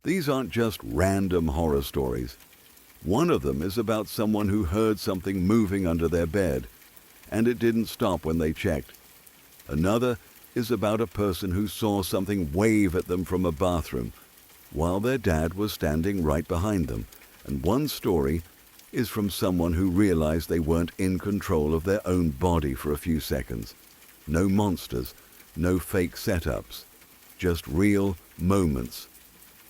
These aren't just random horror stories. One of them is about someone who heard something moving under their bed, and it didn't stop when they checked. Another is about a person who saw something wave at them from a bathroom while their dad was standing right behind them. And one story is from someone who realized they weren't in control of their own body for a few seconds. No monsters, no fake setups, just real moments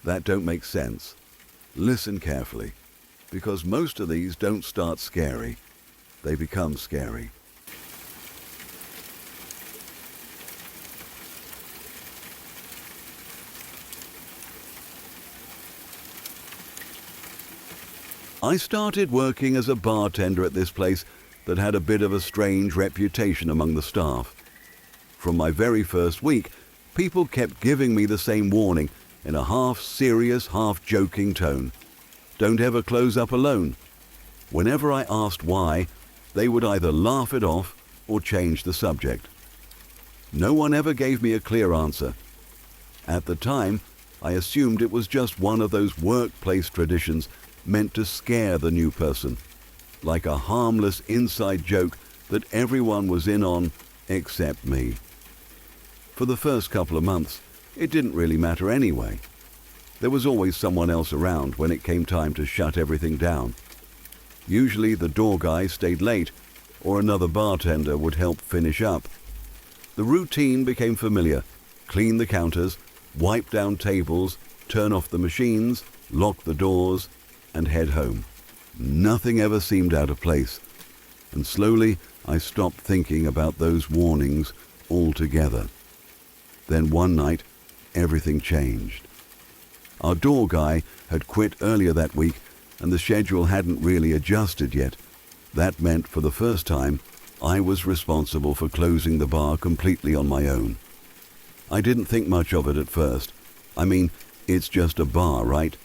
that don't make sense. Listen carefully, because most of these don't start scary. They become scary. I started working as a bartender at this place that had a bit of a strange reputation among the staff. From my very first week, people kept giving me the same warning in a half-serious, half-joking tone. Don't ever close up alone. Whenever I asked why, they would either laugh it off or change the subject. No one ever gave me a clear answer. At the time, I assumed it was just one of those workplace traditions meant to scare the new person, like a harmless inside joke that everyone was in on except me. For the first couple of months, it didn't really matter anyway. There was always someone else around when it came time to shut everything down. Usually the door guy stayed late, or another bartender would help finish up. The routine became familiar: clean the counters, wipe down tables, turn off the machines, lock the doors, and head home. Nothing ever seemed out of place, and slowly I stopped thinking about those warnings altogether. Then one night, everything changed. Our door guy had quit earlier that week, and the schedule hadn't really adjusted yet. That meant for the first time, I was responsible for closing the bar completely on my own. I didn't think much of it at first. I mean, it's just a bar, right?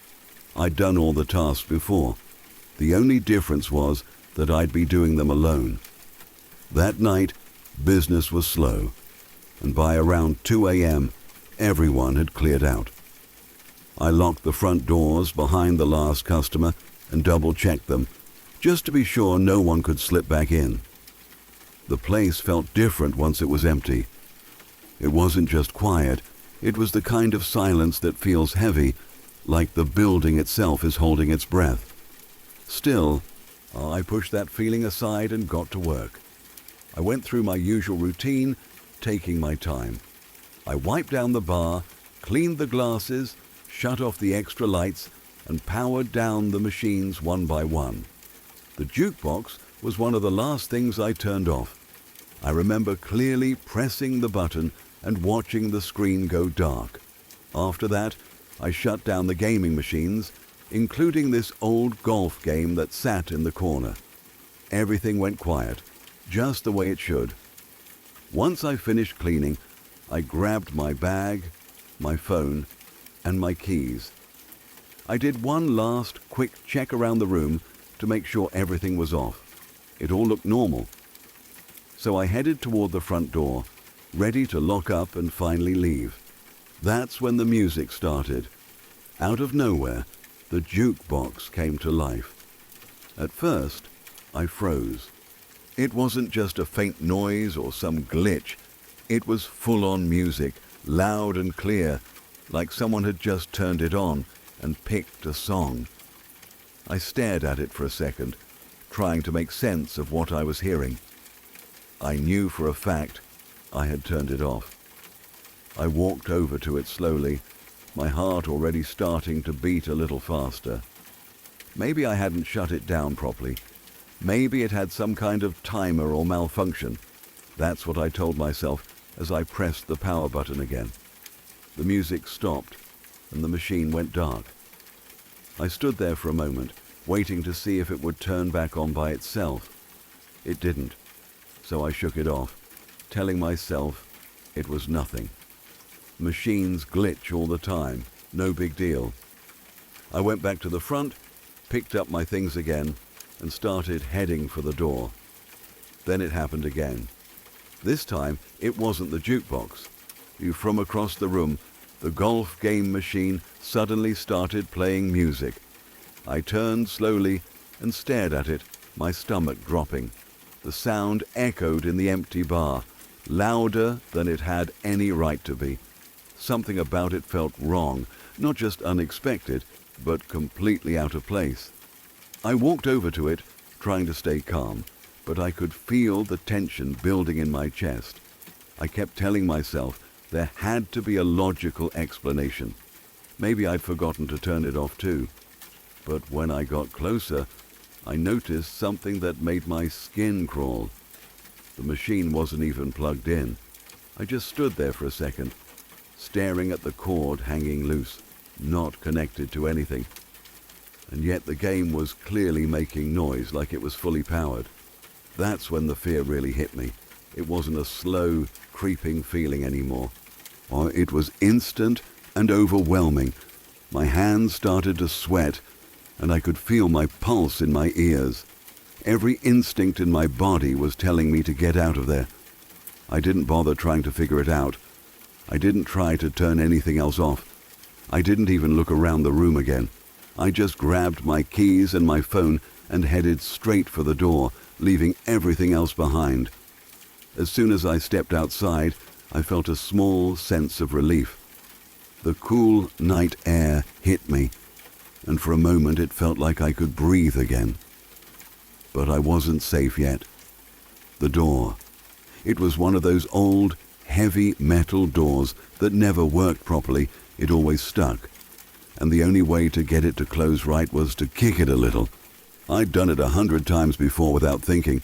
I'd done all the tasks before. The only difference was that I'd be doing them alone. That night, business was slow, and by around 2 a.m., everyone had cleared out. I locked the front doors behind the last customer and double-checked them, just to be sure no one could slip back in. The place felt different once it was empty. It wasn't just quiet, it was the kind of silence that feels heavy, like the building itself is holding its breath. Still, I pushed that feeling aside and got to work. I went through my usual routine, taking my time. I wiped down the bar, cleaned the glasses, shut off the extra lights, and powered down the machines one by one. The jukebox was one of the last things I turned off. I remember clearly pressing the button and watching the screen go dark. After that, I shut down the gaming machines, including this old golf game that sat in the corner. Everything went quiet, just the way it should. Once I finished cleaning, I grabbed my bag, my phone, and my keys. I did one last quick check around the room to make sure everything was off. It all looked normal. So I headed toward the front door, ready to lock up and finally leave. That's when the music started. Out of nowhere, the jukebox came to life. At first, I froze. It wasn't just a faint noise or some glitch. It was full-on music, loud and clear, like someone had just turned it on and picked a song. I stared at it for a second, trying to make sense of what I was hearing. I knew for a fact I had turned it off. I walked over to it slowly, my heart already starting to beat a little faster. Maybe I hadn't shut it down properly. Maybe it had some kind of timer or malfunction. That's what I told myself as I pressed the power button again. The music stopped, and the machine went dark. I stood there for a moment, waiting to see if it would turn back on by itself. It didn't, so I shook it off, telling myself it was nothing. Machines glitch all the time, no big deal. I went back to the front, picked up my things again, and started heading for the door. Then it happened again. This time, it wasn't the jukebox. From across the room, The golf game machine suddenly started playing music. I turned slowly and stared at it, my stomach dropping. The sound echoed in the empty bar, louder than it had any right to be. Something about it felt wrong, not just unexpected, but completely out of place. I walked over to it, trying to stay calm, but I could feel the tension building in my chest. I kept telling myself there had to be a logical explanation. Maybe I'd forgotten to turn it off too. But when I got closer, I noticed something that made my skin crawl. The machine wasn't even plugged in. I just stood there for a second, staring at the cord hanging loose, not connected to anything. And yet the game was clearly making noise like it was fully powered. That's when the fear really hit me. It wasn't a slow, creeping feeling anymore. It was instant and overwhelming. My hands started to sweat, and I could feel my pulse in my ears. Every instinct in my body was telling me to get out of there. I didn't bother trying to figure it out. I didn't try to turn anything else off. I didn't even look around the room again. I just grabbed my keys and my phone and headed straight for the door, leaving everything else behind. As soon as I stepped outside, I felt a small sense of relief. The cool night air hit me, and for a moment it felt like I could breathe again. But I wasn't safe yet. The door. It was one of those old, heavy metal doors that never worked properly. It always stuck. And the only way to get it to close right was to kick it a little. I'd done it 100 times before without thinking,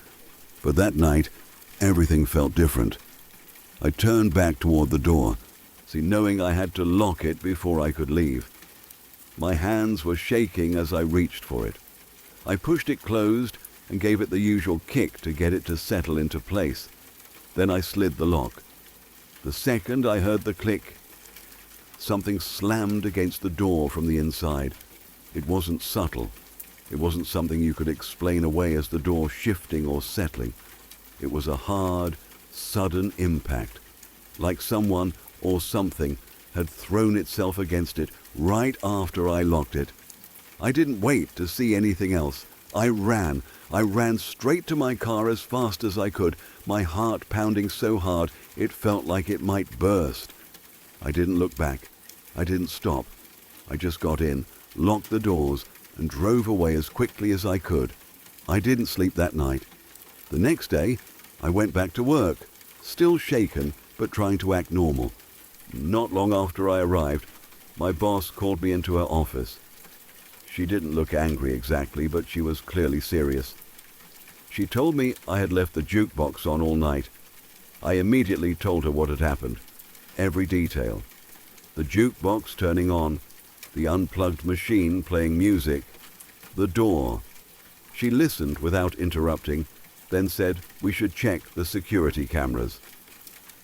but that night, everything felt different. I turned back toward the door, knowing I had to lock it before I could leave. My hands were shaking as I reached for it. I pushed it closed and gave it the usual kick to get it to settle into place. Then I slid the lock. The second I heard the click, something slammed against the door from the inside. It wasn't subtle. It wasn't something you could explain away as the door shifting or settling. It was a hard, sudden impact, like someone or something had thrown itself against it right after I locked it. I didn't wait to see anything else. I ran straight to my car as fast as I could, my heart pounding so hard it felt like it might burst. I didn't look back. I didn't stop. I just got in, locked the doors, and drove away as quickly as I could. I didn't sleep that night. The next day, I went back to work, still shaken, but trying to act normal. Not long after I arrived, my boss called me into her office. She didn't look angry exactly, but she was clearly serious. She told me I had left the jukebox on all night. I immediately told her what had happened. Every detail. The jukebox turning on, the unplugged machine playing music, the door. She listened without interrupting, then said we should check the security cameras.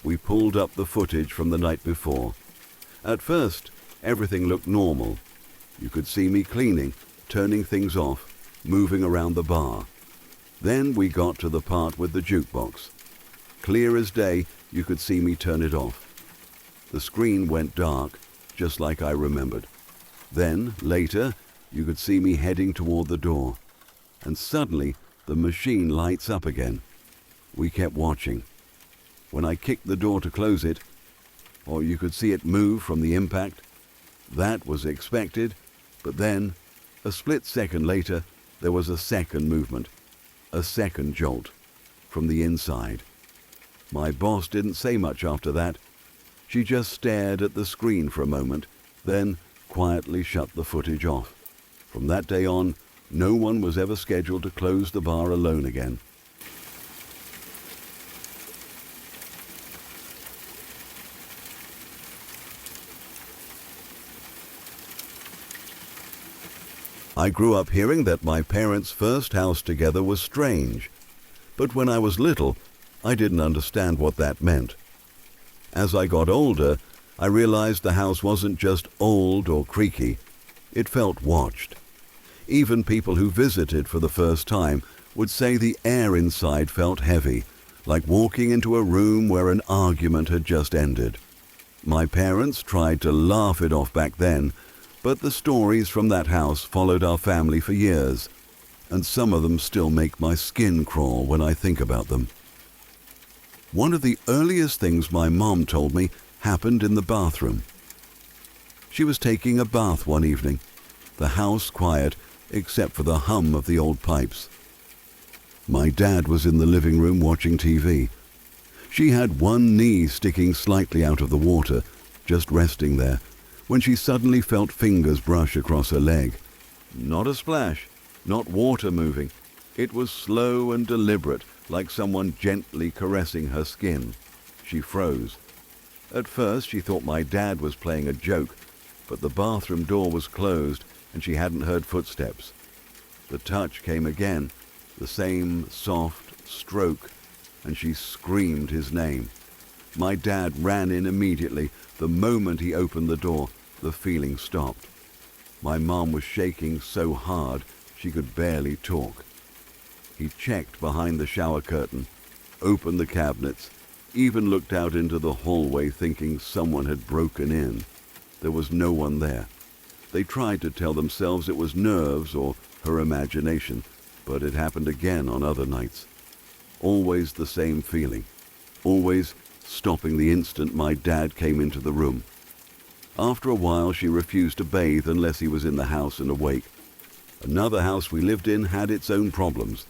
We pulled up the footage from the night before. At first, everything looked normal. You could see me cleaning, turning things off, moving around the bar. Then we got to the part with the jukebox. Clear as day, you could see me turn it off. The screen went dark, just like I remembered. Then, later, you could see me heading toward the door. And suddenly, the machine lights up again. We kept watching. When I kicked the door to close it, or you could see it move from the impact, that was expected, but then, a split second later, there was a second movement, a second jolt, from the inside. My boss didn't say much after that. She just stared at the screen for a moment, then quietly shut the footage off. From that day on, no one was ever scheduled to close the bar alone again. I grew up hearing that my parents' first house together was strange, but when I was little, I didn't understand what that meant. As I got older, I realized the house wasn't just old or creaky. It felt watched. Even people who visited for the first time would say the air inside felt heavy, like walking into a room where an argument had just ended. My parents tried to laugh it off back then, but the stories from that house followed our family for years, and some of them still make my skin crawl when I think about them. One of the earliest things my mom told me happened in the bathroom. She was taking a bath one evening, the house quiet except for the hum of the old pipes. My dad was in the living room watching TV. She had one knee sticking slightly out of the water, just resting there, when she suddenly felt fingers brush across her leg. Not a splash, not water moving. It was slow and deliberate, like someone gently caressing her skin. She froze. At first she thought my dad was playing a joke, but the bathroom door was closed and she hadn't heard footsteps. The touch came again, the same soft stroke, and she screamed his name. My dad ran in immediately. The moment he opened the door, the feeling stopped. My mom was shaking so hard she could barely talk. He checked behind the shower curtain, opened the cabinets, even looked out into the hallway thinking someone had broken in. There was no one there. They tried to tell themselves it was nerves or her imagination, but it happened again on other nights. Always the same feeling, always stopping the instant my dad came into the room. After a while she refused to bathe unless he was in the house and awake. Another house we lived in had its own problems,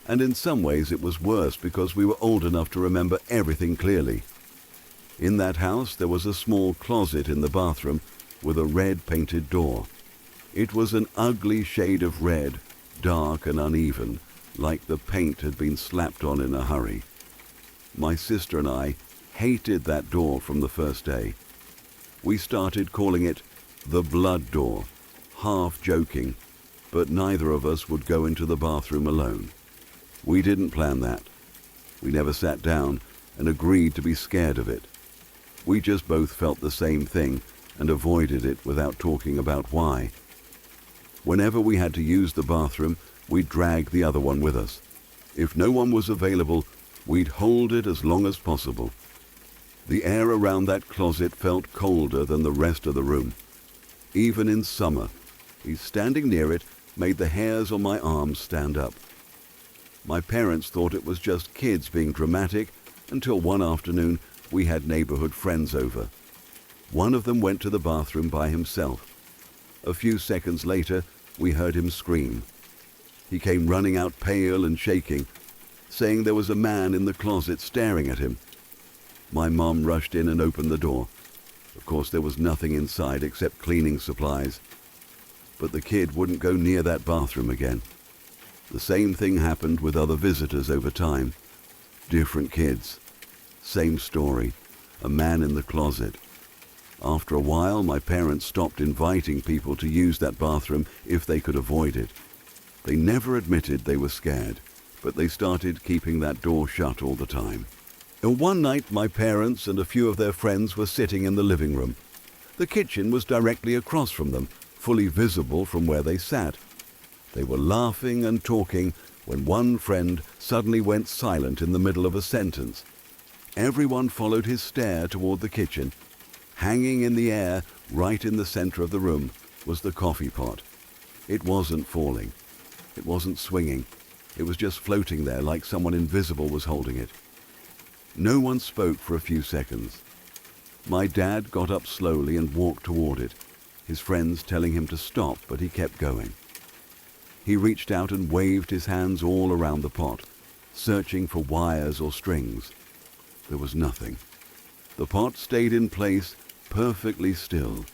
and in some ways it was worse because we were old enough to remember everything clearly. In that house there was a small closet in the bathroom with a red painted door. It was an ugly shade of red, dark and uneven, like the paint had been slapped on in a hurry. My sister and I hated that door from the first day. We started calling it the blood door, half joking, but neither of us would go into the bathroom alone. We didn't plan that. We never sat down and agreed to be scared of it. We just both felt the same thing and avoided it without talking about why. Whenever we had to use the bathroom, we'd drag the other one with us. If no one was available, we'd hold it as long as possible. The air around that closet felt colder than the rest of the room. Even in summer, his standing near it made the hairs on my arms stand up. My parents thought it was just kids being dramatic until one afternoon we had neighborhood friends over. One of them went to the bathroom by himself. A few seconds later, we heard him scream. He came running out pale and shaking, saying there was a man in the closet staring at him. My mom rushed in and opened the door. Of course, there was nothing inside except cleaning supplies. But the kid wouldn't go near that bathroom again. The same thing happened with other visitors over time. Different kids. Same story. A man in the closet. After a while, my parents stopped inviting people to use that bathroom if they could avoid it. They never admitted they were scared, but they started keeping that door shut all the time. And one night, my parents and a few of their friends were sitting in the living room. The kitchen was directly across from them, fully visible from where they sat. They were laughing and talking when one friend suddenly went silent in the middle of a sentence. Everyone followed his stare toward the kitchen. Hanging in the air, right in the center of the room, was the coffee pot. It wasn't falling. It wasn't swinging. It was just floating there like someone invisible was holding it. No one spoke for a few seconds. My dad got up slowly and walked toward it, his friends telling him to stop, but he kept going. He reached out and waved his hands all around the pot, searching for wires or strings. There was nothing. The pot stayed in place, perfectly still.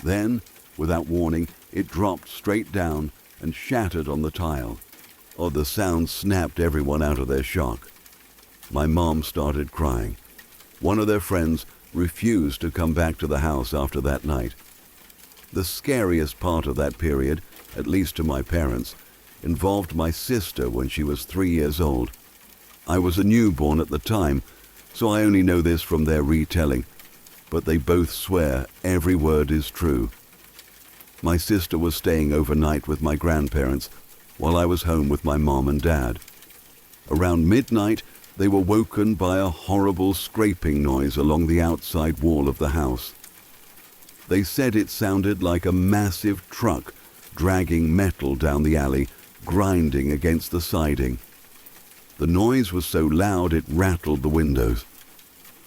Then, without warning, it dropped straight down and shattered on the tile. Oh, the sound snapped everyone out of their shock. My mom started crying. One of their friends refused to come back to the house after that night. The scariest part of that period, at least to my parents, involved my sister when she was 3 years old. I was a newborn at the time, so I only know this from their retelling, but they both swear every word is true. My sister was staying overnight with my grandparents while I was home with my mom and dad. Around midnight, They were woken by a horrible scraping noise along the outside wall of the house. They said it sounded like a massive truck dragging metal down the alley, grinding against the siding. The noise was so loud it rattled the windows.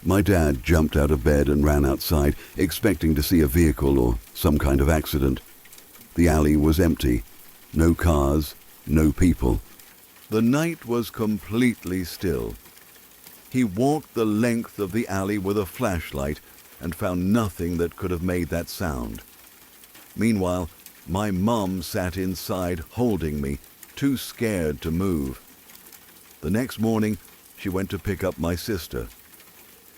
My dad jumped out of bed and ran outside, expecting to see a vehicle or some kind of accident. The alley was empty. No cars, no people. The night was completely still. He walked the length of the alley with a flashlight and found nothing that could have made that sound. Meanwhile, my mum sat inside holding me, too scared to move. The next morning, she went to pick up my sister.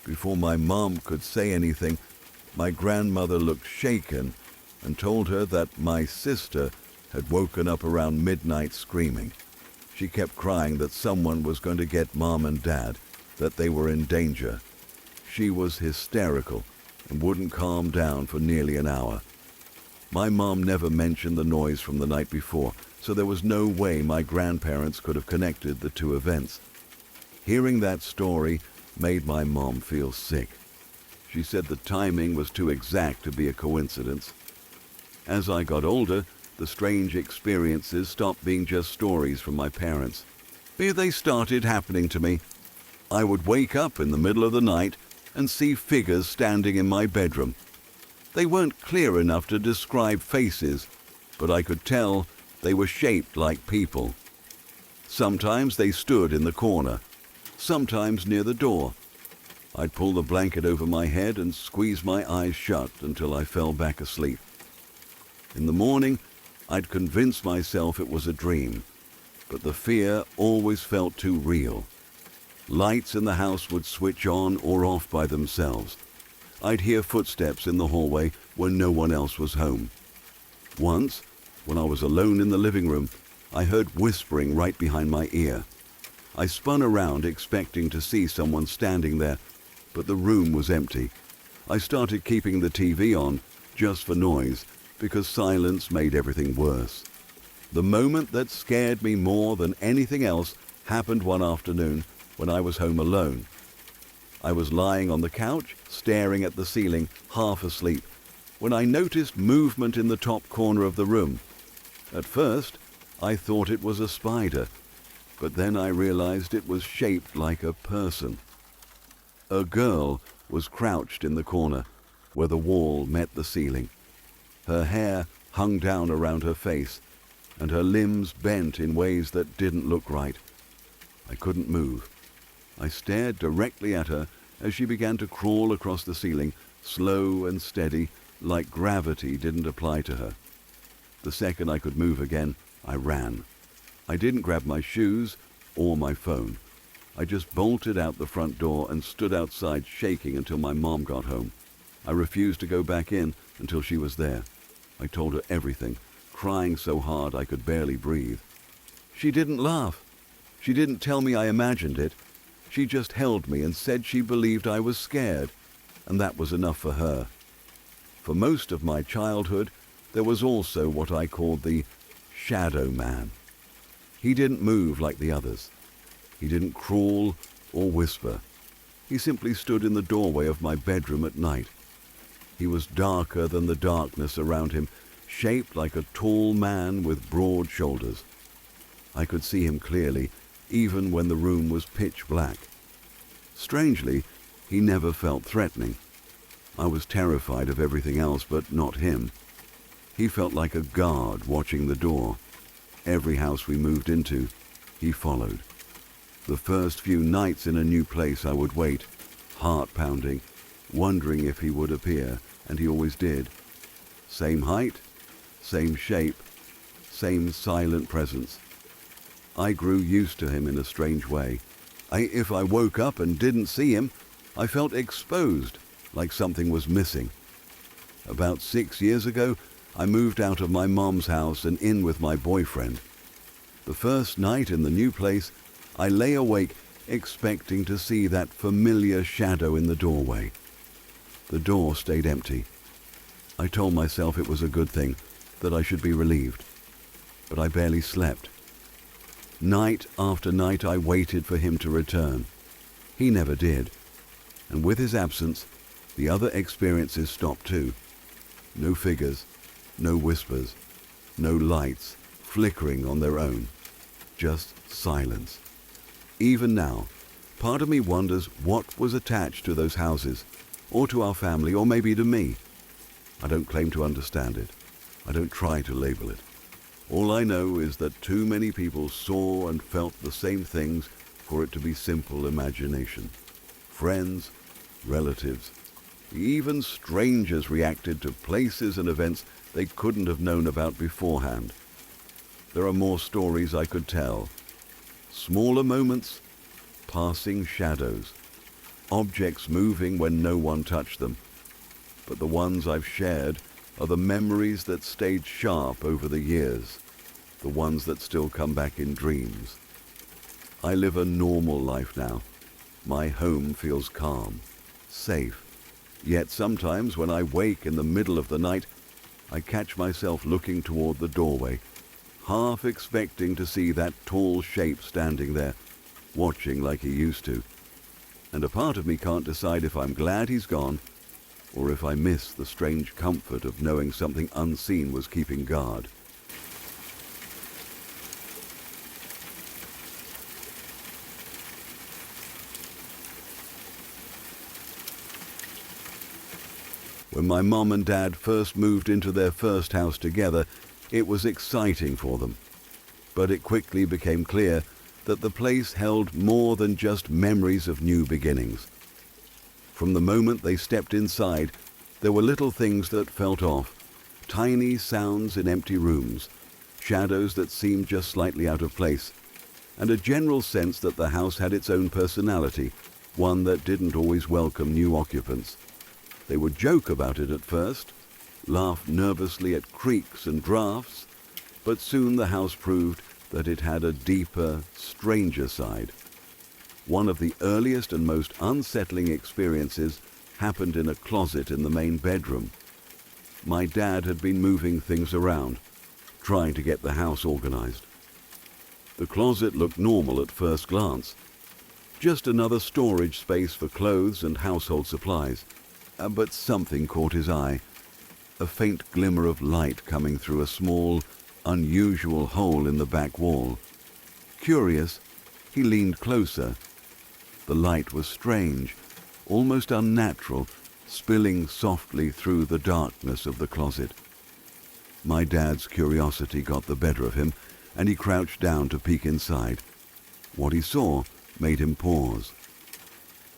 Before my mum could say anything, my grandmother looked shaken and told her that my sister had woken up around midnight screaming. She kept crying that someone was going to get Mom and Dad, that they were in danger. She was hysterical and wouldn't calm down for nearly an hour. My mom never mentioned the noise from the night before, so there was no way my grandparents could have connected the two events. Hearing that story made my mom feel sick. She said the timing was too exact to be a coincidence. As I got older, the strange experiences stopped being just stories from my parents. They started happening to me. I would wake up in the middle of the night and see figures standing in my bedroom. They weren't clear enough to describe faces, but I could tell they were shaped like people. Sometimes they stood in the corner, sometimes near the door. I'd pull the blanket over my head and squeeze my eyes shut until I fell back asleep. In the morning, I'd convince myself it was a dream, but the fear always felt too real. Lights in the house would switch on or off by themselves. I'd hear footsteps in the hallway when no one else was home. Once, when I was alone in the living room, I heard whispering right behind my ear. I spun around expecting to see someone standing there, but the room was empty. I started keeping the TV on just for noise, because silence made everything worse. The moment that scared me more than anything else happened one afternoon when I was home alone. I was lying on the couch, staring at the ceiling, half asleep, when I noticed movement in the top corner of the room. At first, I thought it was a spider, but then I realized it was shaped like a person. A girl was crouched in the corner, where the wall met the ceiling. Her hair hung down around her face, and her limbs bent in ways that didn't look right. I couldn't move. I stared directly at her as she began to crawl across the ceiling, slow and steady, like gravity didn't apply to her. The second I could move again, I ran. I didn't grab my shoes or my phone. I just bolted out the front door and stood outside shaking until my mom got home. I refused to go back in until she was there. I told her everything, crying so hard I could barely breathe. She didn't laugh. She didn't tell me I imagined it. She just held me and said she believed I was scared, and that was enough for her. For most of my childhood, there was also what I called the shadow man. He didn't move like the others. He didn't crawl or whisper. He simply stood in the doorway of my bedroom at night. He was darker than the darkness around him, shaped like a tall man with broad shoulders. I could see him clearly, even when the room was pitch black. Strangely, he never felt threatening. I was terrified of everything else, but not him. He felt like a guard watching the door. Every house we moved into, he followed. The first few nights in a new place I would wait, heart pounding, wondering if he would appear, and he always did. Same height, same shape, same silent presence. I grew used to him in a strange way. If I woke up and didn't see him, I felt exposed, like something was missing. About 6 years ago, I moved out of my mom's house and in with my boyfriend. The first night in the new place, I lay awake expecting to see that familiar shadow in the doorway. The door stayed empty. I told myself it was a good thing, that I should be relieved. But I barely slept. Night after night I waited for him to return. He never did, and with his absence, the other experiences stopped too. No figures, no whispers, no lights flickering on their own, just silence. Even now, part of me wonders what was attached to those houses, or to our family, or maybe to me. I don't claim to understand it. I don't try to label it. All I know is that too many people saw and felt the same things for it to be simple imagination. Friends, relatives, even strangers reacted to places and events they couldn't have known about beforehand. There are more stories I could tell. Smaller moments, passing shadows, objects moving when no one touched them. But the ones I've shared are the memories that stayed sharp over the years, the ones that still come back in dreams. I live a normal life now. My home feels calm, safe. Yet sometimes when I wake in the middle of the night, I catch myself looking toward the doorway, half expecting to see that tall shape standing there, watching like he used to. And a part of me can't decide if I'm glad he's gone, or if I miss the strange comfort of knowing something unseen was keeping guard. When my mom and dad first moved into their first house together, it was exciting for them. But it quickly became clear that the place held more than just memories of new beginnings. From the moment they stepped inside, there were little things that felt off, tiny sounds in empty rooms, shadows that seemed just slightly out of place, and a general sense that the house had its own personality, one that didn't always welcome new occupants. They would joke about it at first, laugh nervously at creaks and drafts, but soon the house proved that it had a deeper, stranger side. One of the earliest and most unsettling experiences happened in a closet in the main bedroom. My dad had been moving things around, trying to get the house organized. The closet looked normal at first glance, just another storage space for clothes and household supplies. But something caught his eye, a faint glimmer of light coming through a small, unusual hole in the back wall. Curious, he leaned closer. The light was strange, almost unnatural, spilling softly through the darkness of the closet. My dad's curiosity got the better of him, and he crouched down to peek inside. What he saw made him pause.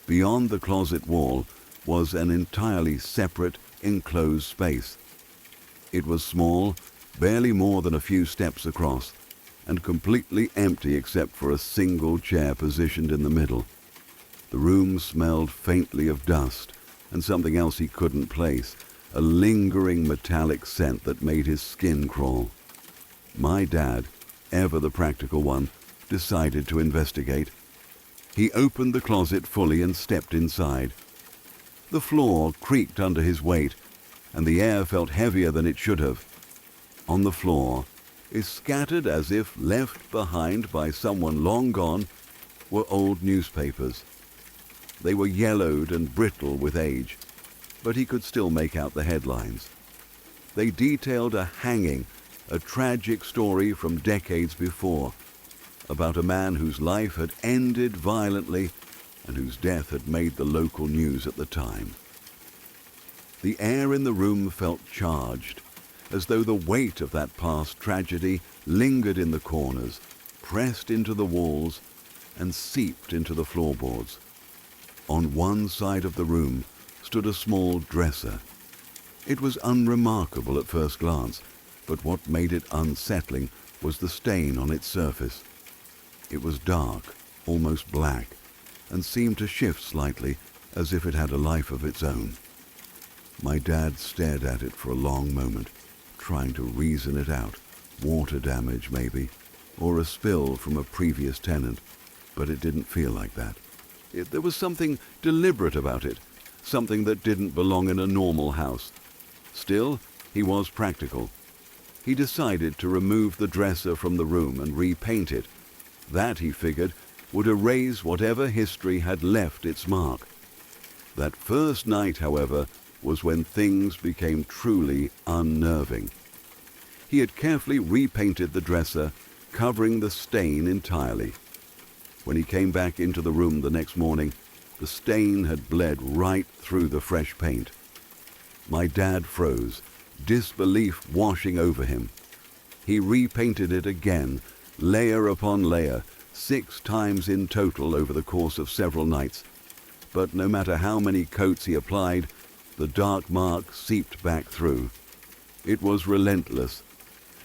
Beyond the closet wall was an entirely separate, enclosed space. It was small, barely more than a few steps across, and completely empty except for a single chair positioned in the middle. The room smelled faintly of dust and something else he couldn't place, a lingering metallic scent that made his skin crawl. My dad, ever the practical one, decided to investigate. He opened the closet fully and stepped inside. The floor creaked under his weight, and the air felt heavier than it should have. On the floor, scattered as if left behind by someone long gone, were old newspapers. They were yellowed and brittle with age, but he could still make out the headlines. They detailed a hanging, a tragic story from decades before, about a man whose life had ended violently and whose death had made the local news at the time. The air in the room felt charged, as though the weight of that past tragedy lingered in the corners, pressed into the walls, and seeped into the floorboards. On one side of the room stood a small dresser. It was unremarkable at first glance, but what made it unsettling was the stain on its surface. It was dark, almost black, and seemed to shift slightly as if it had a life of its own. My dad stared at it for a long moment, trying to reason it out. Water damage, maybe, or a spill from a previous tenant, but it didn't feel like that. There was something deliberate about it, something that didn't belong in a normal house. Still, he was practical. He decided to remove the dresser from the room and repaint it. That, he figured, would erase whatever history had left its mark. That first night, however, was when things became truly unnerving. He had carefully repainted the dresser, covering the stain entirely. When he came back into the room the next morning, the stain had bled right through the fresh paint. My dad froze, disbelief washing over him. He repainted it again, layer upon layer, 6 times in total over the course of several nights. But no matter how many coats he applied, the dark mark seeped back through. It was relentless,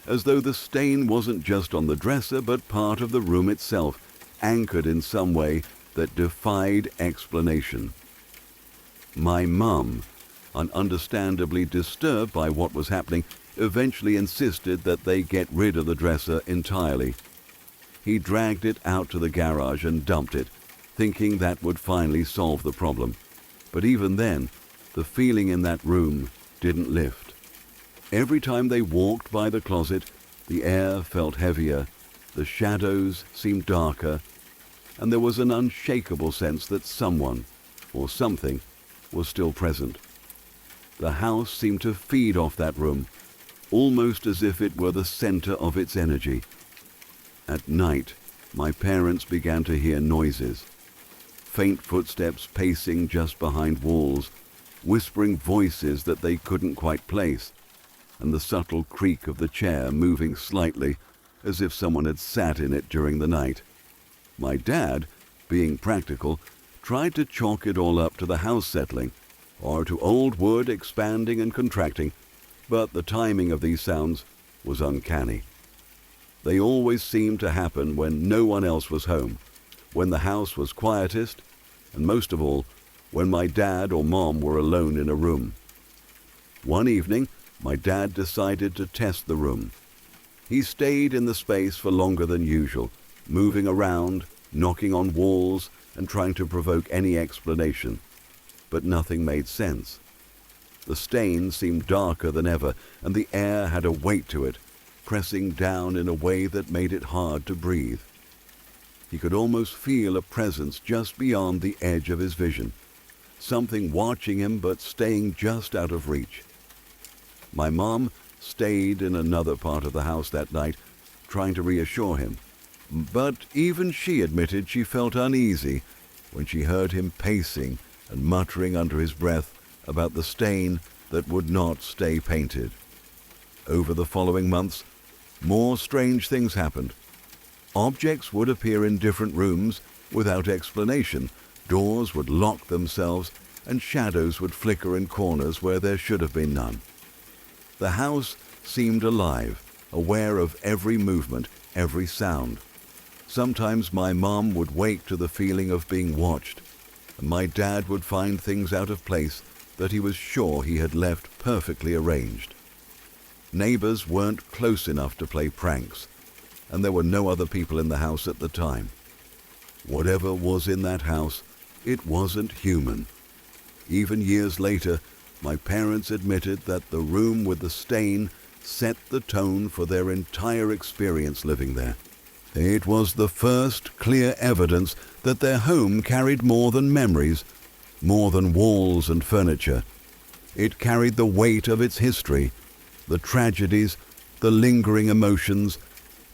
as though the stain wasn't just on the dresser but part of the room itself, anchored in some way that defied explanation. My mum, understandably disturbed by what was happening, eventually insisted that they get rid of the dresser entirely. He dragged it out to the garage and dumped it, thinking that would finally solve the problem. But even then, the feeling in that room didn't lift. Every time they walked by the closet, the air felt heavier, the shadows seemed darker, and there was an unshakable sense that someone, or something, was still present. The house seemed to feed off that room, almost as if it were the center of its energy. At night, my parents began to hear noises. Faint footsteps pacing just behind walls, whispering voices that they couldn't quite place, and the subtle creak of the chair moving slightly as if someone had sat in it during the night. My dad, being practical, tried to chalk it all up to the house settling, or to old wood expanding and contracting, but the timing of these sounds was uncanny. They always seemed to happen when no one else was home, when the house was quietest, and most of all, when my dad or mom were alone in a room. One evening, my dad decided to test the room. He stayed in the space for longer than usual, moving around, knocking on walls, and trying to provoke any explanation. But nothing made sense. The stain seemed darker than ever, and the air had a weight to it, pressing down in a way that made it hard to breathe. He could almost feel a presence just beyond the edge of his vision, something watching him but staying just out of reach. My mom stayed in another part of the house that night, trying to reassure him, but even she admitted she felt uneasy when she heard him pacing and muttering under his breath about the stain that would not stay painted. Over the following months, more strange things happened. Objects would appear in different rooms without explanation, doors would lock themselves, and shadows would flicker in corners where there should have been none. The house seemed alive, aware of every movement, every sound. Sometimes my mom would wake to the feeling of being watched, and my dad would find things out of place that he was sure he had left perfectly arranged. Neighbors weren't close enough to play pranks, and there were no other people in the house at the time. Whatever was in that house, it wasn't human. Even years later, my parents admitted that the room with the stain set the tone for their entire experience living there. It was the first clear evidence that their home carried more than memories, more than walls and furniture. It carried the weight of its history, the tragedies, the lingering emotions,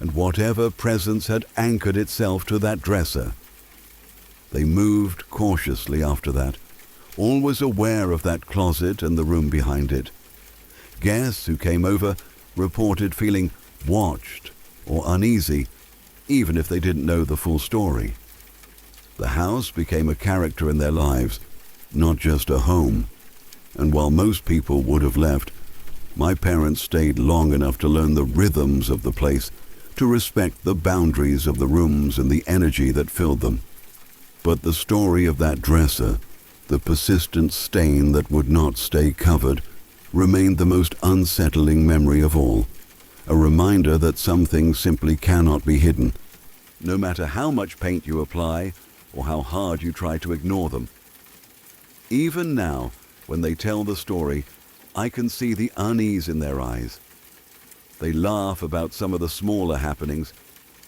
and whatever presence had anchored itself to that dresser. They moved cautiously after that, always aware of that closet and the room behind it. Guests who came over reported feeling watched or uneasy, even if they didn't know the full story. The house became a character in their lives, not just a home. And while most people would have left, my parents stayed long enough to learn the rhythms of the place, to respect the boundaries of the rooms and the energy that filled them. But the story of that dresser, the persistent stain that would not stay covered, remained the most unsettling memory of all, a reminder that some things simply cannot be hidden, no matter how much paint you apply or how hard you try to ignore them. Even now, when they tell the story, I can see the unease in their eyes. They laugh about some of the smaller happenings,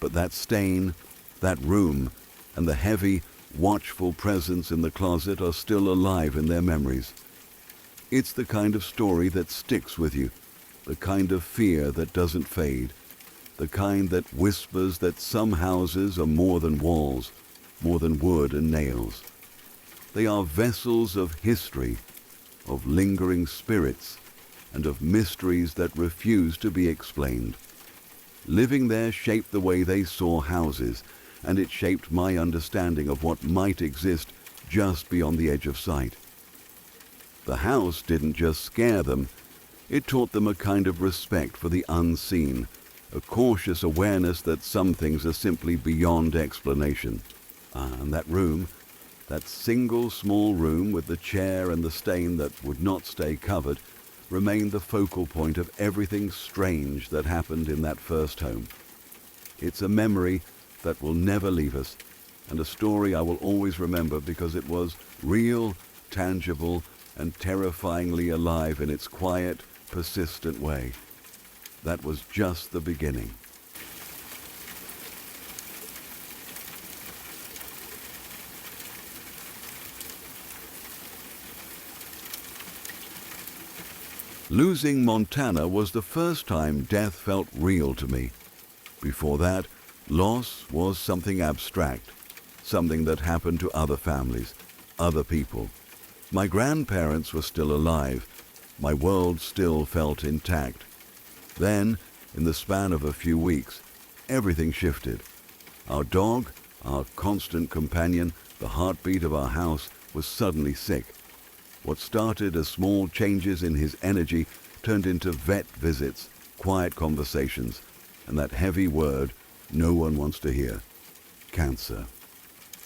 but that stain, that room, and the heavy, watchful presence in the closet are still alive in their memories. It's the kind of story that sticks with you, the kind of fear that doesn't fade, the kind that whispers that some houses are more than walls, more than wood and nails. They are vessels of history, of lingering spirits, and of mysteries that refuse to be explained. Living there shaped the way they saw houses, and it shaped my understanding of what might exist just beyond the edge of sight. The house didn't just scare them, it taught them a kind of respect for the unseen, a cautious awareness that some things are simply beyond explanation. And that room, that single small room with the chair and the stain that would not stay covered, remained the focal point of everything strange that happened in that first home. It's a memory that will never leave us, and a story I will always remember because it was real, tangible, and terrifyingly alive in its quiet, persistent way. That was just the beginning. Losing Montana was the first time death felt real to me. Before that, loss was something abstract, something that happened to other families, other people. My grandparents were still alive. My world still felt intact. Then, in the span of a few weeks, everything shifted. Our dog, our constant companion, the heartbeat of our house, was suddenly sick. What started as small changes in his energy turned into vet visits, quiet conversations, and that heavy word no one wants to hear: cancer.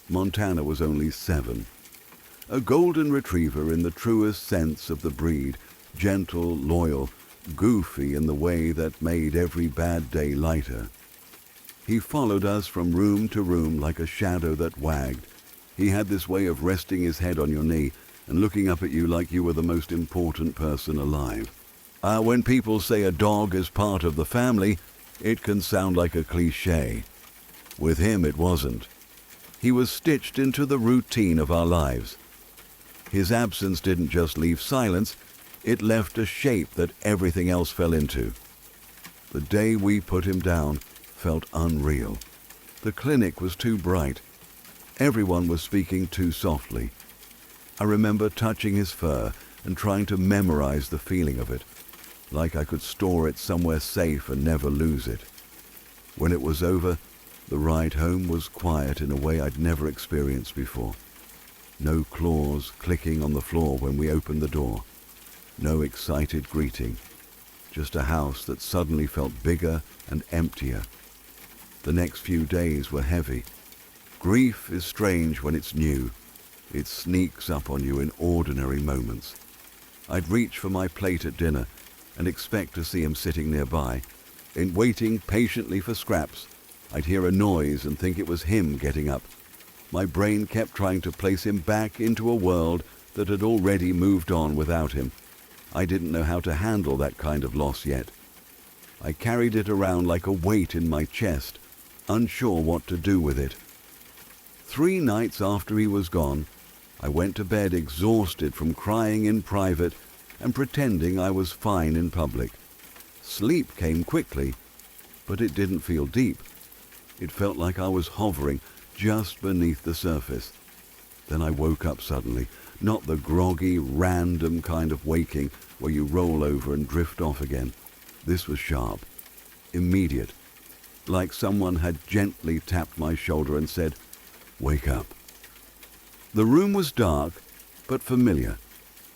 Montana was only 7. A golden retriever in the truest sense of the breed, gentle, loyal, goofy in the way that made every bad day lighter. He followed us from room to room like a shadow that wagged. He had this way of resting his head on your knee and looking up at you like you were the most important person alive. When people say a dog is part of the family, it can sound like a cliché. With him it wasn't. He was stitched into the routine of our lives. His absence didn't just leave silence, it left a shape that everything else fell into. The day we put him down felt unreal. The clinic was too bright. Everyone was speaking too softly. I remember touching his fur and trying to memorize the feeling of it, like I could store it somewhere safe and never lose it. When it was over, the ride home was quiet in a way I'd never experienced before. No claws clicking on the floor when we opened the door. No excited greeting. Just a house that suddenly felt bigger and emptier. The next few days were heavy. Grief is strange when it's new. It sneaks up on you in ordinary moments. I'd reach for my plate at dinner and expect to see him sitting nearby. In waiting patiently for scraps, I'd hear a noise and think it was him getting up. My brain kept trying to place him back into a world that had already moved on without him. I didn't know how to handle that kind of loss yet. I carried it around like a weight in my chest, unsure what to do with it. 3 nights after he was gone, I went to bed exhausted from crying in private and pretending I was fine in public. Sleep came quickly, but it didn't feel deep. It felt like I was hovering just beneath the surface. Then I woke up suddenly, not the groggy, random kind of waking where you roll over and drift off again. This was sharp, immediate, like someone had gently tapped my shoulder and said, "Wake up." The room was dark, but familiar.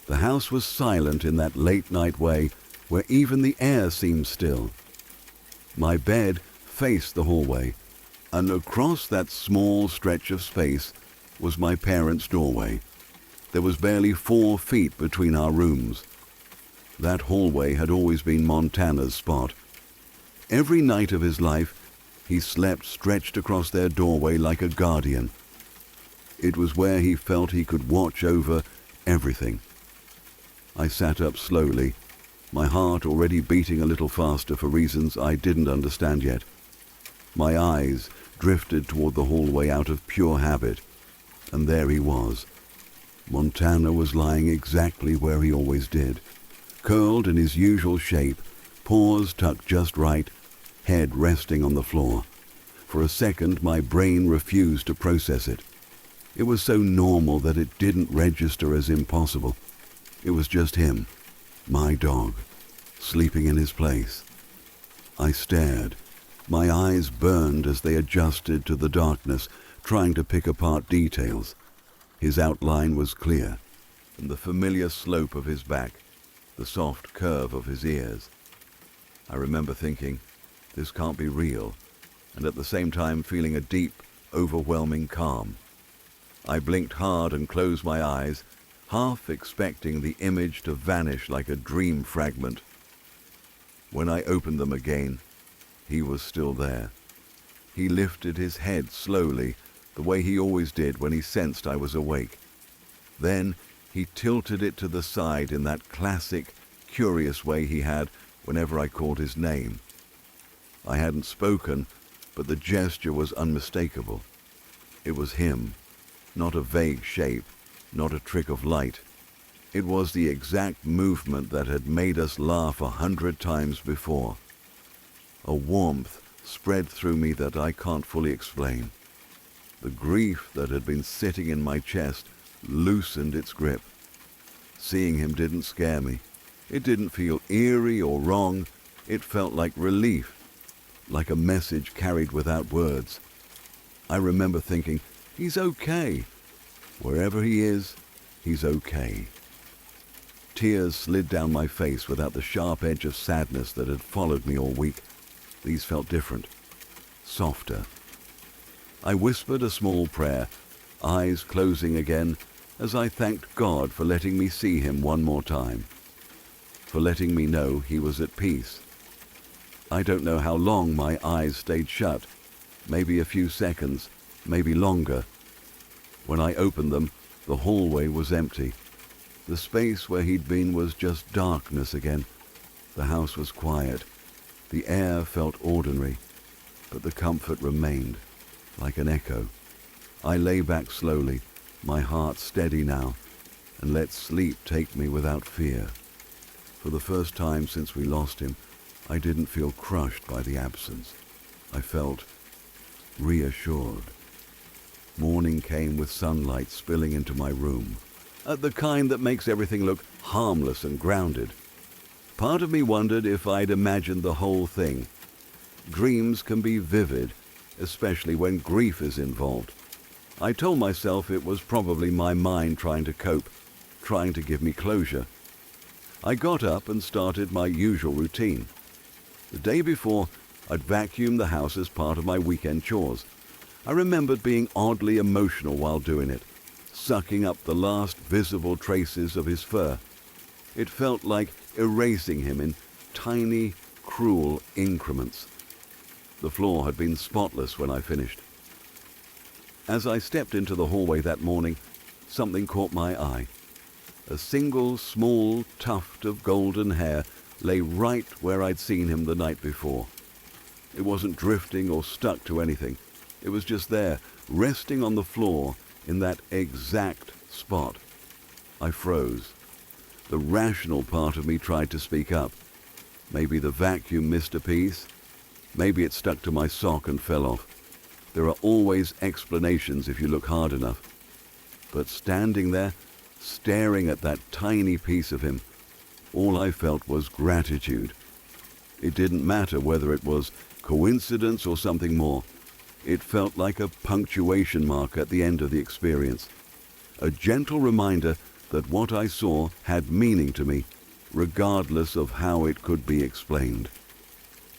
The house was silent in that late-night way where even the air seemed still. My bed faced the hallway, and across that small stretch of space was my parents' doorway. There was barely 4 feet between our rooms. That hallway had always been Montana's spot. Every night of his life, he slept stretched across their doorway like a guardian. It was where he felt he could watch over everything. I sat up slowly, my heart already beating a little faster for reasons I didn't understand yet. My eyes, drifted toward the hallway out of pure habit, and there he was. Montana was lying exactly where he always did, curled in his usual shape, paws tucked just right, head resting on the floor. For a second, my brain refused to process it. It was so normal that it didn't register as impossible. It was just him, my dog, sleeping in his place. I stared. My eyes burned as they adjusted to the darkness, trying to pick apart details. His outline was clear, and the familiar slope of his back, the soft curve of his ears. I remember thinking, this can't be real, and at the same time feeling a deep, overwhelming calm. I blinked hard and closed my eyes, half expecting the image to vanish like a dream fragment. When I opened them again, he was still there. He lifted his head slowly, the way he always did when he sensed I was awake. Then he tilted it to the side in that classic, curious way he had whenever I called his name. I hadn't spoken, but the gesture was unmistakable. It was him, not a vague shape, not a trick of light. It was the exact movement that had made us laugh 100 times before. A warmth spread through me that I can't fully explain. The grief that had been sitting in my chest loosened its grip. Seeing him didn't scare me. It didn't feel eerie or wrong. It felt like relief, like a message carried without words. I remember thinking, he's okay. Wherever he is, he's okay. Tears slid down my face without the sharp edge of sadness that had followed me all week. These felt different, softer. I whispered a small prayer, eyes closing again, as I thanked God for letting me see him one more time, for letting me know he was at peace. I don't know how long my eyes stayed shut, maybe a few seconds, maybe longer. When I opened them, the hallway was empty. The space where he'd been was just darkness again. The house was quiet. The air felt ordinary, but the comfort remained, like an echo. I lay back slowly, my heart steady now, and let sleep take me without fear. For the first time since we lost him, I didn't feel crushed by the absence. I felt reassured. Morning came with sunlight spilling into my room, the kind that makes everything look harmless and grounded. Part of me wondered if I'd imagined the whole thing. Dreams can be vivid, especially when grief is involved. I told myself it was probably my mind trying to cope, trying to give me closure. I got up and started my usual routine. The day before, I'd vacuumed the house as part of my weekend chores. I remembered being oddly emotional while doing it, sucking up the last visible traces of his fur. It felt like erasing him in tiny, cruel increments. The floor had been spotless when I finished. As I stepped into the hallway that morning, something caught my eye. A single small tuft of golden hair lay right where I'd seen him the night before. It wasn't drifting or stuck to anything. It was just there, resting on the floor in that exact spot. I froze. The rational part of me tried to speak up. Maybe the vacuum missed a piece. Maybe it stuck to my sock and fell off. There are always explanations if you look hard enough. But standing there, staring at that tiny piece of him, all I felt was gratitude. It didn't matter whether it was coincidence or something more. It felt like a punctuation mark at the end of the experience. A gentle reminder that what I saw had meaning to me, regardless of how it could be explained.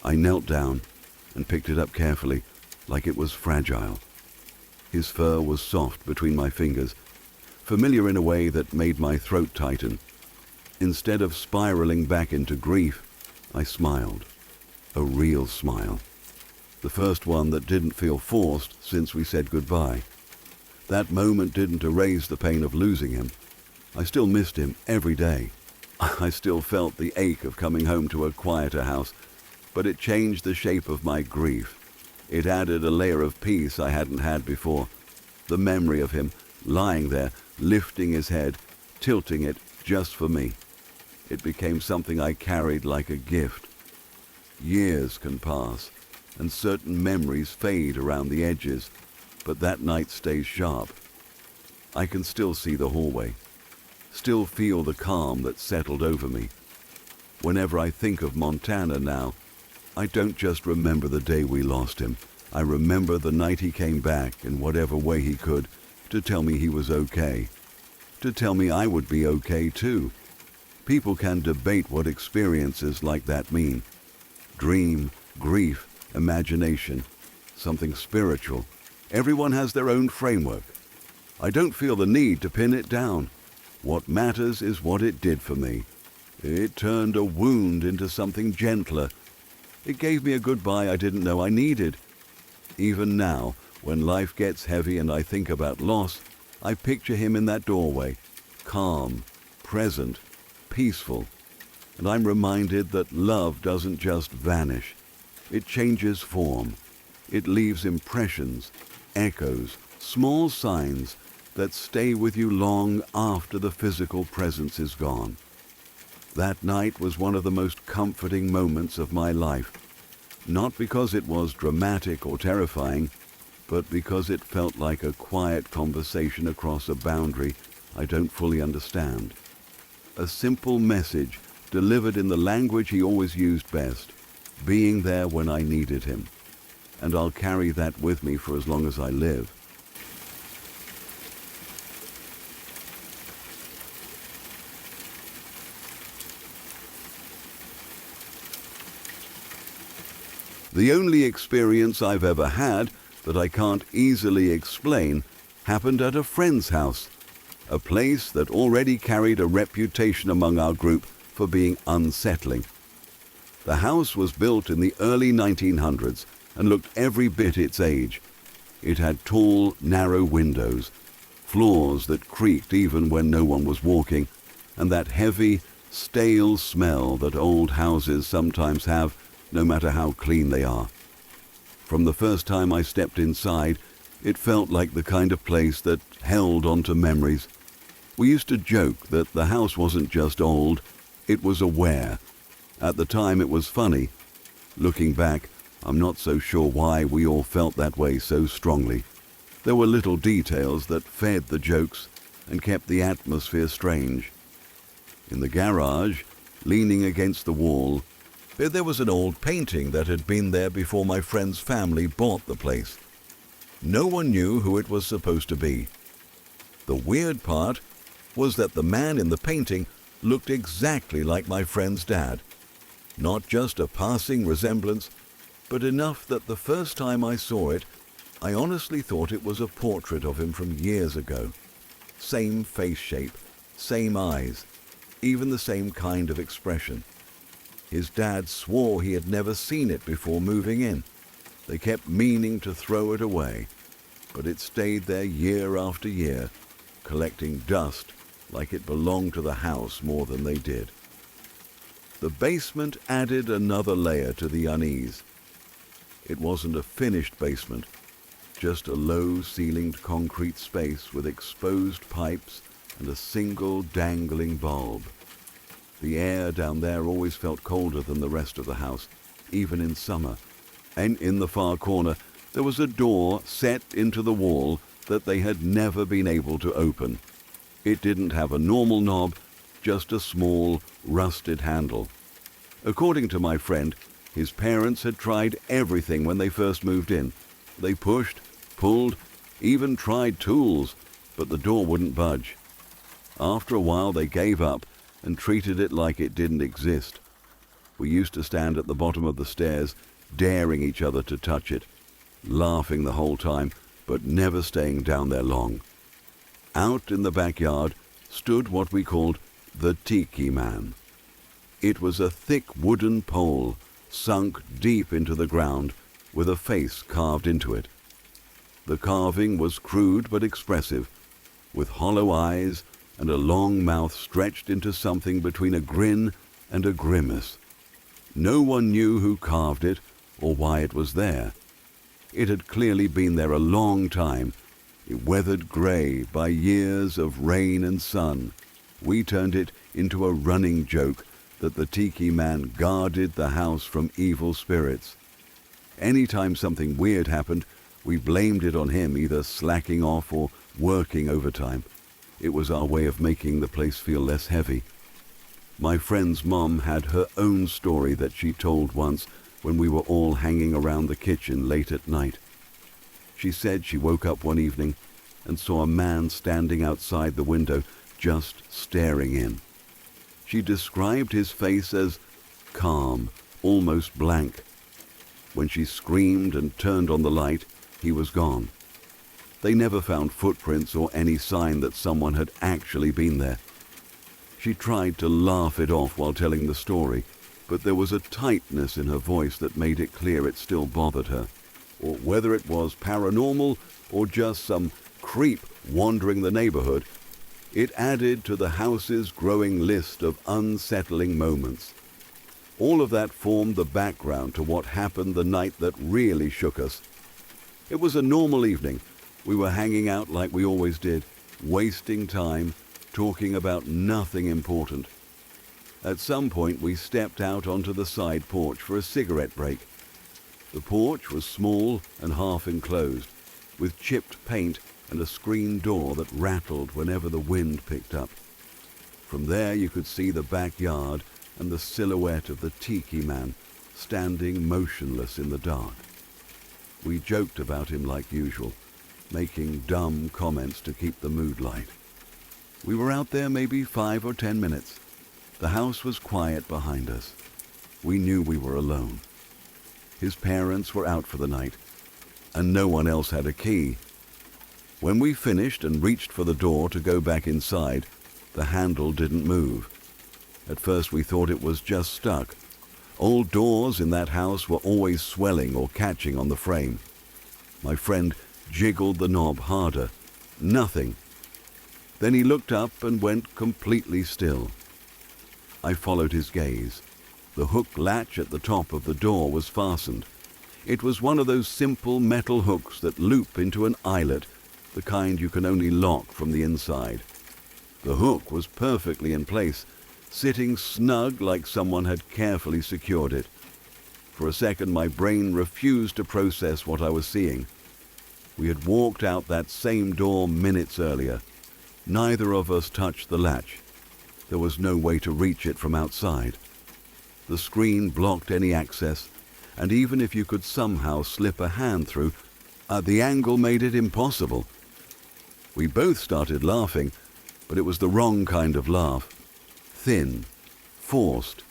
I knelt down and picked it up carefully, like it was fragile. His fur was soft between my fingers, familiar in a way that made my throat tighten. Instead of spiraling back into grief, I smiled. A real smile. The first one that didn't feel forced since we said goodbye. That moment didn't erase the pain of losing him. I still missed him every day. I still felt the ache of coming home to a quieter house, but it changed the shape of my grief. It added a layer of peace I hadn't had before. The memory of him lying there, lifting his head, tilting it just for me. It became something I carried like a gift. Years can pass, and certain memories fade around the edges, but that night stays sharp. I can still see the hallway, still feel the calm that settled over me. Whenever I think of Montana now, I don't just remember the day we lost him. I remember the night he came back in whatever way he could to tell me he was okay, to tell me I would be okay too. People can debate what experiences like that mean. Dream, grief, imagination, something spiritual. Everyone has their own framework. I don't feel the need to pin it down. What matters is what it did for me. It turned a wound into something gentler. It gave me a goodbye I didn't know I needed. Even now, when life gets heavy and I think about loss, I picture him in that doorway, calm, present, peaceful. And I'm reminded that love doesn't just vanish. It changes form. It leaves impressions, echoes, small signs that stay with you long after the physical presence is gone. That night was one of the most comforting moments of my life, not because it was dramatic or terrifying, but because it felt like a quiet conversation across a boundary I don't fully understand. A simple message delivered in the language he always used best, being there when I needed him. And I'll carry that with me for as long as I live. The only experience I've ever had that I can't easily explain happened at a friend's house, a place that already carried a reputation among our group for being unsettling. The house was built in the early 1900s and looked every bit its age. It had tall, narrow windows, floors that creaked even when no one was walking, and that heavy, stale smell that old houses sometimes have, no matter how clean they are. From the first time I stepped inside, it felt like the kind of place that held onto memories. We used to joke that the house wasn't just old, it was aware. At the time it was funny. Looking back, I'm not so sure why we all felt that way so strongly. There were little details that fed the jokes and kept the atmosphere strange. In the garage, leaning against the wall, there was an old painting that had been there before my friend's family bought the place. No one knew who it was supposed to be. The weird part was that the man in the painting looked exactly like my friend's dad. Not just a passing resemblance, but enough that the first time I saw it, I honestly thought it was a portrait of him from years ago. Same face shape, same eyes, even the same kind of expression. His dad swore he had never seen it before moving in. They kept meaning to throw it away, but it stayed there year after year, collecting dust like it belonged to the house more than they did. The basement added another layer to the unease. It wasn't a finished basement, just a low-ceilinged concrete space with exposed pipes and a single dangling bulb. The air down there always felt colder than the rest of the house, even in summer. And in the far corner, there was a door set into the wall that they had never been able to open. It didn't have a normal knob, just a small, rusted handle. According to my friend, his parents had tried everything when they first moved in. They pushed, pulled, even tried tools, but the door wouldn't budge. After a while, they gave up and treated it like it didn't exist. We used to stand at the bottom of the stairs, daring each other to touch it, laughing the whole time, but never staying down there long. Out in the backyard stood what we called the Tiki Man. It was a thick wooden pole sunk deep into the ground with a face carved into it. The carving was crude but expressive, with hollow eyes and a long mouth stretched into something between a grin and a grimace. No one knew who carved it or why it was there. It had clearly been there a long time. It weathered grey by years of rain and sun. We turned it into a running joke that the tiki man guarded the house from evil spirits. Anytime something weird happened, we blamed it on him, either slacking off or working overtime. It was our way of making the place feel less heavy. My friend's mom had her own story that she told once when we were all hanging around the kitchen late at night. She said she woke up one evening and saw a man standing outside the window, just staring in. She described his face as calm, almost blank. When she screamed and turned on the light, he was gone. They never found footprints or any sign that someone had actually been there. She tried to laugh it off while telling the story, but there was a tightness in her voice that made it clear it still bothered her. Or whether it was paranormal or just some creep wandering the neighborhood, it added to the house's growing list of unsettling moments. All of that formed the background to what happened the night that really shook us. It was a normal evening. We were hanging out like we always did, wasting time, talking about nothing important. At some point, we stepped out onto the side porch for a cigarette break. The porch was small and half enclosed, with chipped paint and a screen door that rattled whenever the wind picked up. From there you could see the backyard and the silhouette of the tiki man standing motionless in the dark. We joked about him like usual, making dumb comments to keep the mood light. We were out there maybe 5 or 10 minutes. The house was quiet behind us. We knew we were alone. His parents were out for the night, and no one else had a key. When we finished and reached for the door to go back inside, the handle didn't move. At first we thought it was just stuck. Old doors in that house were always swelling or catching on the frame. My friend jiggled the knob harder. Nothing. Then he looked up and went completely still. I followed his gaze. The hook latch at the top of the door was fastened. It was one of those simple metal hooks that loop into an eyelet, the kind you can only lock from the inside. The hook was perfectly in place, sitting snug like someone had carefully secured it. For a second, my brain refused to process what I was seeing. We had walked out that same door minutes earlier. Neither of us touched the latch. There was no way to reach it from outside. The screen blocked any access, and even if you could somehow slip a hand through, the angle made it impossible. We both started laughing, but it was the wrong kind of laugh. Thin, forced,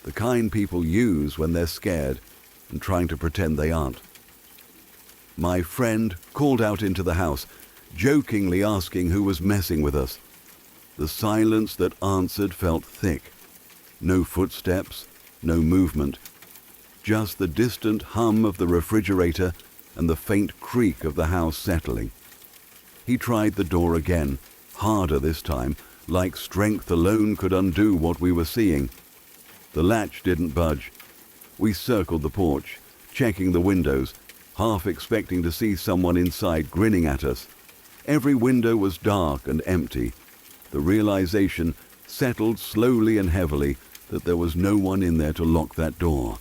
the kind people use when they're scared and trying to pretend they aren't. My friend called out into the house, jokingly asking who was messing with us. The silence that answered felt thick. No footsteps, no movement, just the distant hum of the refrigerator and the faint creak of the house settling. He tried the door again, harder this time, like strength alone could undo what we were seeing. The latch didn't budge. We circled the porch, checking the windows, half expecting to see someone inside grinning at us. Every window was dark and empty. The realization settled slowly and heavily that there was no one in there to lock that door.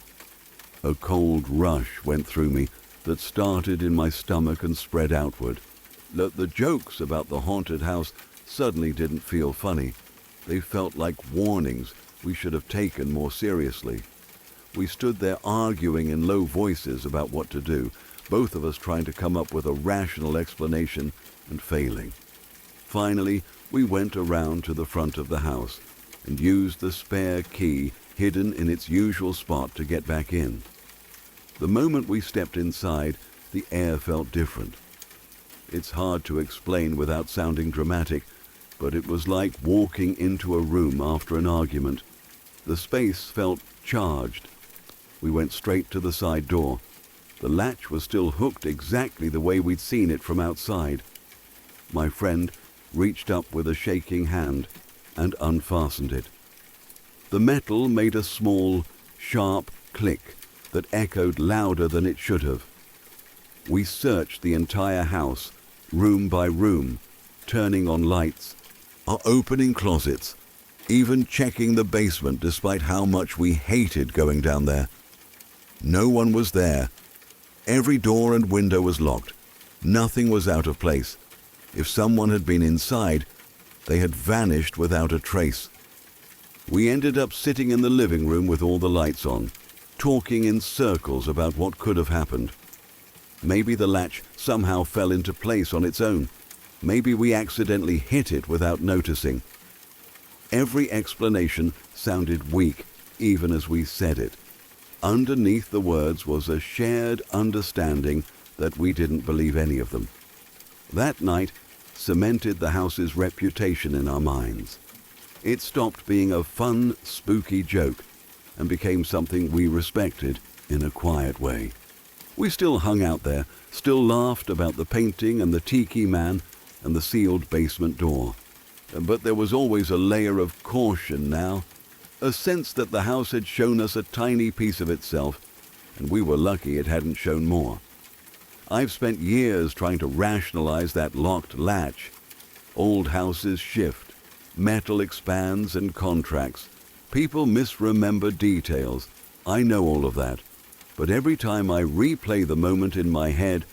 A cold rush went through me that started in my stomach and spread outward. The jokes about the haunted house suddenly didn't feel funny. They felt like warnings we should have taken more seriously. We stood there arguing in low voices about what to do, both of us trying to come up with a rational explanation and failing. Finally, we went around to the front of the house and used the spare key hidden in its usual spot to get back in. The moment we stepped inside, the air felt different. It's hard to explain without sounding dramatic, but it was like walking into a room after an argument. The space felt charged. We went straight to the side door. The latch was still hooked exactly the way we'd seen it from outside. My friend reached up with a shaking hand and unfastened it. The metal made a small, sharp click that echoed louder than it should have. We searched the entire house, room by room, turning on lights, opening closets, even checking the basement despite how much we hated going down there. No one was there. Every door and window was locked. Nothing was out of place. If someone had been inside, they had vanished without a trace. We ended up sitting in the living room with all the lights on, talking in circles about what could have happened. Maybe the latch somehow fell into place on its own. Maybe we accidentally hit it without noticing. Every explanation sounded weak, even as we said it. Underneath the words was a shared understanding that we didn't believe any of them. That night cemented the house's reputation in our minds. It stopped being a fun, spooky joke and became something we respected in a quiet way. We still hung out there, still laughed about the painting and the tiki man and the sealed basement door. But there was always a layer of caution now, a sense that the house had shown us a tiny piece of itself, and we were lucky it hadn't shown more. I've spent years trying to rationalize that locked latch. Old houses shift, metal expands and contracts. People misremember details. I know all of that. But every time I replay the moment in my head,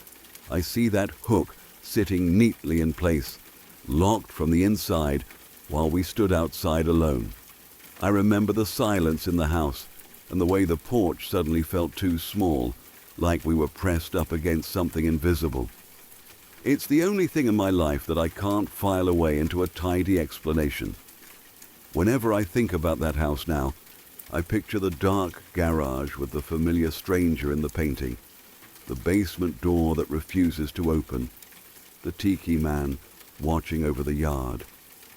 I see that hook sitting neatly in place, locked from the inside while we stood outside alone. I remember the silence in the house and the way the porch suddenly felt too small, like we were pressed up against something invisible. It's the only thing in my life that I can't file away into a tidy explanation. Whenever I think about that house now, I picture the dark garage with the familiar stranger in the painting, the basement door that refuses to open, the tiki man watching over the yard,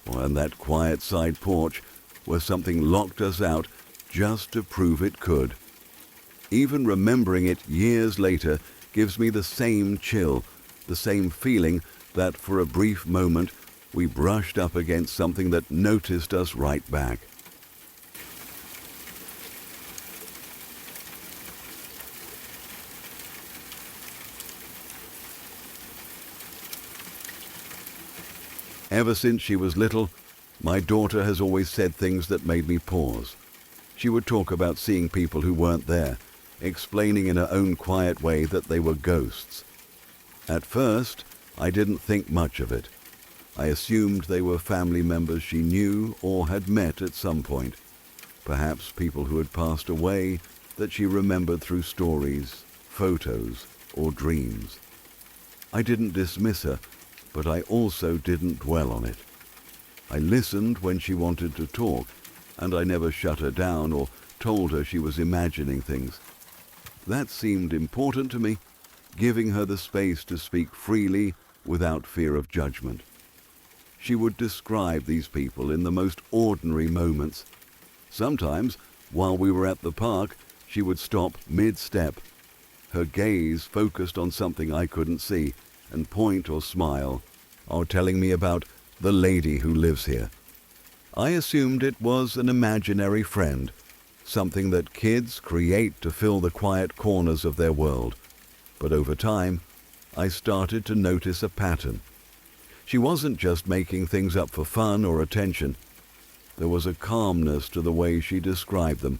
and that quiet side porch where something locked us out just to prove it could. Even remembering it years later gives me the same chill, the same feeling that for a brief moment we brushed up against something that noticed us right back. Ever since she was little, my daughter has always said things that made me pause. She would talk about seeing people who weren't there, explaining in her own quiet way that they were ghosts. At first, I didn't think much of it. I assumed they were family members she knew or had met at some point, perhaps people who had passed away that she remembered through stories, photos, or dreams. I didn't dismiss her, but I also didn't dwell on it. I listened when she wanted to talk, and I never shut her down or told her she was imagining things. That seemed important to me, giving her the space to speak freely without fear of judgment. She would describe these people in the most ordinary moments. Sometimes, while we were at the park, she would stop mid-step, her gaze focused on something I couldn't see, and point or smile, or telling me about the lady who lives here. I assumed it was an imaginary friend, something that kids create to fill the quiet corners of their world. But over time, I started to notice a pattern. She wasn't just making things up for fun or attention. There was a calmness to the way she described them,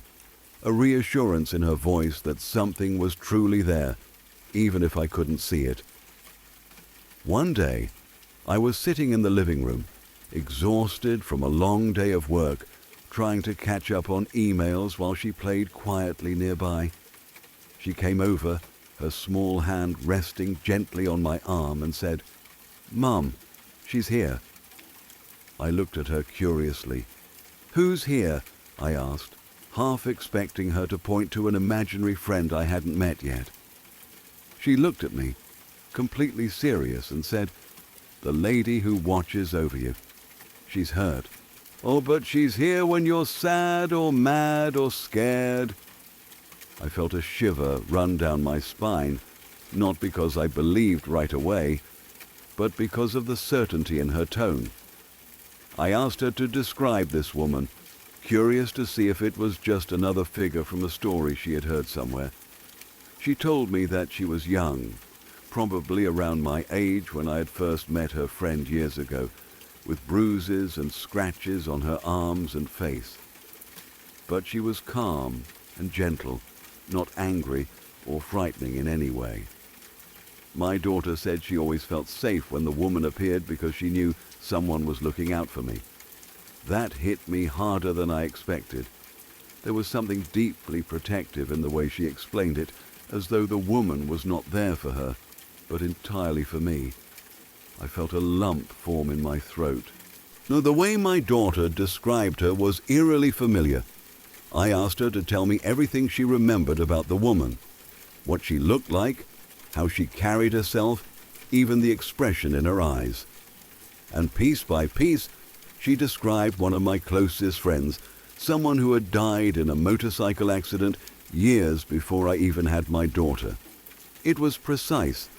a reassurance in her voice that something was truly there, even if I couldn't see it. One day, I was sitting in the living room, exhausted from a long day of work, trying to catch up on emails while she played quietly nearby. She came over, her small hand resting gently on my arm, and said, "Mum, she's here." I looked at her curiously. "Who's here?" I asked, half expecting her to point to an imaginary friend I hadn't met yet. She looked at me, completely serious, and said, "The lady who watches over you. She's hurt." "Oh, but she's here when you're sad or mad or scared." I felt a shiver run down my spine, not because I believed right away, but because of the certainty in her tone. I asked her to describe this woman, curious to see if it was just another figure from a story she had heard somewhere. She told me that she was young, probably around my age when I had first met her friend years ago, with bruises and scratches on her arms and face. But she was calm and gentle, not angry or frightening in any way. My daughter said she always felt safe when the woman appeared because she knew someone was looking out for me. That hit me harder than I expected. There was something deeply protective in the way she explained it, as though the woman was not there for her, but entirely for me. I felt a lump form in my throat. Now, the way my daughter described her was eerily familiar. I asked her to tell me everything she remembered about the woman, what she looked like, how she carried herself, even the expression in her eyes. And piece by piece, she described one of my closest friends, someone who had died in a motorcycle accident years before I even had my daughter. It was precise,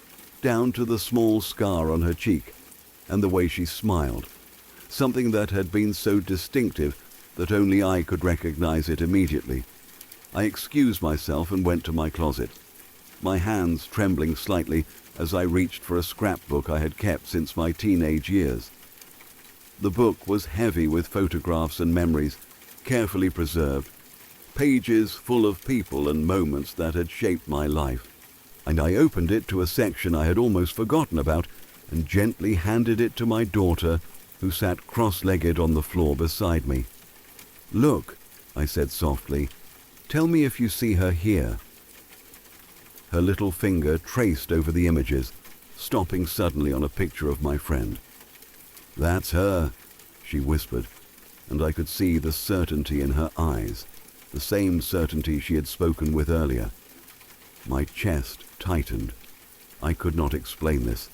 down to the small scar on her cheek, and the way she smiled, something that had been so distinctive that only I could recognize it immediately. I excused myself and went to my closet, my hands trembling slightly as I reached for a scrapbook I had kept since my teenage years. The book was heavy with photographs and memories, carefully preserved, pages full of people and moments that had shaped my life. And I opened it to a section I had almost forgotten about and gently handed it to my daughter, who sat cross-legged on the floor beside me. "Look," I said softly, "tell me if you see her here." Her little finger traced over the images, stopping suddenly on a picture of my friend. "That's her," she whispered, and I could see the certainty in her eyes, the same certainty she had spoken with earlier. My chest tightened. I could not explain this.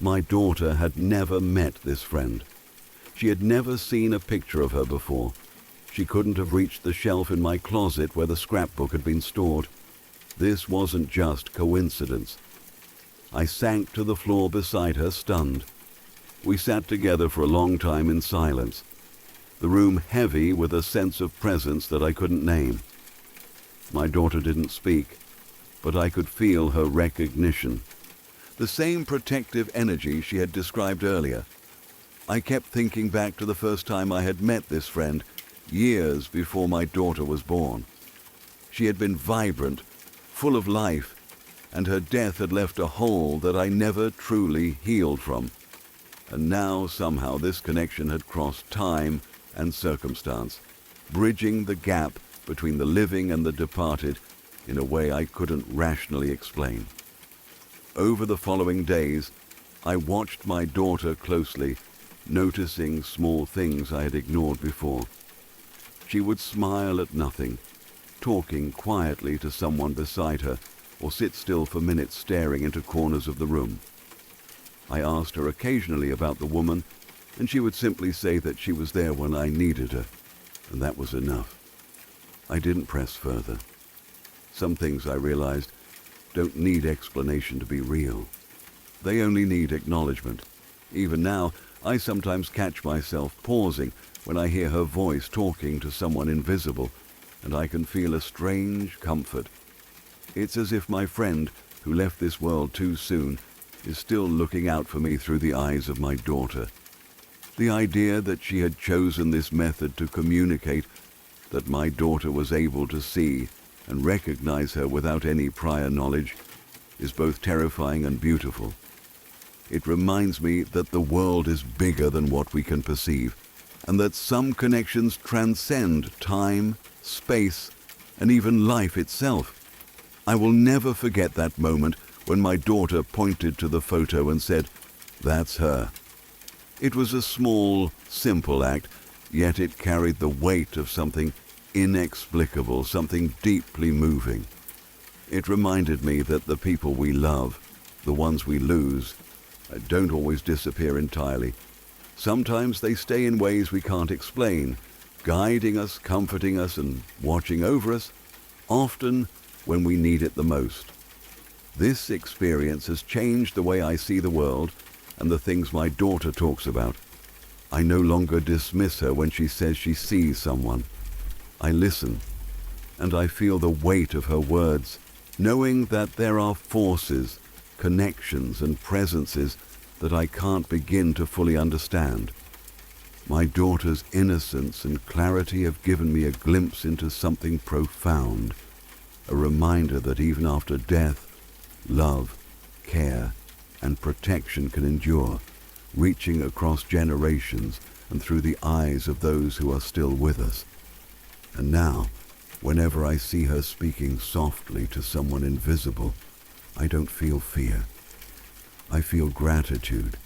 My daughter had never met this friend. She had never seen a picture of her before. She couldn't have reached the shelf in my closet where the scrapbook had been stored. This wasn't just coincidence. I sank to the floor beside her, stunned. We sat together for a long time in silence, the room heavy with a sense of presence that I couldn't name. My daughter didn't speak, but I could feel her recognition, the same protective energy she had described earlier. I kept thinking back to the first time I had met this friend, years before my daughter was born. She had been vibrant, full of life, and her death had left a hole that I never truly healed from. And now somehow this connection had crossed time and circumstance, bridging the gap between the living and the departed in a way I couldn't rationally explain. Over the following days, I watched my daughter closely, noticing small things I had ignored before. She would smile at nothing, talking quietly to someone beside her, or sit still for minutes staring into corners of the room. I asked her occasionally about the woman, and she would simply say that she was there when I needed her, and that was enough. I didn't press further. Some things, I realized, don't need explanation to be real. They only need acknowledgement. Even now, I sometimes catch myself pausing when I hear her voice talking to someone invisible, and I can feel a strange comfort. It's as if my friend, who left this world too soon, is still looking out for me through the eyes of my daughter. The idea that she had chosen this method to communicate, that my daughter was able to see and recognize her without any prior knowledge, is both terrifying and beautiful. It reminds me that the world is bigger than what we can perceive, and that some connections transcend time, space, and even life itself. I will never forget that moment when my daughter pointed to the photo and said, "That's her." It was a small, simple act, yet it carried the weight of something inexplicable, something deeply moving. It reminded me that the people we love, the ones we lose, don't always disappear entirely. Sometimes they stay in ways we can't explain, guiding us, comforting us, and watching over us, often when we need it the most. This experience has changed the way I see the world and the things my daughter talks about. I no longer dismiss her when she says she sees someone. I listen, and I feel the weight of her words, knowing that there are forces connections and presences that I can't begin to fully understand. My daughter's innocence and clarity have given me a glimpse into something profound, a reminder that even after death, love, care, and protection can endure, reaching across generations and through the eyes of those who are still with us. And now, whenever I see her speaking softly to someone invisible, I don't feel fear. I feel gratitude,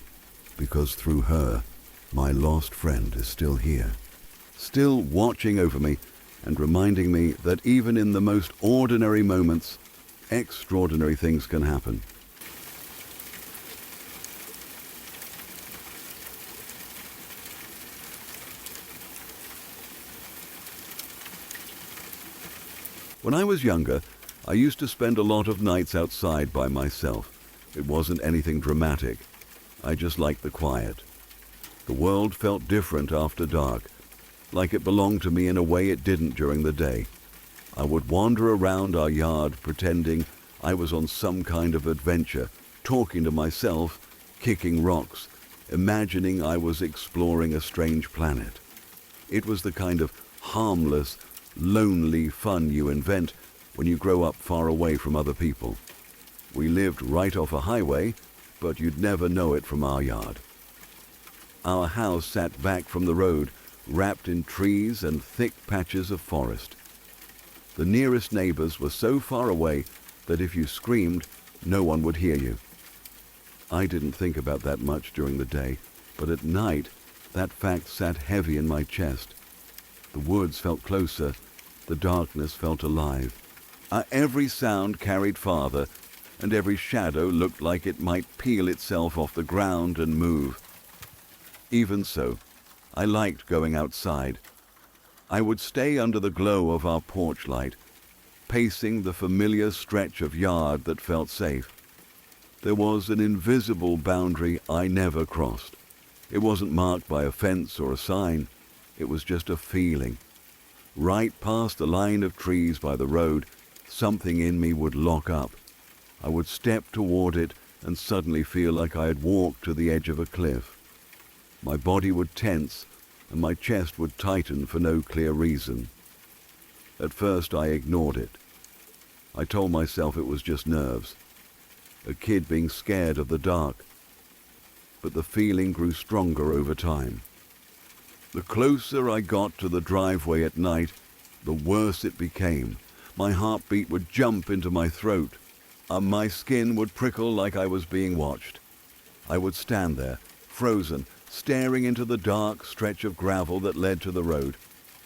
because through her, my lost friend is still here, still watching over me and reminding me that even in the most ordinary moments, extraordinary things can happen. When I was younger, I used to spend a lot of nights outside by myself. It wasn't anything dramatic. I just liked the quiet. The world felt different after dark, like it belonged to me in a way it didn't during the day. I would wander around our yard pretending I was on some kind of adventure, talking to myself, kicking rocks, imagining I was exploring a strange planet. It was the kind of harmless, lonely fun you invent when you grow up far away from other people. We lived right off a highway, but you'd never know it from our yard. Our house sat back from the road, wrapped in trees and thick patches of forest. The nearest neighbors were so far away that if you screamed, no one would hear you. I didn't think about that much during the day, but at night, that fact sat heavy in my chest. The woods felt closer, the darkness felt alive. Every sound carried farther, and every shadow looked like it might peel itself off the ground and move. Even so, I liked going outside. I would stay under the glow of our porch light, pacing the familiar stretch of yard that felt safe. There was an invisible boundary I never crossed. It wasn't marked by a fence or a sign. It was just a feeling. Right past the line of trees by the road, something in me would lock up. I would step toward it and suddenly feel like I had walked to the edge of a cliff. My body would tense and my chest would tighten for no clear reason. At first I ignored it. I told myself it was just nerves, a kid being scared of the dark. But the feeling grew stronger over time. The closer I got to the driveway at night, the worse it became. My heartbeat would jump into my throat. My skin would prickle like I was being watched. I would stand there, frozen, staring into the dark stretch of gravel that led to the road,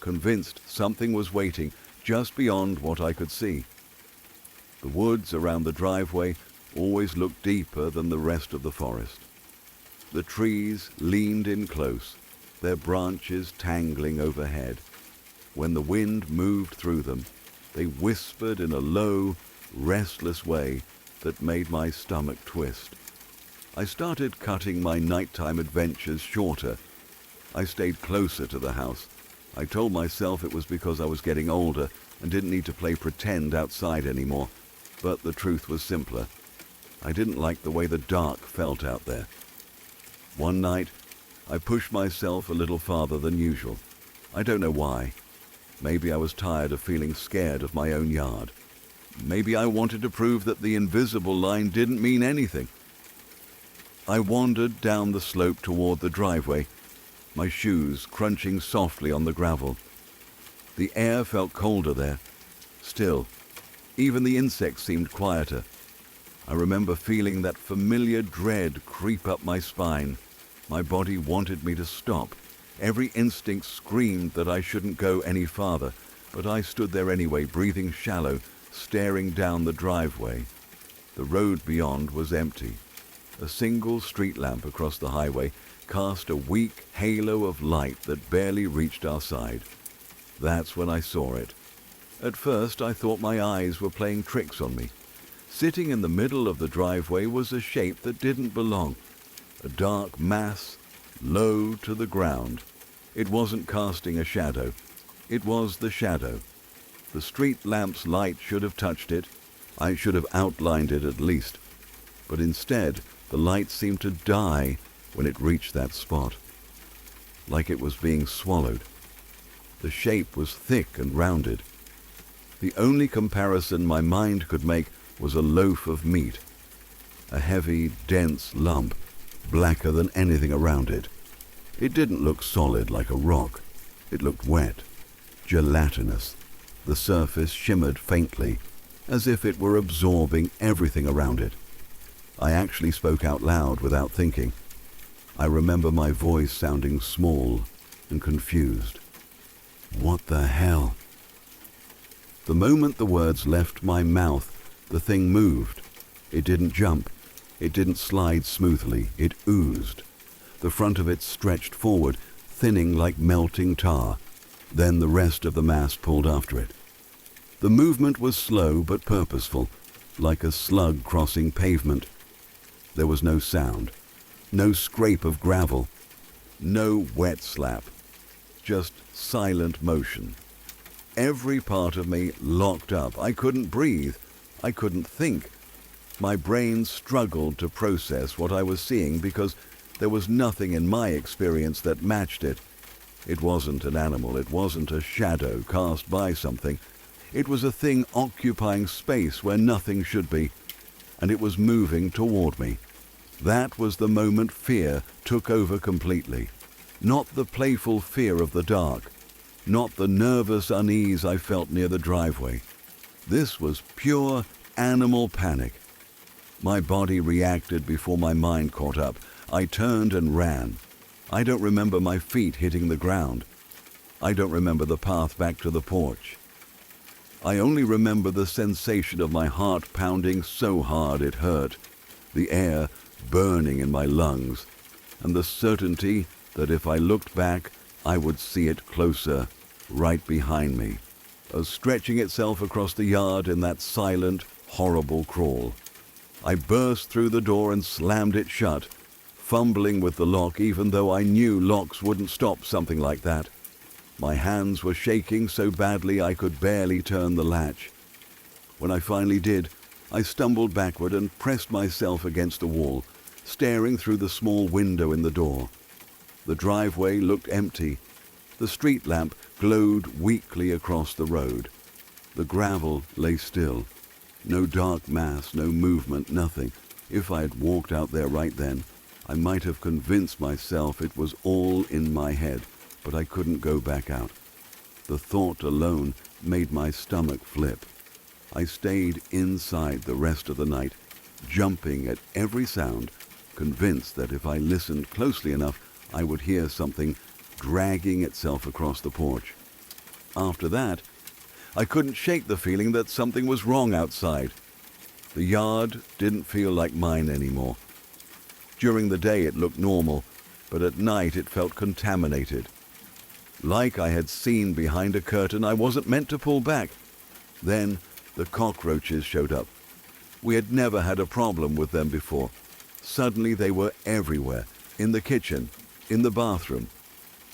convinced something was waiting just beyond what I could see. The woods around the driveway always looked deeper than the rest of the forest. The trees leaned in close, their branches tangling overhead. When the wind moved through them, they whispered in a low, restless way that made my stomach twist. I started cutting my nighttime adventures shorter. I stayed closer to the house. I told myself it was because I was getting older and didn't need to play pretend outside anymore. But the truth was simpler. I didn't like the way the dark felt out there. One night, I pushed myself a little farther than usual. I don't know why. Maybe I was tired of feeling scared of my own yard. Maybe I wanted to prove that the invisible line didn't mean anything. I wandered down the slope toward the driveway, my shoes crunching softly on the gravel. The air felt colder there. Still, even the insects seemed quieter. I remember feeling that familiar dread creep up my spine. My body wanted me to stop. Every instinct screamed that I shouldn't go any farther, but I stood there anyway, breathing shallow, staring down the driveway. The road beyond was empty. A single street lamp across the highway cast a weak halo of light that barely reached our side. That's when I saw it. At first, I thought my eyes were playing tricks on me. Sitting in the middle of the driveway was a shape that didn't belong. A dark mass, low to the ground. It wasn't casting a shadow. It was the shadow. The street lamp's light should have touched it. I should have outlined it at least. but instead the light seemed to die when it reached that spot, like it was being swallowed. The shape was thick and rounded. The only comparison my mind could make was a loaf of meat, a heavy, dense lump, blacker than anything around it. It didn't look solid like a rock. It looked wet, gelatinous. The surface shimmered faintly, as if it were absorbing everything around it. I actually spoke out loud without thinking. I remember my voice sounding small and confused. What the hell? The moment the words left my mouth, the thing moved. It didn't jump. It didn't slide smoothly. It oozed. The front of it stretched forward, thinning like melting tar. Then the rest of the mass pulled after it. The movement was slow but purposeful, like a slug crossing pavement. There was no sound, no scrape of gravel, no wet slap, just silent motion. Every part of me locked up. I couldn't breathe. I couldn't think. My brain struggled to process what I was seeing because there was nothing in my experience that matched it. It wasn't an animal. It wasn't a shadow cast by something. It was a thing occupying space where nothing should be, and it was moving toward me. That was the moment fear took over completely. Not the playful fear of the dark, not the nervous unease I felt near the driveway. This was pure animal panic. My body reacted before my mind caught up. I turned and ran. I don't remember my feet hitting the ground. I don't remember the path back to the porch. I only remember the sensation of my heart pounding so hard it hurt, the air burning in my lungs, and the certainty that if I looked back, I would see it closer, right behind me, stretching itself across the yard in that silent, horrible crawl. I burst through the door and slammed it shut, fumbling with the lock even though I knew locks wouldn't stop something like that. My hands were shaking so badly I could barely turn the latch. When I finally did, I stumbled backward and pressed myself against the wall, staring through the small window in the door. The driveway looked empty. The street lamp glowed weakly across the road. The gravel lay still. No dark mass, no movement, nothing. If I had walked out there right then, I might have convinced myself it was all in my head, but I couldn't go back out. The thought alone made my stomach flip. I stayed inside the rest of the night, jumping at every sound, convinced that if I listened closely enough, I would hear something dragging itself across the porch. After that, I couldn't shake the feeling that something was wrong outside. The yard didn't feel like mine anymore. During the day it looked normal, but at night it felt contaminated. Like I had seen behind a curtain I wasn't meant to pull back. Then the cockroaches showed up. We had never had a problem with them before. Suddenly they were everywhere, in the kitchen, in the bathroom,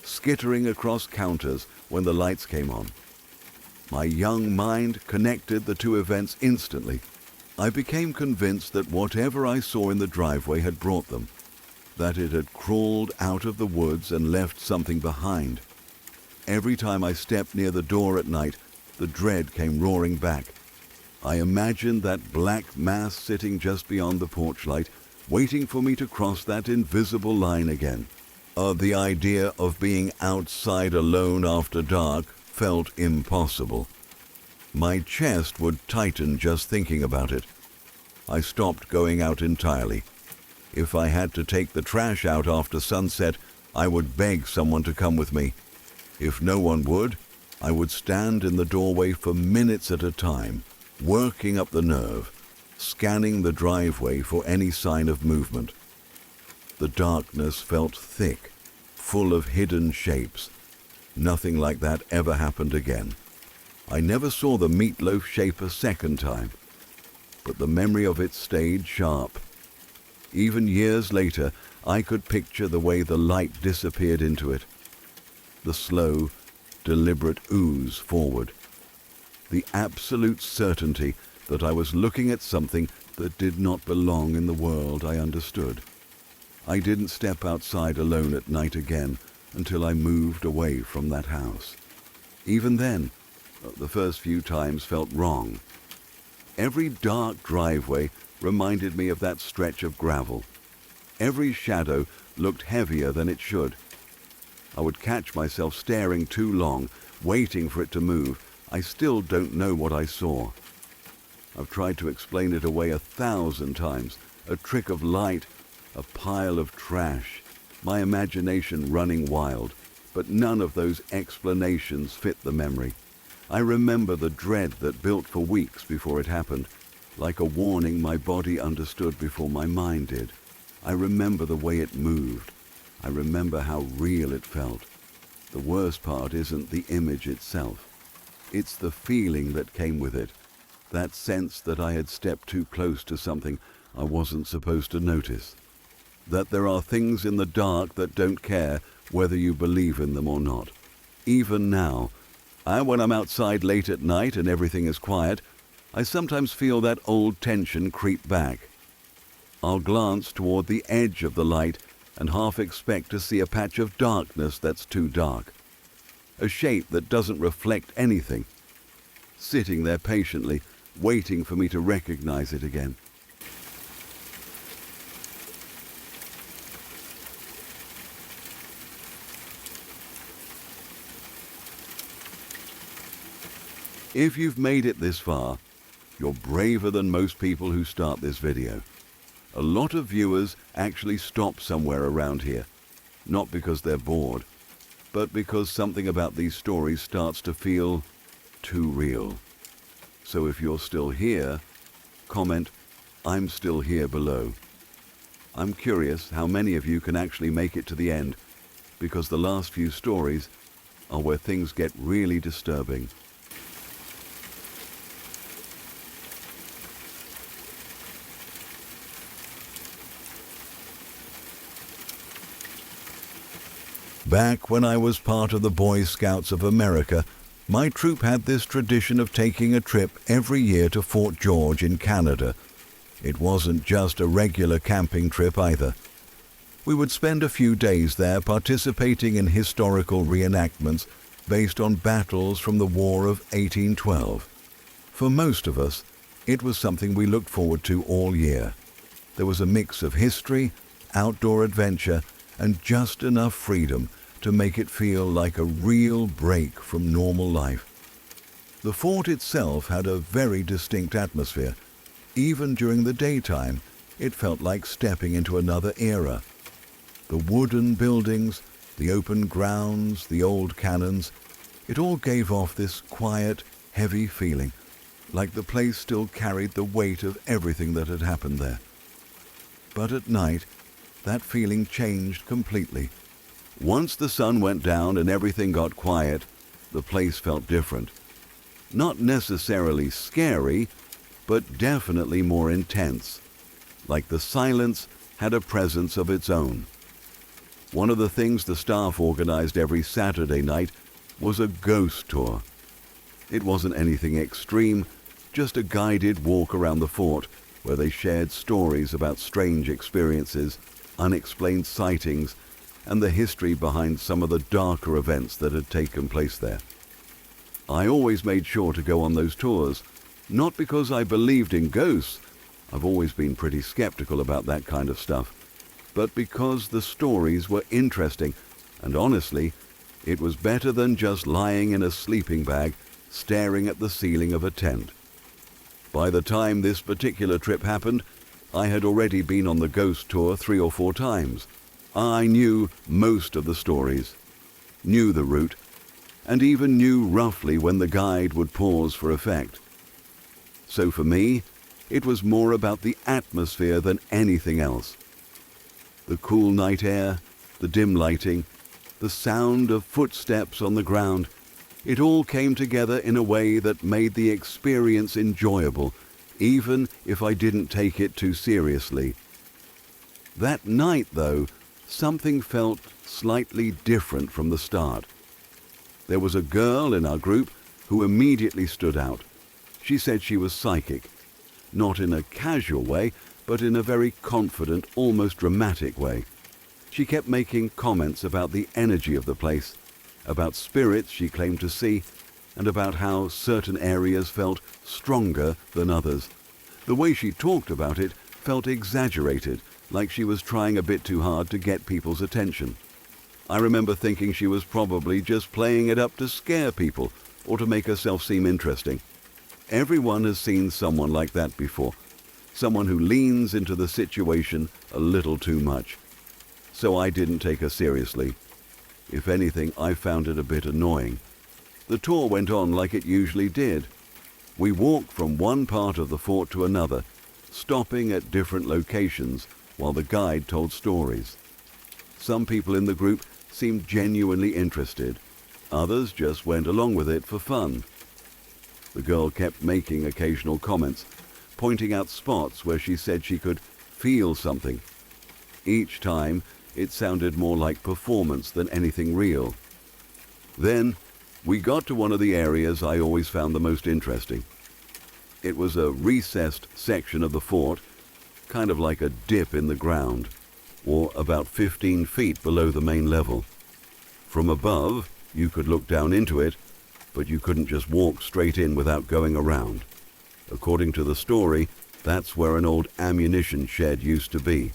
skittering across counters when the lights came on. My young mind connected the two events instantly. I became convinced that whatever I saw in the driveway had brought them, that it had crawled out of the woods and left something behind. Every time I stepped near the door at night, the dread came roaring back. I imagined that black mass sitting just beyond the porch light, waiting for me to cross that invisible line again. The idea of being outside alone after dark felt impossible. My chest would tighten just thinking about it. I stopped going out entirely. If I had to take the trash out after sunset, I would beg someone to come with me. If no one would, I would stand in the doorway for minutes at a time, working up the nerve, scanning the driveway for any sign of movement. The darkness felt thick, full of hidden shapes. Nothing like that ever happened again. I never saw the meatloaf shape a second time, but the memory of it stayed sharp. Even years later, I could picture the way the light disappeared into it. The slow, deliberate ooze forward. The absolute certainty that I was looking at something that did not belong in the world I understood. I didn't step outside alone at night again until I moved away from that house. Even then, the first few times felt wrong. Every dark driveway reminded me of that stretch of gravel. Every shadow looked heavier than it should. I would catch myself staring too long, waiting for it to move. I still don't know what I saw. I've tried to explain it away 1,000 times. A trick of light, a pile of trash, my imagination running wild. But none of those explanations fit the memory. I remember the dread that built for weeks before it happened, like a warning my body understood before my mind did. I remember the way it moved. I remember how real it felt. The worst part isn't the image itself. It's the feeling that came with it, that sense that I had stepped too close to something I wasn't supposed to notice. That there are things in the dark that don't care whether you believe in them or not. Even now, when I'm outside late at night and everything is quiet, I sometimes feel that old tension creep back. I'll glance toward the edge of the light and half expect to see a patch of darkness that's too dark. A shape that doesn't reflect anything, sitting there patiently, waiting for me to recognize it again. If you've made it this far, you're braver than most people who start this video. A lot of viewers actually stop somewhere around here, not because they're bored, but because something about these stories starts to feel too real. So if you're still here, comment, "I'm still here" below. I'm curious how many of you can actually make it to the end, because the last few stories are where things get really disturbing. Back when I was part of the Boy Scouts of America, my troop had this tradition of taking a trip every year to Fort George in Canada. It wasn't just a regular camping trip either. We would spend a few days there participating in historical reenactments based on battles from the War of 1812. For most of us, it was something we looked forward to all year. There was a mix of history, outdoor adventure, and just enough freedom to make it feel like a real break from normal life. The fort itself had a very distinct atmosphere. Even during the daytime, it felt like stepping into another era. The wooden buildings, the open grounds, the old cannons, it all gave off this quiet, heavy feeling, like the place still carried the weight of everything that had happened there. But at night, that feeling changed completely. Once the sun went down and everything got quiet, the place felt different. Not necessarily scary, but definitely more intense. Like the silence had a presence of its own. One of the things the staff organized every Saturday night was a ghost tour. It wasn't anything extreme, just a guided walk around the fort where they shared stories about strange experiences, unexplained sightings, and the history behind some of the darker events that had taken place there. I always made sure to go on those tours, not because I believed in ghosts. I've always been pretty skeptical about that kind of stuff, but because the stories were interesting, and honestly, it was better than just lying in a sleeping bag, staring at the ceiling of a tent. By the time this particular trip happened, I had already been on the ghost tour 3 or 4 times. I knew most of the stories, knew the route, and even knew roughly when the guide would pause for effect. So for me, it was more about the atmosphere than anything else. The cool night air, the dim lighting, the sound of footsteps on the ground, it all came together in a way that made the experience enjoyable, even if I didn't take it too seriously. That night, though, something felt slightly different from the start. There was a girl in our group who immediately stood out. She said she was psychic, not in a casual way, but in a very confident, almost dramatic way. She kept making comments about the energy of the place, about spirits she claimed to see, and about how certain areas felt stronger than others. The way she talked about it felt exaggerated, like she was trying a bit too hard to get people's attention. I remember thinking she was probably just playing it up to scare people or to make herself seem interesting. Everyone has seen someone like that before, someone who leans into the situation a little too much. So I didn't take her seriously. If anything, I found it a bit annoying. The tour went on like it usually did. We walked from one part of the fort to another, stopping at different locations while the guide told stories. Some people in the group seemed genuinely interested. Others just went along with it for fun. The girl kept making occasional comments, pointing out spots where she said she could feel something. Each time, it sounded more like performance than anything real. Then, we got to one of the areas I always found the most interesting. It was a recessed section of the fort, kind of like a dip in the ground, or about 15 feet below the main level. From above, you could look down into it, but you couldn't just walk straight in without going around. According to the story, that's where an old ammunition shed used to be.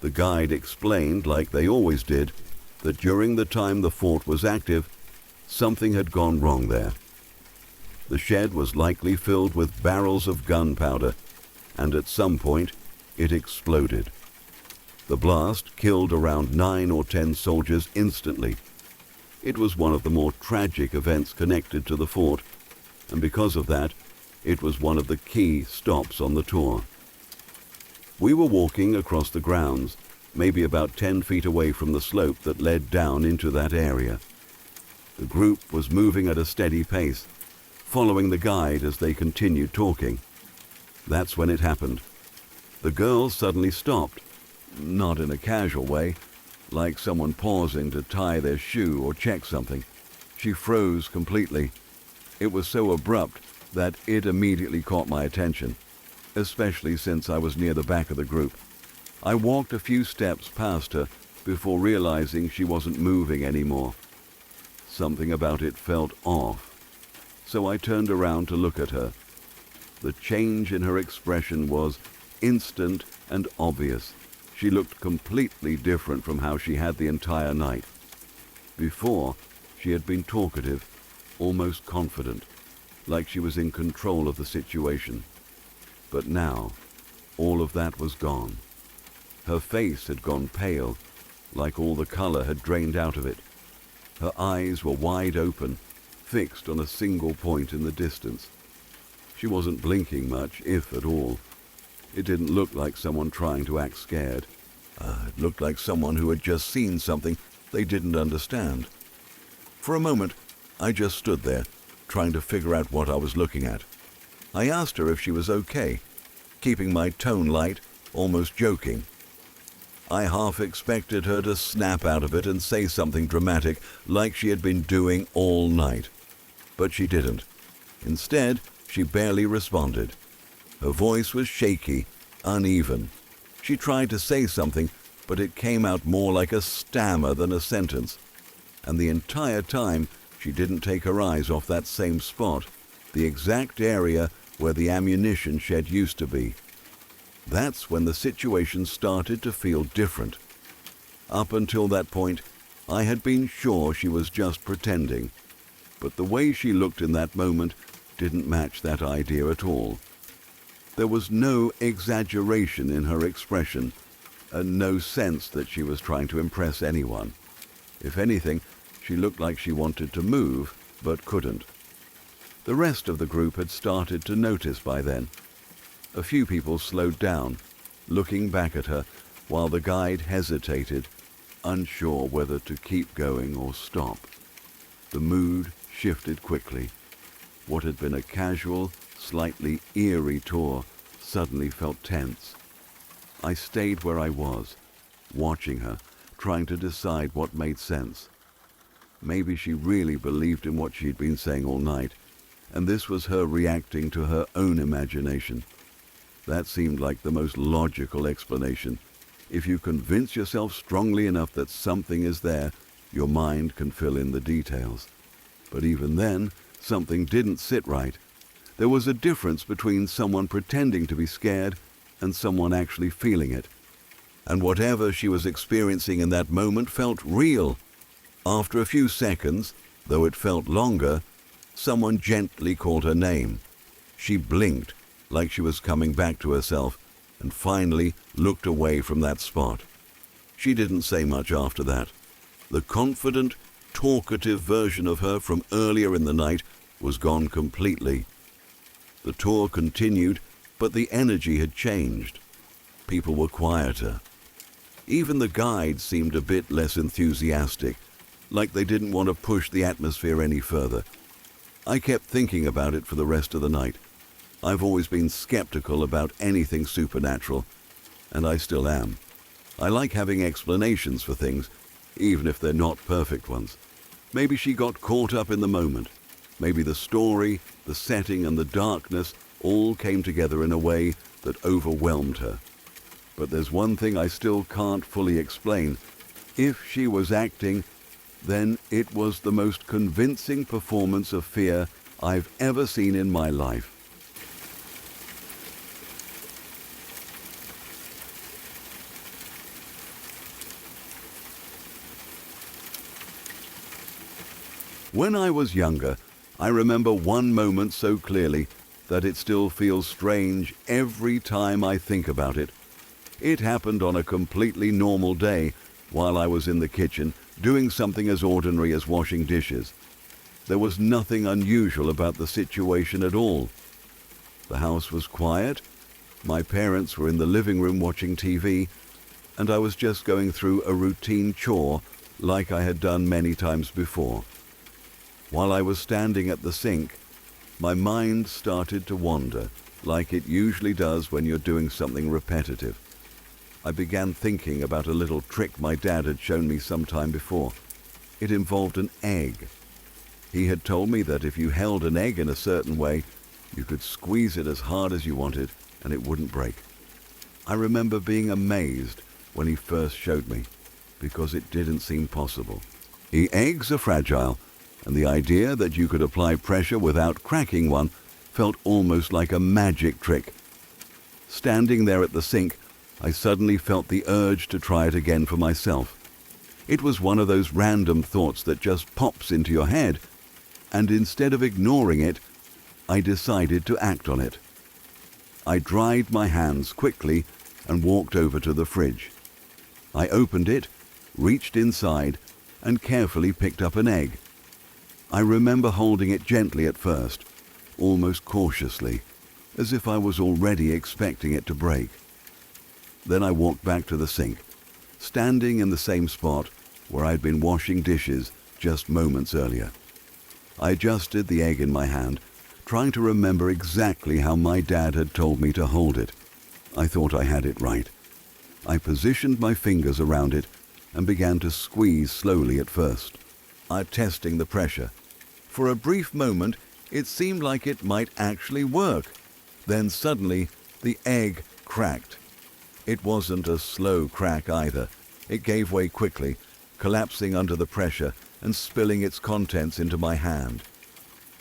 The guide explained, like they always did, that during the time the fort was active, something had gone wrong there. The shed was likely filled with barrels of gunpowder, and at some point, it exploded. The blast killed around 9 or 10 soldiers instantly. It was one of the more tragic events connected to the fort, and because of that, it was one of the key stops on the tour. We were walking across the grounds, maybe about 10 feet away from the slope that led down into that area. The group was moving at a steady pace, following the guide as they continued talking. That's when it happened. The girl suddenly stopped, not in a casual way, like someone pausing to tie their shoe or check something. She froze completely. It was so abrupt that it immediately caught my attention, especially since I was near the back of the group. I walked a few steps past her before realizing she wasn't moving anymore. Something about it felt off, so I turned around to look at her. The change in her expression was instant and obvious. She looked completely different from how she had the entire night. Before, she had been talkative, almost confident, like she was in control of the situation. But now, all of that was gone. Her face had gone pale, like all the color had drained out of it. Her eyes were wide open, fixed on a single point in the distance. She wasn't blinking much, if at all. It didn't look like someone trying to act scared. It looked like someone who had just seen something they didn't understand. For a moment, I just stood there, trying to figure out what I was looking at. I asked her if she was okay, keeping my tone light, almost joking. I half expected her to snap out of it and say something dramatic like she had been doing all night. But she didn't. Instead, she barely responded. Her voice was shaky, uneven. She tried to say something, but it came out more like a stammer than a sentence. And the entire time, she didn't take her eyes off that same spot, the exact area where the ammunition shed used to be. That's when the situation started to feel different. Up until that point, I had been sure she was just pretending, but the way she looked in that moment didn't match that idea at all. There was no exaggeration in her expression, and no sense that she was trying to impress anyone. If anything, she looked like she wanted to move, but couldn't. The rest of the group had started to notice by then. A few people slowed down, looking back at her, while the guide hesitated, unsure whether to keep going or stop. The mood shifted quickly. What had been a casual, slightly eerie tour suddenly felt tense. I stayed where I was, watching her, trying to decide what made sense. Maybe she really believed in what she'd been saying all night, and this was her reacting to her own imagination. That seemed like the most logical explanation. If you convince yourself strongly enough that something is there, your mind can fill in the details. But even then, something didn't sit right. There was a difference between someone pretending to be scared and someone actually feeling it. And whatever she was experiencing in that moment felt real. After a few seconds, though it felt longer, someone gently called her name. She blinked, like she was coming back to herself, and finally looked away from that spot. She didn't say much after that. The confident, talkative version of her from earlier in the night was gone completely. The tour continued, but the energy had changed. People were quieter. Even the guides seemed a bit less enthusiastic, like they didn't want to push the atmosphere any further. I kept thinking about it for the rest of the night. I've always been skeptical about anything supernatural, and I still am. I like having explanations for things, even if they're not perfect ones. Maybe she got caught up in the moment. Maybe the story, the setting, and the darkness all came together in a way that overwhelmed her. But there's one thing I still can't fully explain. If she was acting, then it was the most convincing performance of fear I've ever seen in my life. When I was younger, I remember one moment so clearly that it still feels strange every time I think about it. It happened on a completely normal day while I was in the kitchen doing something as ordinary as washing dishes. There was nothing unusual about the situation at all. The house was quiet, my parents were in the living room watching TV, and I was just going through a routine chore like I had done many times before. While I was standing at the sink, my mind started to wander, like it usually does when you're doing something repetitive. I began thinking about a little trick my dad had shown me some time before. It involved an egg. He had told me that if you held an egg in a certain way, you could squeeze it as hard as you wanted and it wouldn't break. I remember being amazed when he first showed me, because it didn't seem possible. Eggs are fragile, and the idea that you could apply pressure without cracking one felt almost like a magic trick. Standing there at the sink, I suddenly felt the urge to try it again for myself. It was one of those random thoughts that just pops into your head, and instead of ignoring it, I decided to act on it. I dried my hands quickly and walked over to the fridge. I opened it, reached inside, and carefully picked up an egg. I remember holding it gently at first, almost cautiously, as if I was already expecting it to break. Then I walked back to the sink, standing in the same spot where I'd been washing dishes just moments earlier. I adjusted the egg in my hand, trying to remember exactly how my dad had told me to hold it. I thought I had it right. I positioned my fingers around it and began to squeeze slowly at first, testing the pressure. For a brief moment, it seemed like it might actually work. Then suddenly, the egg cracked. It wasn't a slow crack either. It gave way quickly, collapsing under the pressure and spilling its contents into my hand.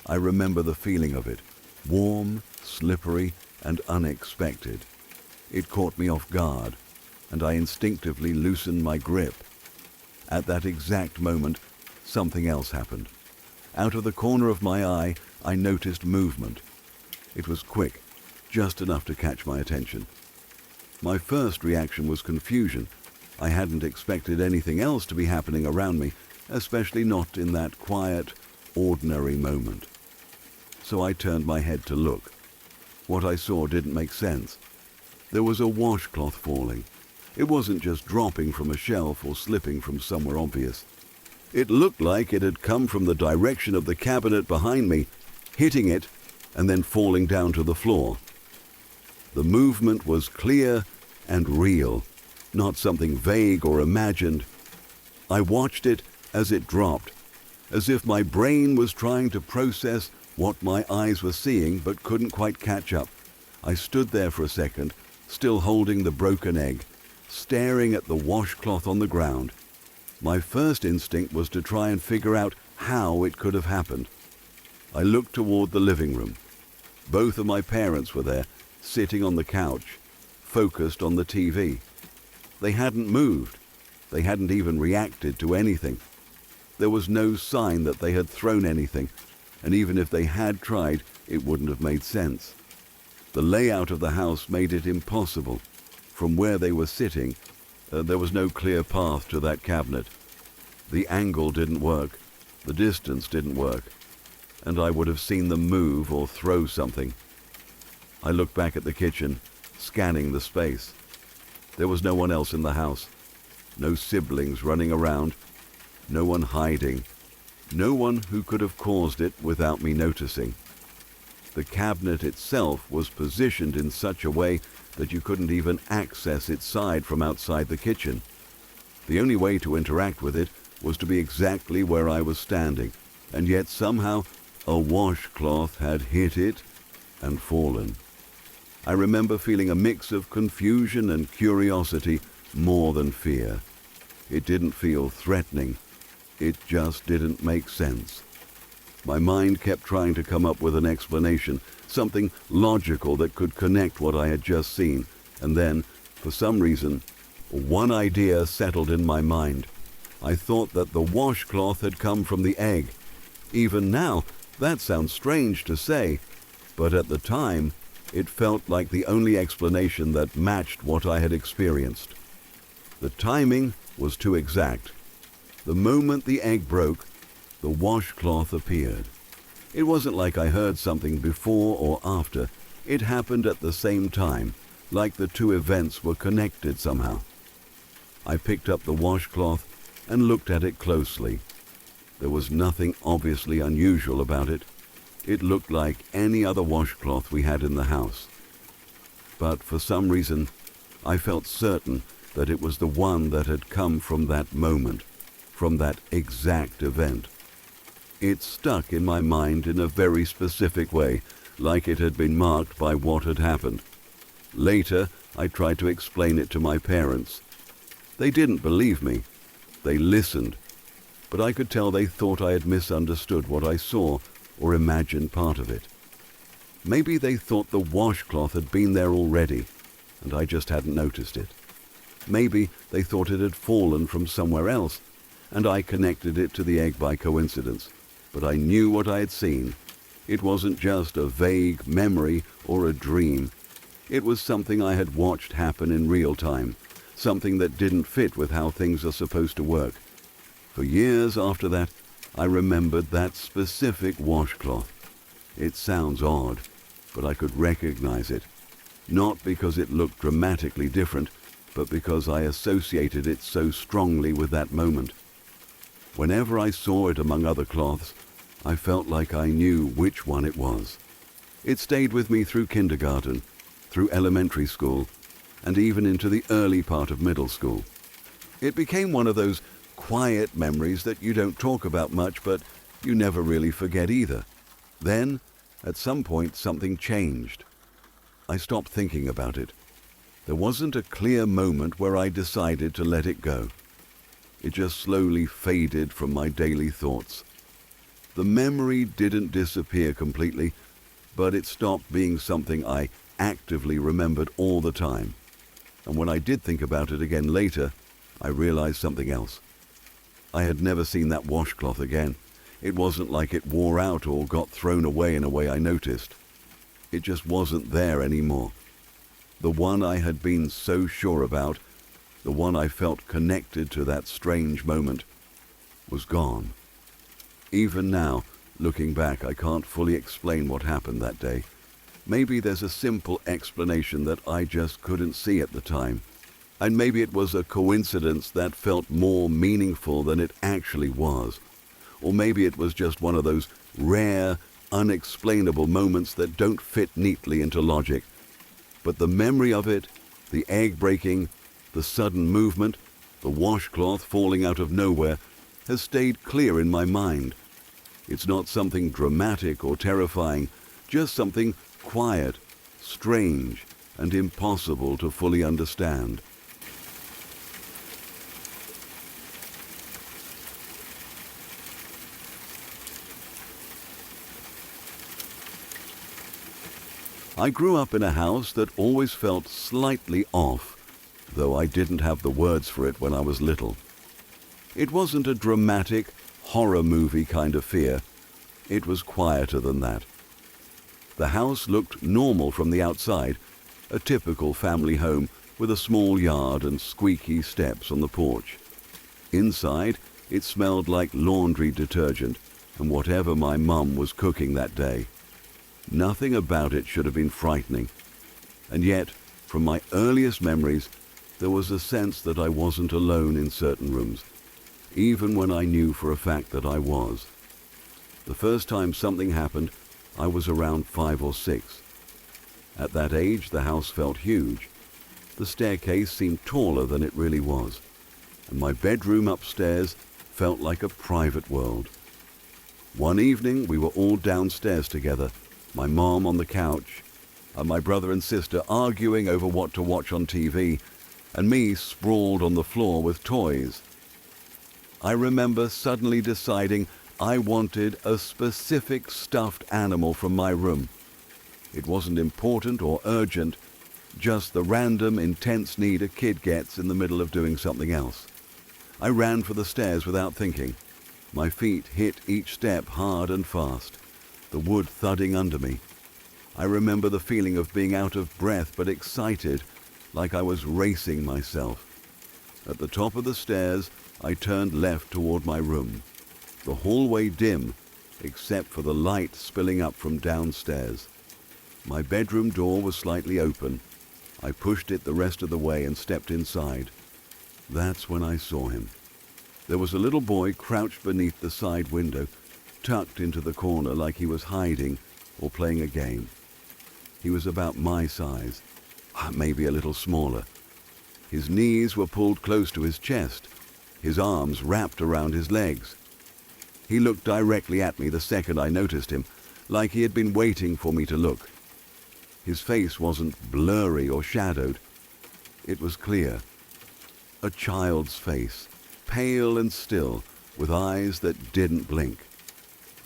I remember the feeling of it, warm, slippery, and unexpected. It caught me off guard, and I instinctively loosened my grip. At that exact moment, something else happened. Out of the corner of my eye, I noticed movement. It was quick, just enough to catch my attention. My first reaction was confusion. I hadn't expected anything else to be happening around me, especially not in that quiet, ordinary moment. So I turned my head to look. What I saw didn't make sense. There was a washcloth falling. It wasn't just dropping from a shelf or slipping from somewhere obvious. It looked like it had come from the direction of the cabinet behind me, hitting it, and then falling down to the floor. The movement was clear and real, not something vague or imagined. I watched it as it dropped, as if my brain was trying to process what my eyes were seeing but couldn't quite catch up. I stood there for a second, still holding the broken egg, staring at the washcloth on the ground. My first instinct was to try and figure out how it could have happened. I looked toward the living room. Both of my parents were there, sitting on the couch, focused on the TV. They hadn't moved. They hadn't even reacted to anything. There was no sign that they had thrown anything, and even if they had tried, it wouldn't have made sense. The layout of the house made it impossible. From where they were sitting, there was no clear path to that cabinet. The angle didn't work, the distance didn't work, and I would have seen them move or throw something. I looked back at the kitchen, scanning the space. There was no one else in the house. No siblings running around. No one hiding. No one who could have caused it without me noticing. The cabinet itself was positioned in such a way that you couldn't even access its side from outside the kitchen. The only way to interact with it was to be exactly where I was standing, and yet somehow a washcloth had hit it and fallen. I remember feeling a mix of confusion and curiosity more than fear. It didn't feel threatening. It just didn't make sense. My mind kept trying to come up with an explanation, something logical that could connect what I had just seen, and then, for some reason, one idea settled in my mind. I thought that the washcloth had come from the egg. Even now, that sounds strange to say, but at the time, it felt like the only explanation that matched what I had experienced. The timing was too exact. The moment the egg broke, the washcloth appeared. It wasn't like I heard something before or after. It happened at the same time, like the two events were connected somehow. I picked up the washcloth and looked at it closely. There was nothing obviously unusual about it. It looked like any other washcloth we had in the house. But for some reason, I felt certain that it was the one that had come from that moment, from that exact event. It stuck in my mind in a very specific way, like it had been marked by what had happened. Later, I tried to explain it to my parents. They didn't believe me. They listened, but I could tell they thought I had misunderstood what I saw or imagined part of it. Maybe they thought the washcloth had been there already, and I just hadn't noticed it. Maybe they thought it had fallen from somewhere else, and I connected it to the egg by coincidence. But I knew what I had seen. It wasn't just a vague memory or a dream. It was something I had watched happen in real time, something that didn't fit with how things are supposed to work. For years after that, I remembered that specific washcloth. It sounds odd, but I could recognize it, not because it looked dramatically different, but because I associated it so strongly with that moment. Whenever I saw it among other cloths, I felt like I knew which one it was. It stayed with me through kindergarten, through elementary school, and even into the early part of middle school. It became one of those quiet memories that you don't talk about much, but you never really forget either. Then, at some point, something changed. I stopped thinking about it. There wasn't a clear moment where I decided to let it go. It just slowly faded from my daily thoughts. The memory didn't disappear completely, but it stopped being something I actively remembered all the time. And when I did think about it again later, I realized something else. I had never seen that washcloth again. It wasn't like it wore out or got thrown away in a way I noticed. It just wasn't there anymore. The one I had been so sure about, the one I felt connected to that strange moment, was gone. Even now, looking back, I can't fully explain what happened that day. Maybe there's a simple explanation that I just couldn't see at the time. And maybe it was a coincidence that felt more meaningful than it actually was. Or maybe it was just one of those rare, unexplainable moments that don't fit neatly into logic. But the memory of it, the egg breaking, the sudden movement, the washcloth falling out of nowhere, has stayed clear in my mind. It's not something dramatic or terrifying, just something quiet, strange and impossible to fully understand. I grew up in a house that always felt slightly off, though I didn't have the words for it when I was little. It wasn't a dramatic, horror movie kind of fear. It was quieter than that. The house looked normal from the outside, a typical family home with a small yard and squeaky steps on the porch. Inside, it smelled like laundry detergent and whatever my mum was cooking that day. Nothing about it should have been frightening. And yet, from my earliest memories, there was a sense that I wasn't alone in certain rooms, even when I knew for a fact that I was. The first time something happened, I was around 5 or 6. At that age, the house felt huge. The staircase seemed taller than it really was, and my bedroom upstairs felt like a private world. One evening, we were all downstairs together, my mom on the couch, and my brother and sister arguing over what to watch on TV, and me sprawled on the floor with toys. I remember suddenly deciding I wanted a specific stuffed animal from my room. It wasn't important or urgent, just the random, intense need a kid gets in the middle of doing something else. I ran for the stairs without thinking. My feet hit each step hard and fast, the wood thudding under me. I remember the feeling of being out of breath but excited, like I was racing myself. At the top of the stairs, I turned left toward my room. The hallway dim, except for the light spilling up from downstairs. My bedroom door was slightly open. I pushed it the rest of the way and stepped inside. That's when I saw him. There was a little boy crouched beneath the side window, tucked into the corner like he was hiding or playing a game. He was about my size, maybe a little smaller. His knees were pulled close to his chest, his arms wrapped around his legs. He looked directly at me the second I noticed him, like he had been waiting for me to look. His face wasn't blurry or shadowed. It was clear. A child's face, pale and still, with eyes that didn't blink.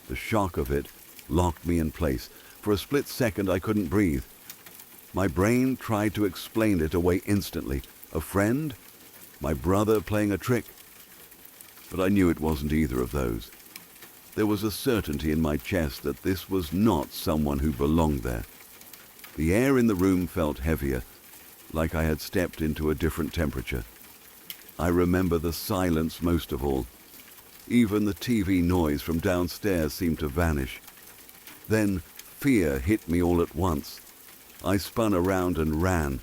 The shock of it locked me in place. For a split second, I couldn't breathe. My brain tried to explain it away instantly. A friend? My brother playing a trick? But I knew it wasn't either of those. There was a certainty in my chest that this was not someone who belonged there. The air in the room felt heavier, like I had stepped into a different temperature. I remember the silence most of all. Even the TV noise from downstairs seemed to vanish. Then fear hit me all at once. I spun around and ran.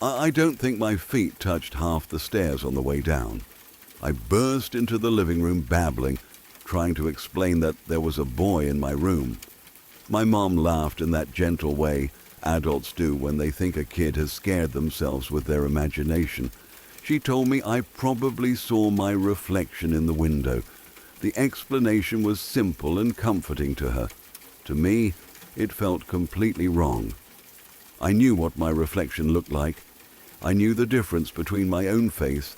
I don't think my feet touched half the stairs on the way down. I burst into the living room babbling, trying to explain that there was a boy in my room. My mom laughed in that gentle way adults do when they think a kid has scared themselves with their imagination. She told me I probably saw my reflection in the window. The explanation was simple and comforting to her. To me, it felt completely wrong. I knew what my reflection looked like. I knew the difference between my own face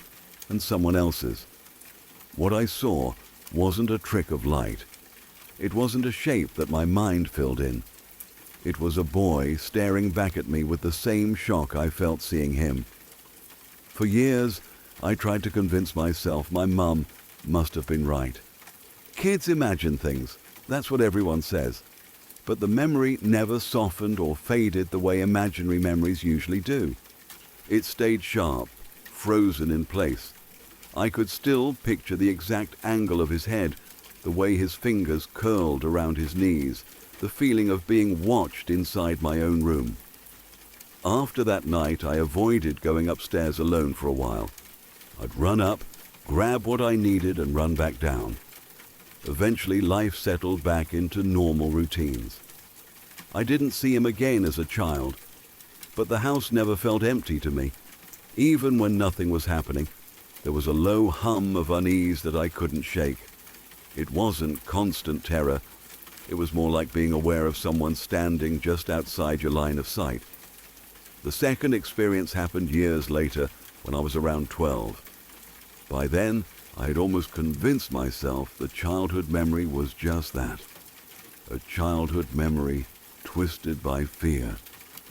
and someone else's. What I saw wasn't a trick of light. It wasn't a shape that my mind filled in. It was a boy staring back at me with the same shock I felt seeing him. For years, I tried to convince myself my mum must have been right. Kids imagine things, that's what everyone says. But the memory never softened or faded the way imaginary memories usually do. It stayed sharp, frozen in place. I could still picture the exact angle of his head, the way his fingers curled around his knees, the feeling of being watched inside my own room. After that night, I avoided going upstairs alone for a while. I'd run up, grab what I needed, and run back down. Eventually, life settled back into normal routines. I didn't see him again as a child, but the house never felt empty to me. Even when nothing was happening, there was a low hum of unease that I couldn't shake. It wasn't constant terror. It was more like being aware of someone standing just outside your line of sight. The second experience happened years later when I was around 12. By then, I had almost convinced myself that childhood memory was just that. A childhood memory twisted by fear.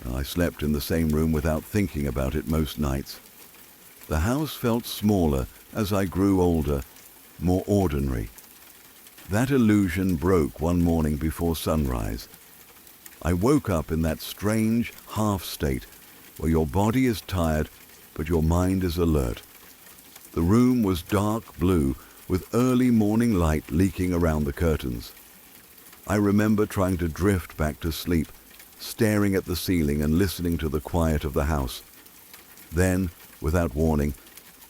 I slept in the same room without thinking about it most nights. The house felt smaller as I grew older, more ordinary. That illusion broke one morning before sunrise. I woke up in that strange half state where your body is tired but your mind is alert. The room was dark blue with early morning light leaking around the curtains. I remember trying to drift back to sleep, staring at the ceiling and listening to the quiet of the house. Then, without warning,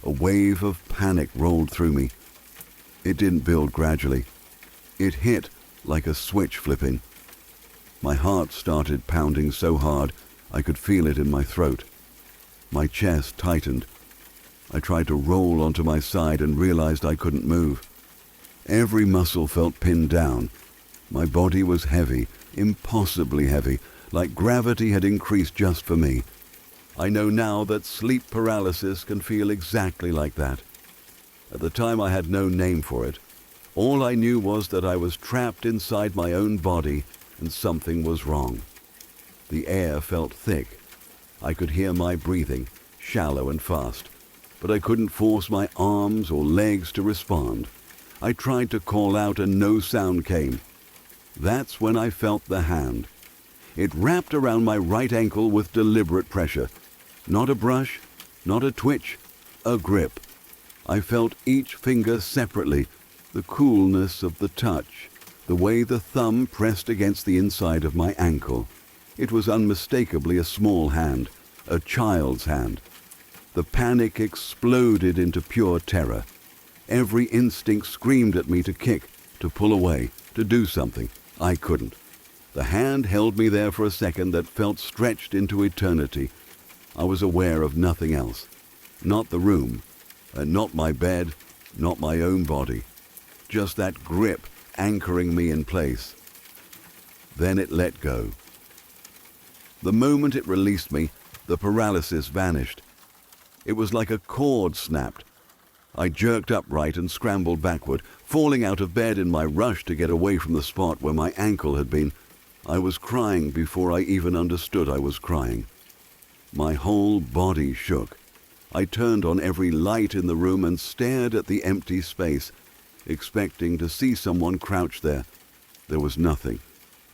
a wave of panic rolled through me. It didn't build gradually. It hit like a switch flipping. My heart started pounding so hard I could feel it in my throat. My chest tightened. I tried to roll onto my side and realized I couldn't move. Every muscle felt pinned down. My body was heavy, impossibly heavy, like gravity had increased just for me. I know now that sleep paralysis can feel exactly like that. At the time I had no name for it. All I knew was that I was trapped inside my own body and something was wrong. The air felt thick. I could hear my breathing, shallow and fast, but I couldn't force my arms or legs to respond. I tried to call out and no sound came. That's when I felt the hand. It wrapped around my right ankle with deliberate pressure. Not a brush, not a twitch, a grip. I felt each finger separately, the coolness of the touch, the way the thumb pressed against the inside of my ankle. It was unmistakably a small hand, a child's hand. The panic exploded into pure terror. Every instinct screamed at me to kick, to pull away, to do something. I couldn't. The hand held me there for a second that felt stretched into eternity. I was aware of nothing else. Not the room, and not my bed, not my own body. Just that grip anchoring me in place. Then it let go. The moment it released me, the paralysis vanished. It was like a cord snapped. I jerked upright and scrambled backward, falling out of bed in my rush to get away from the spot where my ankle had been. I was crying before I even understood I was crying. My whole body shook. I turned on every light in the room and stared at the empty space, expecting to see someone crouched there. There was nothing.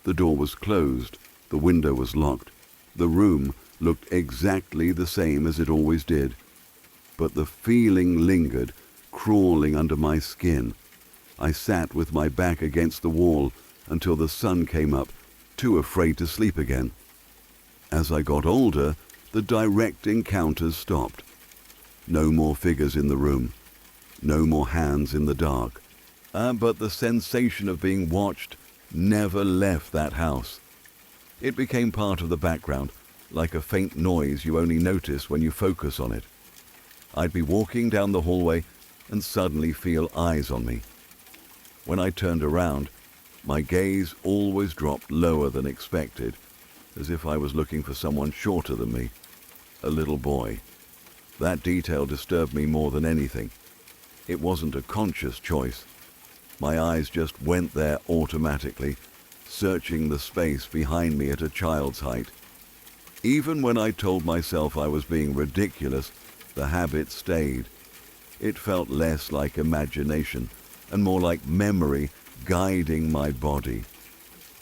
The door was closed. The window was locked. The room looked exactly the same as it always did. But the feeling lingered, crawling under my skin. I sat with my back against the wall until the sun came up, too afraid to sleep again. As I got older, the direct encounters stopped. No more figures in the room. No more hands in the dark. But the sensation of being watched never left that house. It became part of the background, like a faint noise you only notice when you focus on it. I'd be walking down the hallway and suddenly feel eyes on me. When I turned around, my gaze always dropped lower than expected, as if I was looking for someone shorter than me, a little boy. That detail disturbed me more than anything. It wasn't a conscious choice. My eyes just went there automatically, searching the space behind me at a child's height. Even when I told myself I was being ridiculous, the habit stayed. It felt less like imagination and more like memory guiding my body.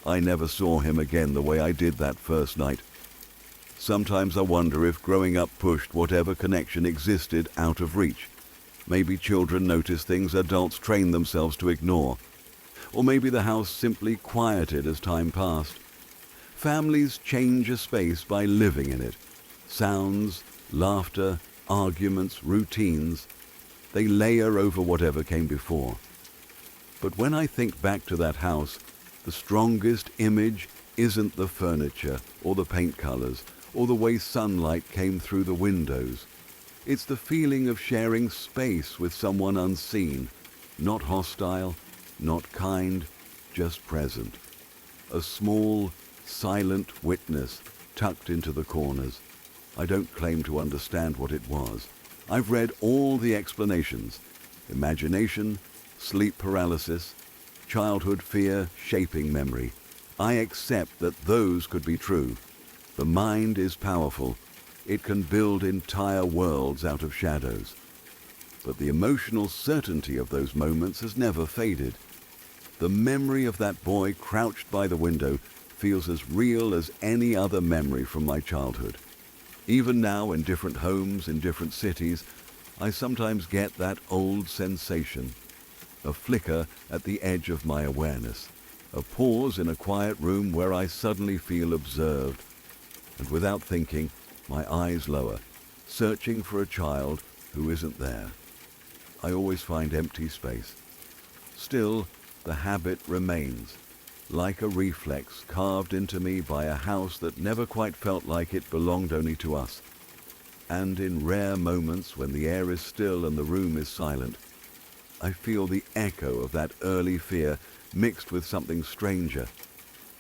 I never saw him again the way I did that first night. Sometimes I wonder if growing up pushed whatever connection existed out of reach. Maybe children notice things adults train themselves to ignore. Or maybe the house simply quieted as time passed. Families change a space by living in it. Sounds, laughter, arguments, routines. They layer over whatever came before. But when I think back to that house, the strongest image isn't the furniture or the paint colors or the way sunlight came through the windows. It's the feeling of sharing space with someone unseen, not hostile, not kind, just present. A small, silent witness tucked into the corners. I don't claim to understand what it was. I've read all the explanations: imagination, sleep paralysis, childhood fear shaping memory. I accept that those could be true. The mind is powerful. It can build entire worlds out of shadows. But the emotional certainty of those moments has never faded. The memory of that boy crouched by the window feels as real as any other memory from my childhood. Even now, in different homes, in different cities, I sometimes get that old sensation. A flicker at the edge of my awareness. A pause in a quiet room where I suddenly feel observed. And without thinking, my eyes lower, searching for a child who isn't there. I always find empty space. Still, the habit remains, like a reflex carved into me by a house that never quite felt like it belonged only to us. And in rare moments when the air is still and the room is silent, I feel the echo of that early fear mixed with something stranger,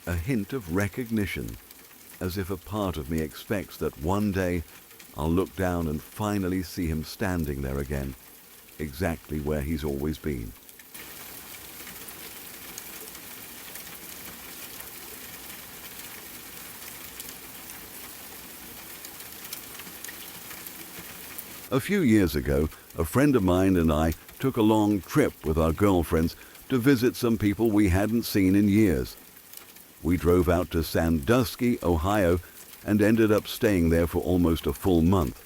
a hint of recognition, as if a part of me expects that one day I'll look down and finally see him standing there again, exactly where he's always been. A few years ago, a friend of mine and I took a long trip with our girlfriends to visit some people we hadn't seen in years. We drove out to Sandusky, Ohio, and ended up staying there for almost a full month.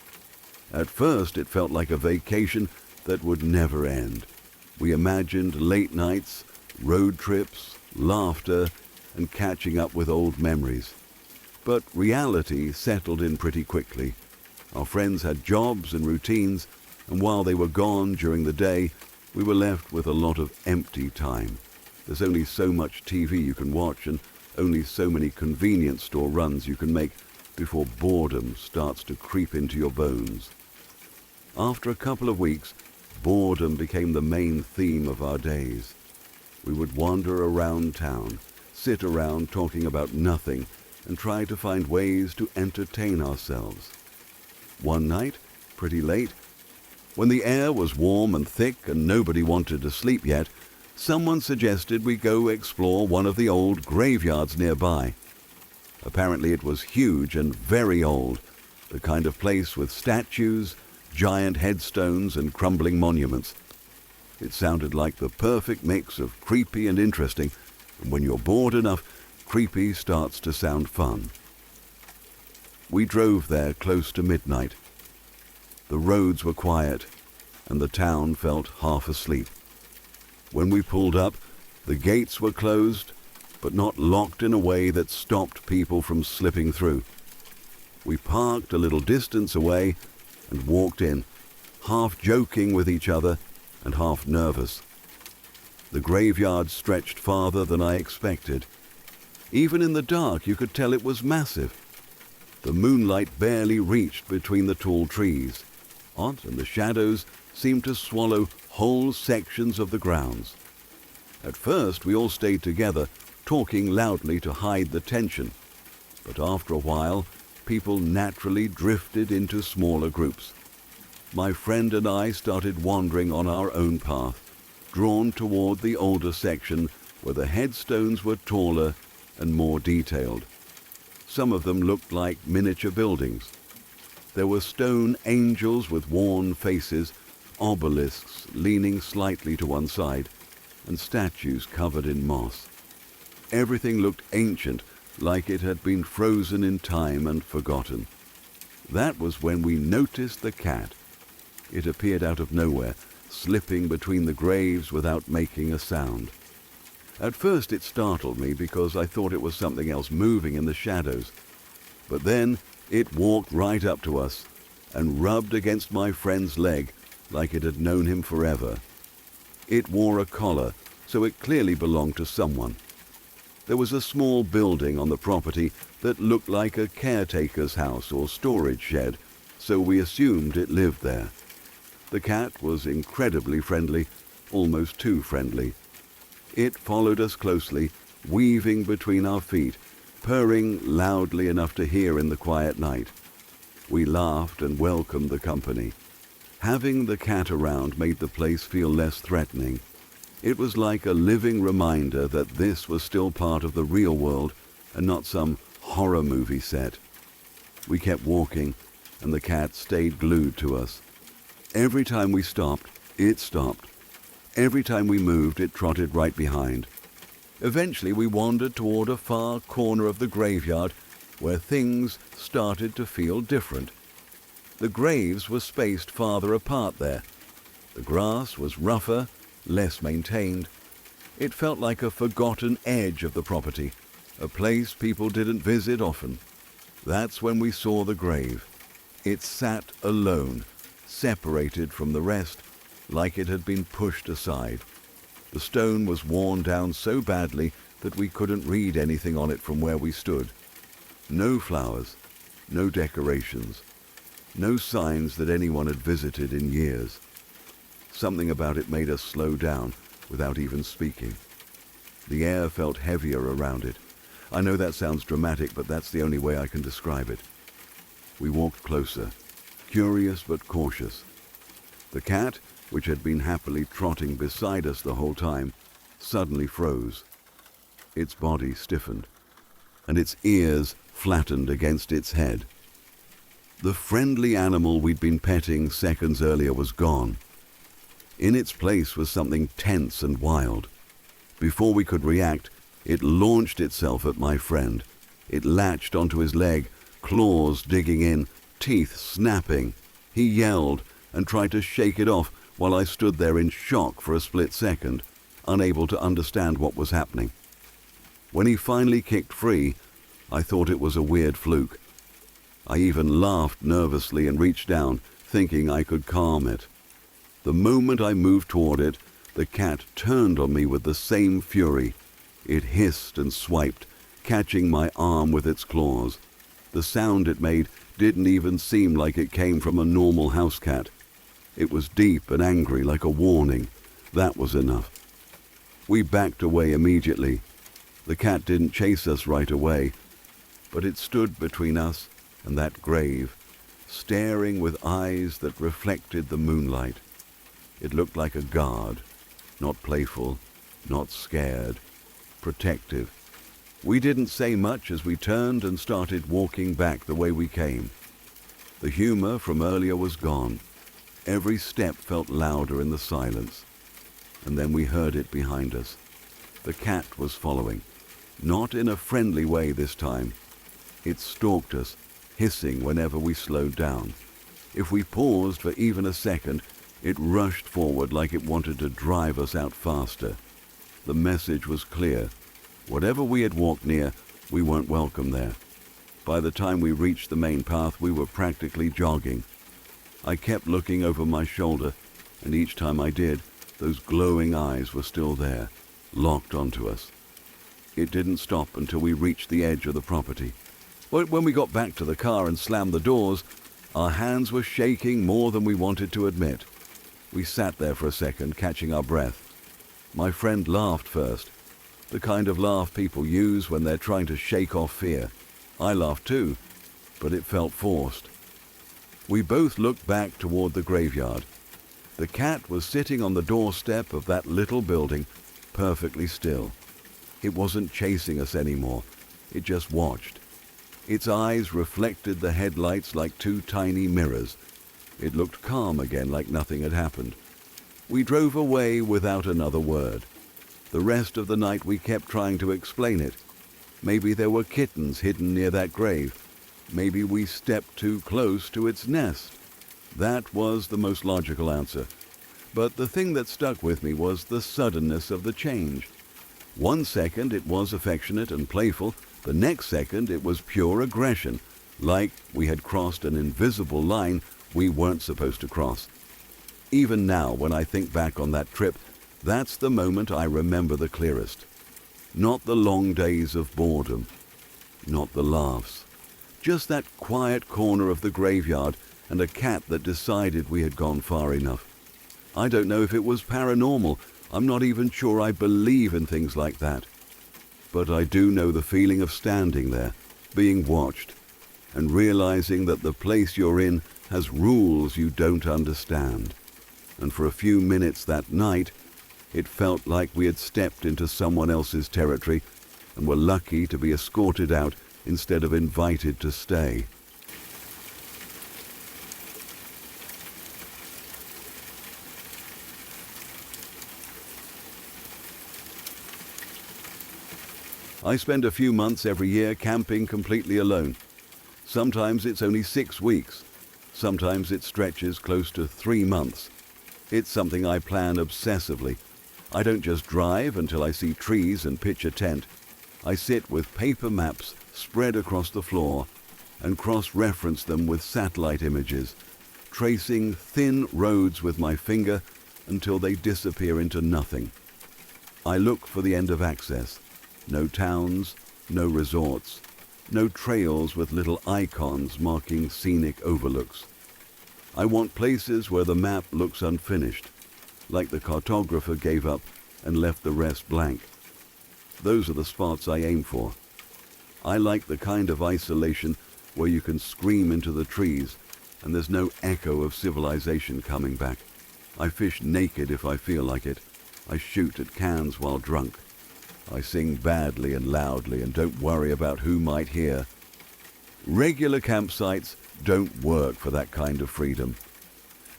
At first, it felt like a vacation that would never end. We imagined late nights, road trips, laughter, and catching up with old memories. But reality settled in pretty quickly. Our friends had jobs and routines, and while they were gone during the day, we were left with a lot of empty time. There's only so much TV you can watch and only so many convenience store runs you can make before boredom starts to creep into your bones. After a couple of weeks, boredom became the main theme of our days. We would wander around town, sit around talking about nothing, and try to find ways to entertain ourselves. One night, pretty late, when the air was warm and thick and nobody wanted to sleep yet, someone suggested we go explore one of the old graveyards nearby. Apparently it was huge and very old, the kind of place with statues, giant headstones, and crumbling monuments. It sounded like the perfect mix of creepy and interesting, and when you're bored enough, creepy starts to sound fun. We drove there close to midnight. The roads were quiet, and the town felt half asleep. When we pulled up, the gates were closed, but not locked in a way that stopped people from slipping through. We parked a little distance away and walked in, half joking with each other and half nervous. The graveyard stretched farther than I expected. Even in the dark, you could tell it was massive. The moonlight barely reached between the tall trees, and the shadows seemed to swallow whole sections of the grounds. At first, we all stayed together, talking loudly to hide the tension. But after a while, people naturally drifted into smaller groups. My friend and I started wandering on our own path, drawn toward the older section where the headstones were taller and more detailed. Some of them looked like miniature buildings. There were stone angels with worn faces, obelisks leaning slightly to one side, and statues covered in moss. Everything looked ancient, like it had been frozen in time and forgotten. That was when we noticed the cat. It appeared out of nowhere, slipping between the graves without making a sound. At first it startled me because I thought it was something else moving in the shadows. But then it walked right up to us and rubbed against my friend's leg like it had known him forever. It wore a collar, so it clearly belonged to someone. There was a small building on the property that looked like a caretaker's house or storage shed, so we assumed it lived there. The cat was incredibly friendly, almost too friendly. It followed us closely, weaving between our feet, purring loudly enough to hear in the quiet night. We laughed and welcomed the company. Having the cat around made the place feel less threatening. It was like a living reminder that this was still part of the real world and not some horror movie set. We kept walking, and the cat stayed glued to us. Every time we stopped, it stopped. Every time we moved, it trotted right behind. Eventually, we wandered toward a far corner of the graveyard where things started to feel different. The graves were spaced farther apart there. The grass was rougher, less maintained. It felt like a forgotten edge of the property, a place people didn't visit often. That's when we saw the grave. It sat alone, separated from the rest, like it had been pushed aside. The stone was worn down so badly that we couldn't read anything on it from where we stood. No flowers, no decorations, no signs that anyone had visited in years. Something about it made us slow down without even speaking. The air felt heavier around it. I know that sounds dramatic, but that's the only way I can describe it. We walked closer, curious but cautious. The cat, which had been happily trotting beside us the whole time, suddenly froze. Its body stiffened, and its ears flattened against its head. The friendly animal we'd been petting seconds earlier was gone. In its place was something tense and wild. Before we could react, it launched itself at my friend. It latched onto his leg, claws digging in, teeth snapping. He yelled and tried to shake it off while I stood there in shock for a split second, unable to understand what was happening. When he finally kicked free, I thought it was a weird fluke. I even laughed nervously and reached down, thinking I could calm it. The moment I moved toward it, the cat turned on me with the same fury. It hissed and swiped, catching my arm with its claws. The sound it made didn't even seem like it came from a normal house cat. It was deep and angry, like a warning. That was enough. We backed away immediately. The cat didn't chase us right away, but it stood between us and that grave, staring with eyes that reflected the moonlight. It looked like a guard, not playful, not scared, protective. We didn't say much as we turned and started walking back the way we came. The humor from earlier was gone. Every step felt louder in the silence. And then we heard it behind us. The cat was following, not in a friendly way this time. It stalked us, hissing whenever we slowed down. If we paused for even a second, it rushed forward like it wanted to drive us out faster. The message was clear. Whatever we had walked near, we weren't welcome there. By the time we reached the main path, we were practically jogging. I kept looking over my shoulder, and each time I did, those glowing eyes were still there, locked onto us. It didn't stop until we reached the edge of the property. When we got back to the car and slammed the doors, our hands were shaking more than we wanted to admit. We sat there for a second, catching our breath. My friend laughed first, the kind of laugh people use when they're trying to shake off fear. I laughed too, but it felt forced. We both looked back toward the graveyard. The cat was sitting on the doorstep of that little building, perfectly still. It wasn't chasing us anymore. It just watched. Its eyes reflected the headlights like two tiny mirrors. It looked calm again, like nothing had happened. We drove away without another word. The rest of the night we kept trying to explain it. Maybe there were kittens hidden near that grave. Maybe we stepped too close to its nest. That was the most logical answer. But the thing that stuck with me was the suddenness of the change. 1 second it was affectionate and playful. The next second it was pure aggression, like we had crossed an invisible line we weren't supposed to cross. Even now, when I think back on that trip, that's the moment I remember the clearest. Not the long days of boredom, not the laughs. Just that quiet corner of the graveyard and a cat that decided we had gone far enough. I don't know if it was paranormal. I'm not even sure I believe in things like that. But I do know the feeling of standing there, being watched, and realizing that the place you're in has rules you don't understand. And for a few minutes that night, it felt like we had stepped into someone else's territory and were lucky to be escorted out instead of invited to stay. I spend a few months every year camping completely alone. Sometimes it's only 6 weeks. Sometimes it stretches close to 3 months. It's something I plan obsessively. I don't just drive until I see trees and pitch a tent. I sit with paper maps spread across the floor and cross-reference them with satellite images, tracing thin roads with my finger until they disappear into nothing. I look for the end of access. No towns, no resorts, no trails with little icons marking scenic overlooks. I want places where the map looks unfinished, like the cartographer gave up and left the rest blank. Those are the spots I aim for. I like the kind of isolation where you can scream into the trees and there's no echo of civilization coming back. I fish naked if I feel like it. I shoot at cans while drunk. I sing badly and loudly and don't worry about who might hear. Regular campsites don't work for that kind of freedom.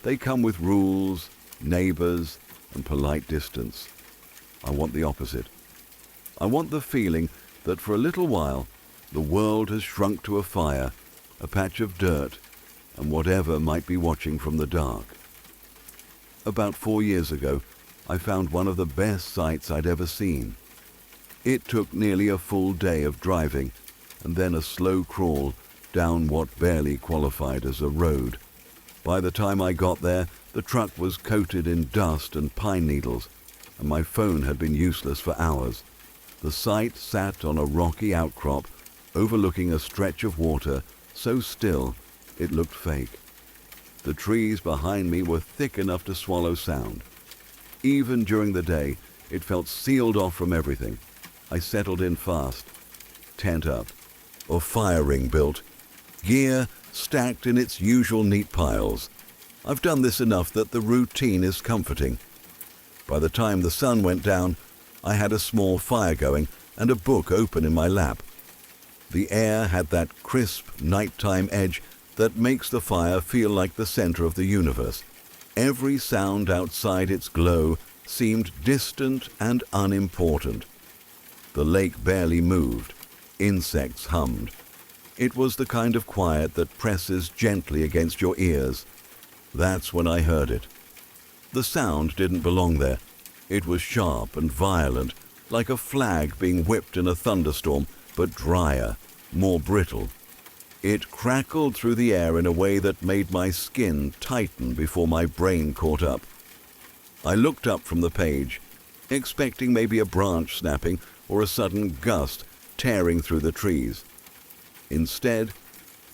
They come with rules, neighbors, and polite distance. I want the opposite. I want the feeling that for a little while, the world has shrunk to a fire, a patch of dirt, and whatever might be watching from the dark. About 4 years ago, I found one of the best sights I'd ever seen. It took nearly a full day of driving and then a slow crawl down what barely qualified as a road. By the time I got there, the truck was coated in dust and pine needles, and my phone had been useless for hours. The site sat on a rocky outcrop overlooking a stretch of water so still it looked fake. The trees behind me were thick enough to swallow sound. Even during the day, it felt sealed off from everything. I settled in fast. Tent up, or fire ring built, gear stacked in its usual neat piles. I've done this enough that the routine is comforting. By the time the sun went down, I had a small fire going and a book open in my lap. The air had that crisp nighttime edge that makes the fire feel like the center of the universe. Every sound outside its glow seemed distant and unimportant. The lake barely moved. Insects hummed. It was the kind of quiet that presses gently against your ears. That's when I heard it. The sound didn't belong there. It was sharp and violent, like a flag being whipped in a thunderstorm, but drier, more brittle. It crackled through the air in a way that made my skin tighten before my brain caught up. I looked up from the page, expecting maybe a branch snapping or a sudden gust tearing through the trees. Instead,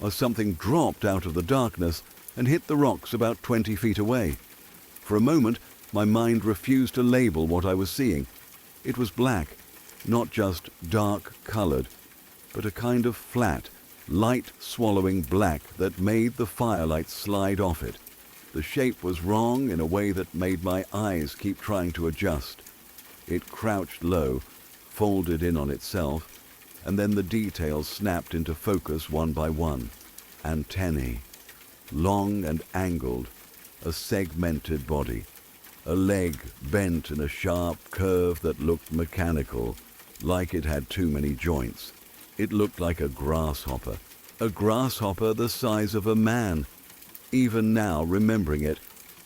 something dropped out of the darkness and hit the rocks about 20 feet away. For a moment, my mind refused to label what I was seeing. It was black, not just dark-colored, but a kind of flat, light-swallowing black that made the firelight slide off it. The shape was wrong in a way that made my eyes keep trying to adjust. It crouched low, folded in on itself, and then the details snapped into focus one by one. Antennae, long and angled, a segmented body, a leg bent in a sharp curve that looked mechanical, like it had too many joints. It looked like a grasshopper the size of a man. Even now, remembering it,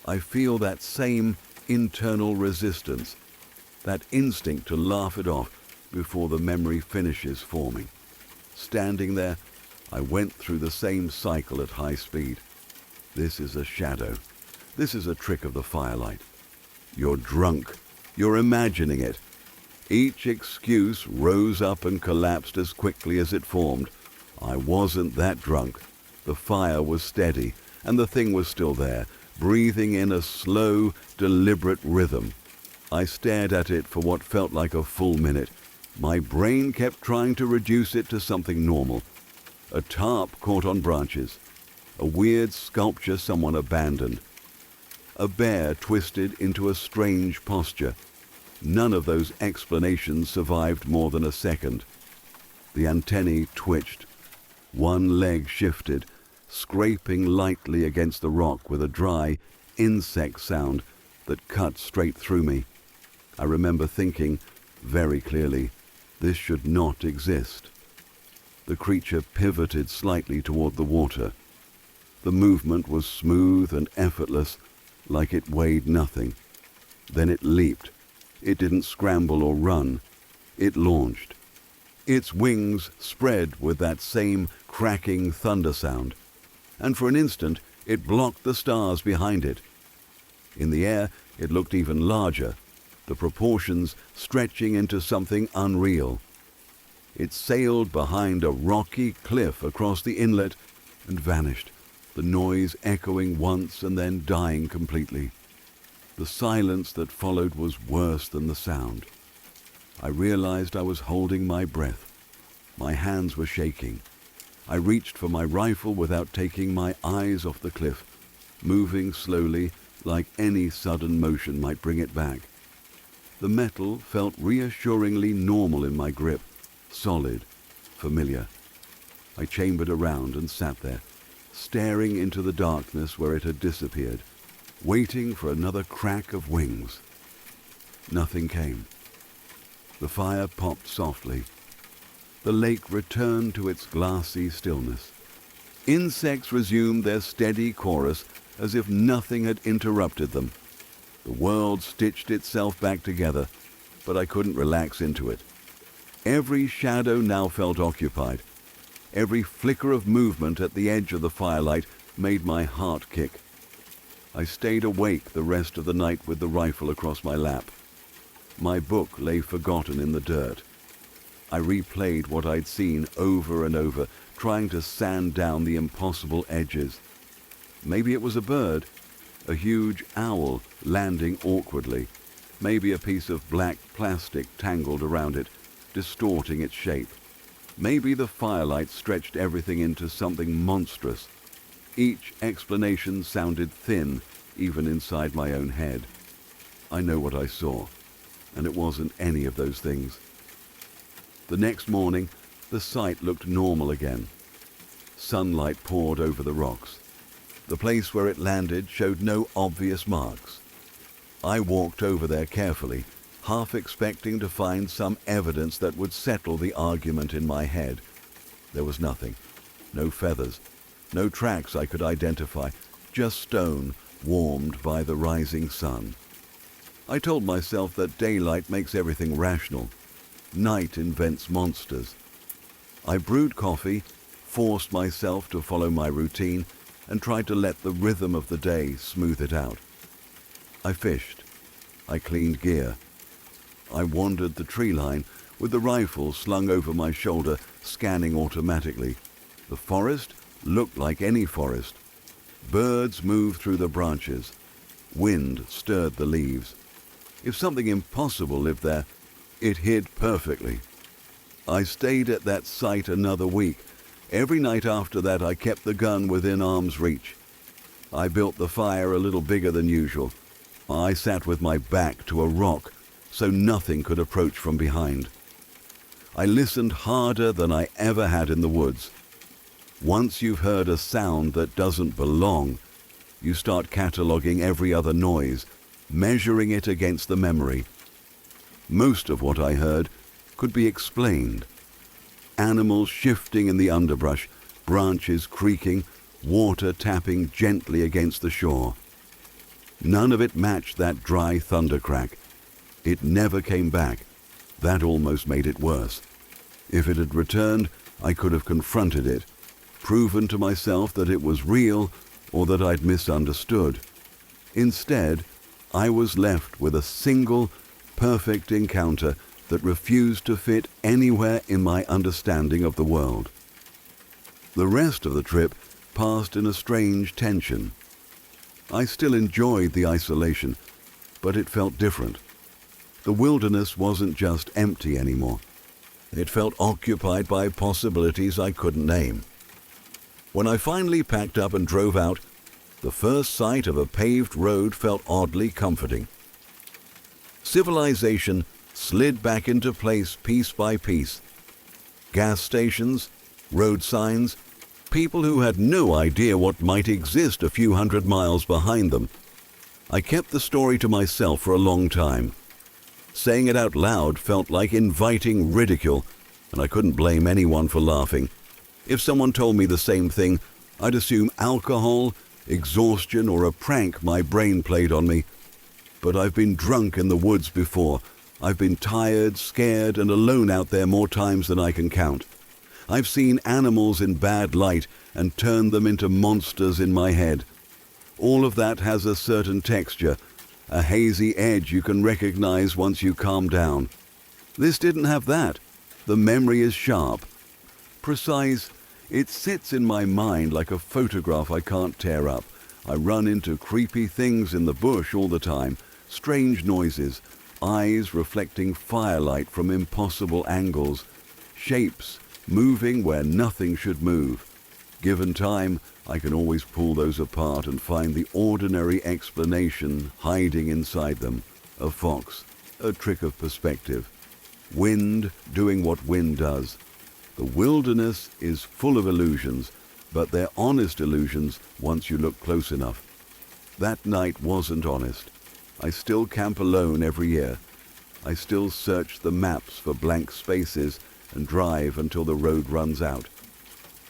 I feel that same internal resistance, that instinct to laugh it off before the memory finishes forming. Standing there, I went through the same cycle at high speed. This is a shadow. This is a trick of the firelight. You're drunk. You're imagining it. Each excuse rose up and collapsed as quickly as it formed. I wasn't that drunk. The fire was steady, and the thing was still there, breathing in a slow, deliberate rhythm. I stared at it for what felt like a full minute. My brain kept trying to reduce it to something normal. a tarp caught on branches, a weird sculpture someone abandoned, a bear twisted into a strange posture. None of those explanations survived more than a second. The antennae twitched. One leg shifted, scraping lightly against the rock with a dry, insect sound that cut straight through me. I remember thinking, very clearly, this should not exist. The creature pivoted slightly toward the water. The movement was smooth and effortless, like it weighed nothing. Then it leaped. It didn't scramble or run. It launched. Its wings spread with that same cracking thunder sound, and for an instant it blocked the stars behind it. In the air, it looked even larger, the proportions stretching into something unreal. It sailed behind a rocky cliff across the inlet and vanished, the noise echoing once and then dying completely. The silence that followed was worse than the sound. I realized I was holding my breath. My hands were shaking. I reached for my rifle without taking my eyes off the cliff, moving slowly like any sudden motion might bring it back. The metal felt reassuringly normal in my grip, solid, familiar. I chambered around and sat there, staring into the darkness where it had disappeared, waiting for another crack of wings. Nothing came. The fire popped softly. The lake returned to its glassy stillness. Insects resumed their steady chorus as if nothing had interrupted them. The world stitched itself back together, but I couldn't relax into it. Every shadow now felt occupied. Every flicker of movement at the edge of the firelight made my heart kick. I stayed awake the rest of the night with the rifle across my lap. My book lay forgotten in the dirt. I replayed what I'd seen over and over, trying to sand down the impossible edges. Maybe it was a bird, a huge owl landing awkwardly. Maybe a piece of black plastic tangled around it, distorting its shape. Maybe the firelight stretched everything into something monstrous. Each explanation sounded thin, even inside my own head. I know what I saw, and it wasn't any of those things. The next morning, the site looked normal again. Sunlight poured over the rocks. The place where it landed showed no obvious marks. I walked over there carefully, half expecting to find some evidence that would settle the argument in my head. There was nothing. No feathers. No tracks I could identify. Just stone warmed by the rising sun. I told myself that daylight makes everything rational. Night invents monsters. I brewed coffee, forced myself to follow my routine, and tried to let the rhythm of the day smooth it out. I fished. I cleaned gear. I wandered the tree line with the rifle slung over my shoulder, scanning automatically. The forest looked like any forest. Birds moved through the branches. Wind stirred the leaves. If something impossible lived there, it hid perfectly. I stayed at that site another week. Every night after that, I kept the gun within arm's reach. I built the fire a little bigger than usual. I sat with my back to a rock so nothing could approach from behind. I listened harder than I ever had in the woods. Once you've heard a sound that doesn't belong, you start cataloging every other noise, measuring it against the memory. Most of what I heard could be explained. Animals shifting in the underbrush, branches creaking, water tapping gently against the shore. None of it matched that dry thunder crack. It never came back. That almost made it worse. If it had returned, I could have confronted it, proven to myself that it was real or that I'd misunderstood. Instead, I was left with a single, perfect encounter that refused to fit anywhere in my understanding of the world. The rest of the trip passed in a strange tension. I still enjoyed the isolation, but it felt different. The wilderness wasn't just empty anymore. It felt occupied by possibilities I couldn't name. When I finally packed up and drove out, the first sight of a paved road felt oddly comforting. Civilization slid back into place piece by piece. Gas stations, road signs, people who had no idea what might exist a few hundred miles behind them. I kept the story to myself for a long time. Saying it out loud felt like inviting ridicule, and I couldn't blame anyone for laughing. If someone told me the same thing, I'd assume alcohol, exhaustion, or a prank my brain played on me. But I've been drunk in the woods before. I've been tired, scared, and alone out there more times than I can count. I've seen animals in bad light and turned them into monsters in my head. All of that has a certain texture, a hazy edge you can recognize once you calm down. This didn't have that. The memory is sharp, precise. It sits in my mind like a photograph I can't tear up. I run into creepy things in the bush all the time, strange noises, eyes reflecting firelight from impossible angles, shapes moving where nothing should move. Given time, I can always pull those apart and find the ordinary explanation hiding inside them. A fox, a trick of perspective. Wind doing what wind does. The wilderness is full of illusions, but they're honest illusions once you look close enough. That night wasn't honest. I still camp alone every year. I still search the maps for blank spaces and drive until the road runs out.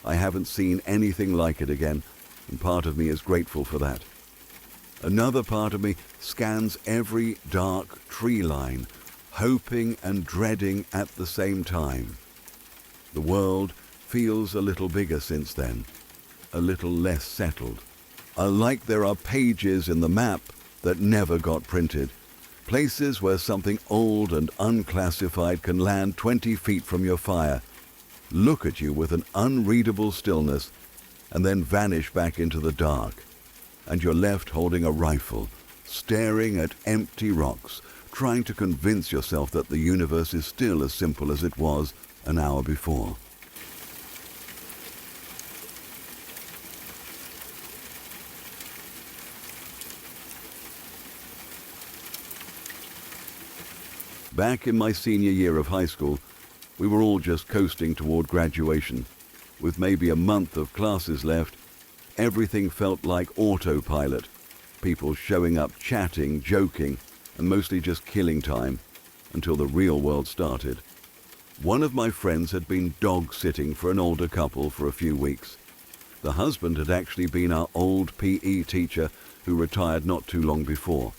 I haven't seen anything like it again, and part of me is grateful for that. Another part of me scans every dark tree line, hoping and dreading at the same time. The world feels a little bigger since then, a little less settled. Like there are pages in the map that never got printed, places where something old and unclassified can land 20 feet from your fire, look at you with an unreadable stillness, and then vanish back into the dark. And you're left holding a rifle, staring at empty rocks, trying to convince yourself that the universe is still as simple as it was an hour before. Back in my senior year of high school, we were all just coasting toward graduation. With maybe a month of classes left, everything felt like autopilot. People showing up, chatting, joking, and mostly just killing time until the real world started. One of my friends had been dog-sitting for an older couple for a few weeks. The husband had actually been our old PE teacher who retired not too long before,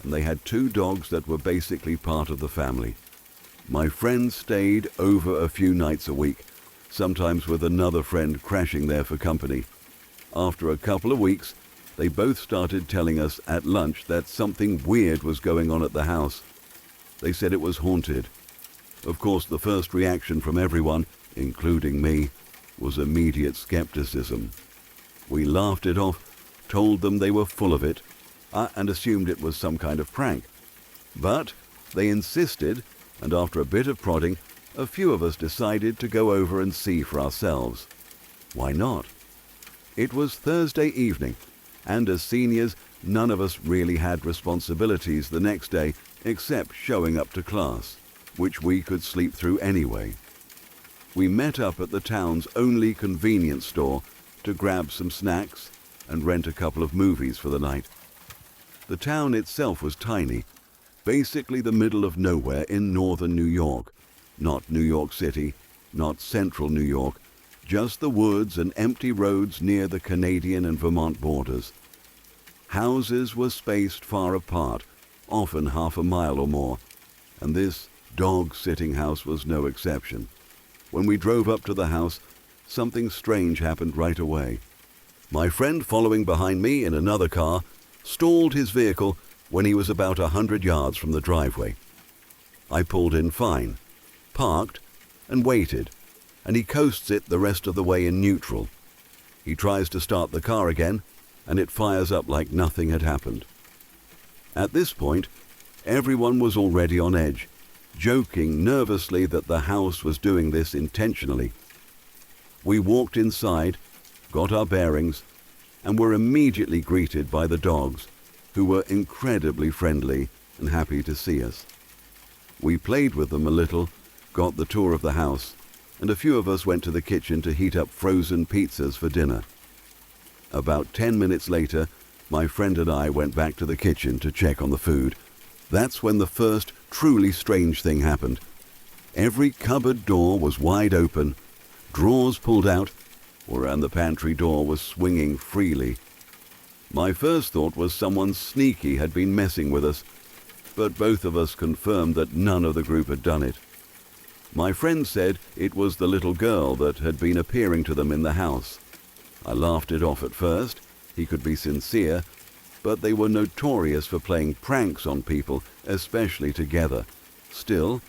and they had 2 dogs that were basically part of the family. My friend stayed over a few nights a week, sometimes with another friend crashing there for company. After a couple of weeks, they both started telling us at lunch that something weird was going on at the house. They said it was haunted. Of course, the first reaction from everyone, including me, was immediate skepticism. We laughed it off, told them they were full of it, and assumed it was some kind of prank. But they insisted, and after a bit of prodding, a few of us decided to go over and see for ourselves. Why not? It was Thursday evening, and as seniors, none of us really had responsibilities the next day except showing up to class, which we could sleep through anyway. We met up at the town's only convenience store to grab some snacks and rent a couple of movies for the night. The town itself was tiny, basically the middle of nowhere in northern New York. Not New York City, not central New York, just the woods and empty roads near the Canadian and Vermont borders. Houses were spaced far apart, often half a mile or more, and this dog-sitting house was no exception. When we drove up to the house, something strange happened right away. My friend following behind me in another car stalled his vehicle when he was about 100 yards from the driveway. I pulled in fine, parked, and waited, and he coasts it the rest of the way in neutral. He tries to start the car again, and it fires up like nothing had happened. At this point, everyone was already on edge, joking nervously that the house was doing this intentionally. We walked inside, got our bearings, and were immediately greeted by the dogs, who were incredibly friendly and happy to see us. We played with them a little, got the tour of the house, and a few of us went to the kitchen to heat up frozen pizzas for dinner. About 10 minutes later, my friend and I went back to the kitchen to check on the food. That's when the first truly strange thing happened. Every cupboard door was wide open, drawers pulled out, and the pantry door was swinging freely. My first thought was someone sneaky had been messing with us, but both of us confirmed that none of the group had done it. My friend said it was the little girl that had been appearing to them in the house. I laughed it off at first. He could be sincere, but they were notorious for playing pranks on people, especially together. Still,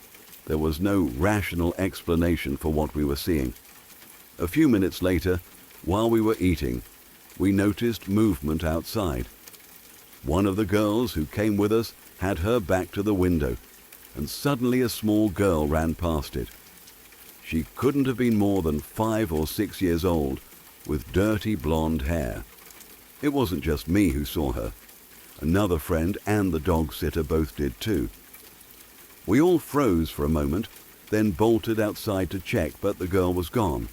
there was no rational explanation for what we were seeing. A few minutes later, while we were eating, we noticed movement outside. One of the girls who came with us had her back to the window, and suddenly a small girl ran past it. She couldn't have been more than 5 or 6 years old, with dirty blonde hair. It wasn't just me who saw her. Another friend and the dog sitter both did too. We all froze for a moment, then bolted outside to check, but the girl was gone.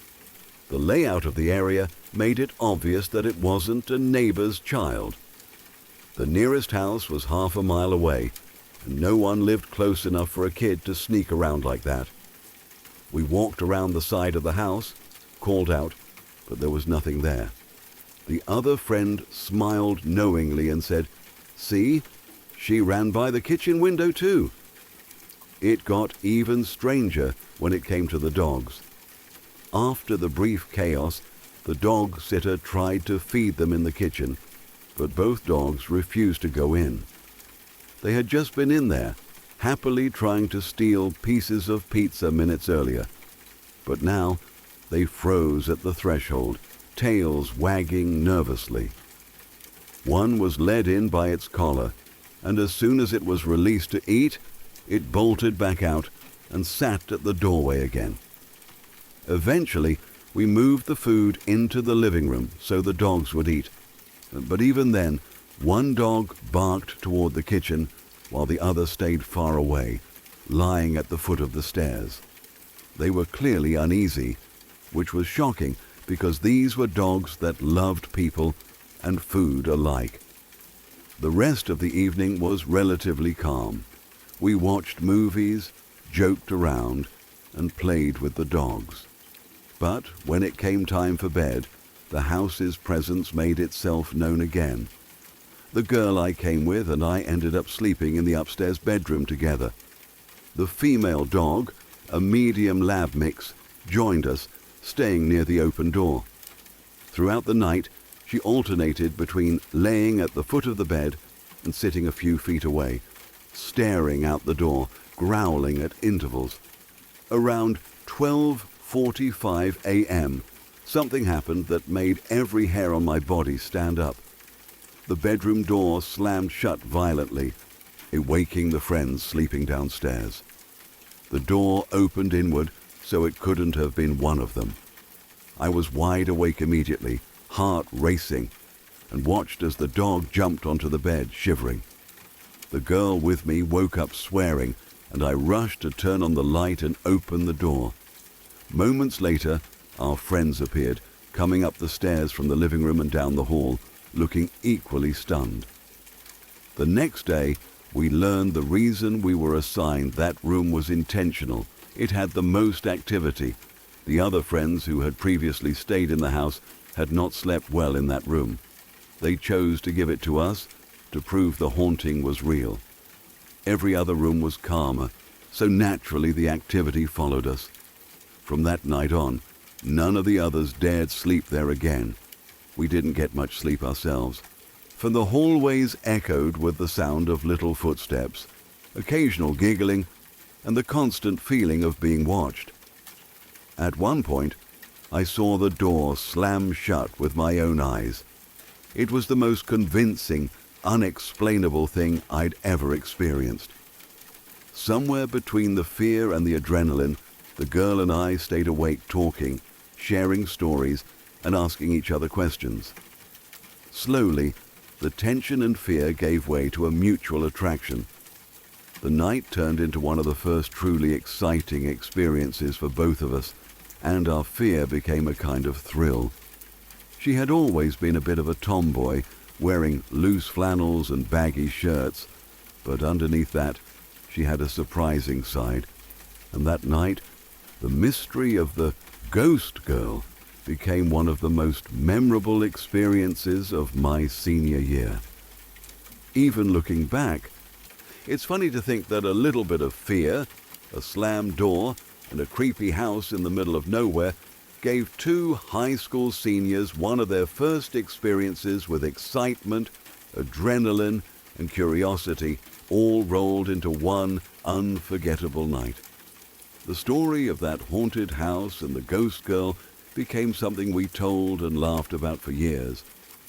The layout of the area made it obvious that it wasn't a neighbor's child. The nearest house was half a mile away, and no one lived close enough for a kid to sneak around like that. We walked around the side of the house, called out, but there was nothing there. The other friend smiled knowingly and said, "See, she ran by the kitchen window too." It got even stranger when it came to the dogs. After the brief chaos, the dog sitter tried to feed them in the kitchen, but both dogs refused to go in. They had just been in there, happily trying to steal pieces of pizza minutes earlier. But now they froze at the threshold, tails wagging nervously. One was led in by its collar, and as soon as it was released to eat, it bolted back out and sat at the doorway again. Eventually, we moved the food into the living room so the dogs would eat. But even then, one dog barked toward the kitchen while the other stayed far away, lying at the foot of the stairs. They were clearly uneasy, which was shocking because these were dogs that loved people and food alike. The rest of the evening was relatively calm. We watched movies, joked around, and played with the dogs. But when it came time for bed, the house's presence made itself known again. The girl I came with and I ended up sleeping in the upstairs bedroom together. The female dog, a medium lab mix, joined us, staying near the open door. Throughout the night, she alternated between laying at the foot of the bed and sitting a few feet away, staring out the door, growling at intervals. Around 12:45 a.m., something happened that made every hair on my body stand up. The bedroom door slammed shut violently, awaking the friends sleeping downstairs. The door opened inward, so it couldn't have been one of them. I was wide awake immediately, heart racing, and watched as the dog jumped onto the bed, shivering. The girl with me woke up swearing, and I rushed to turn on the light and open the door. Moments later, our friends appeared, coming up the stairs from the living room and down the hall, looking equally stunned. The next day, we learned the reason we were assigned that room was intentional. It had the most activity. The other friends who had previously stayed in the house had not slept well in that room. They chose to give it to us to prove the haunting was real. Every other room was calmer, so naturally the activity followed us. From that night on, none of the others dared sleep there again. We didn't get much sleep ourselves, for the hallways echoed with the sound of little footsteps, occasional giggling, and the constant feeling of being watched. At one point, I saw the door slam shut with my own eyes. It was the most convincing, unexplainable thing I'd ever experienced. Somewhere between the fear and the adrenaline, the girl and I stayed awake talking, sharing stories, and asking each other questions. Slowly, the tension and fear gave way to a mutual attraction. The night turned into one of the first truly exciting experiences for both of us, and our fear became a kind of thrill. She had always been a bit of a tomboy, wearing loose flannels and baggy shirts, but underneath that, she had a surprising side. And that night, the mystery of the ghost girl became one of the most memorable experiences of my senior year. Even looking back, it's funny to think that a little bit of fear, a slammed door, and a creepy house in the middle of nowhere gave two high school seniors one of their first experiences with excitement, adrenaline, and curiosity, all rolled into one unforgettable night. The story of that haunted house and the ghost girl became something we told and laughed about for years,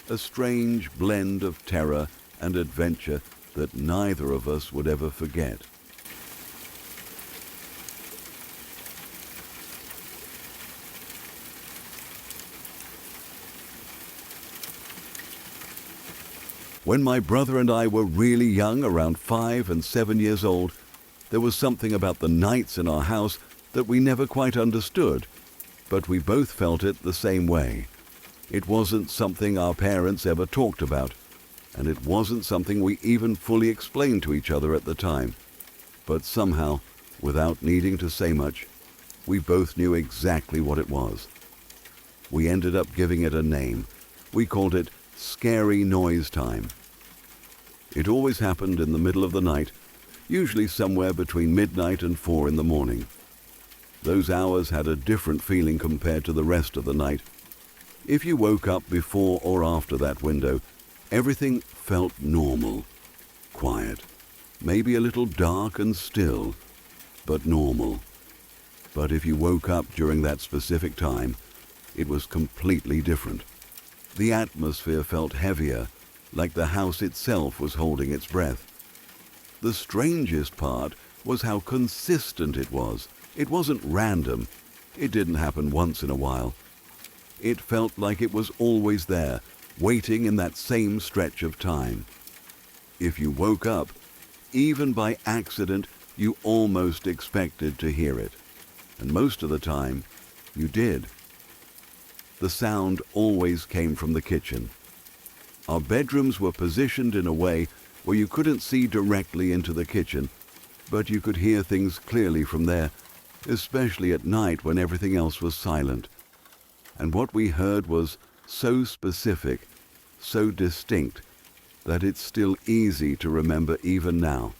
a strange blend of terror and adventure that neither of us would ever forget. When my brother and I were really young, around 5 and 7 years old, there was something about the nights in our house that we never quite understood, but we both felt it the same way. It wasn't something our parents ever talked about, and it wasn't something we even fully explained to each other at the time. But somehow, without needing to say much, we both knew exactly what it was. We ended up giving it a name. We called it Scary Noise Time. It always happened in the middle of the night, usually somewhere between midnight and 4 in the morning. Those hours had a different feeling compared to the rest of the night. If you woke up before or after that window, everything felt normal, quiet, maybe a little dark and still, but normal. But if you woke up during that specific time, it was completely different. The atmosphere felt heavier, like the house itself was holding its breath. The strangest part was how consistent it was. It wasn't random. It didn't happen once in a while. It felt like it was always there, waiting in that same stretch of time. If you woke up, even by accident, you almost expected to hear it. And most of the time, you did. The sound always came from the kitchen. Our bedrooms were positioned in a way where you couldn't see directly into the kitchen, but you could hear things clearly from there, especially at night when everything else was silent. And what we heard was so specific, so distinct, that it's still easy to remember even now.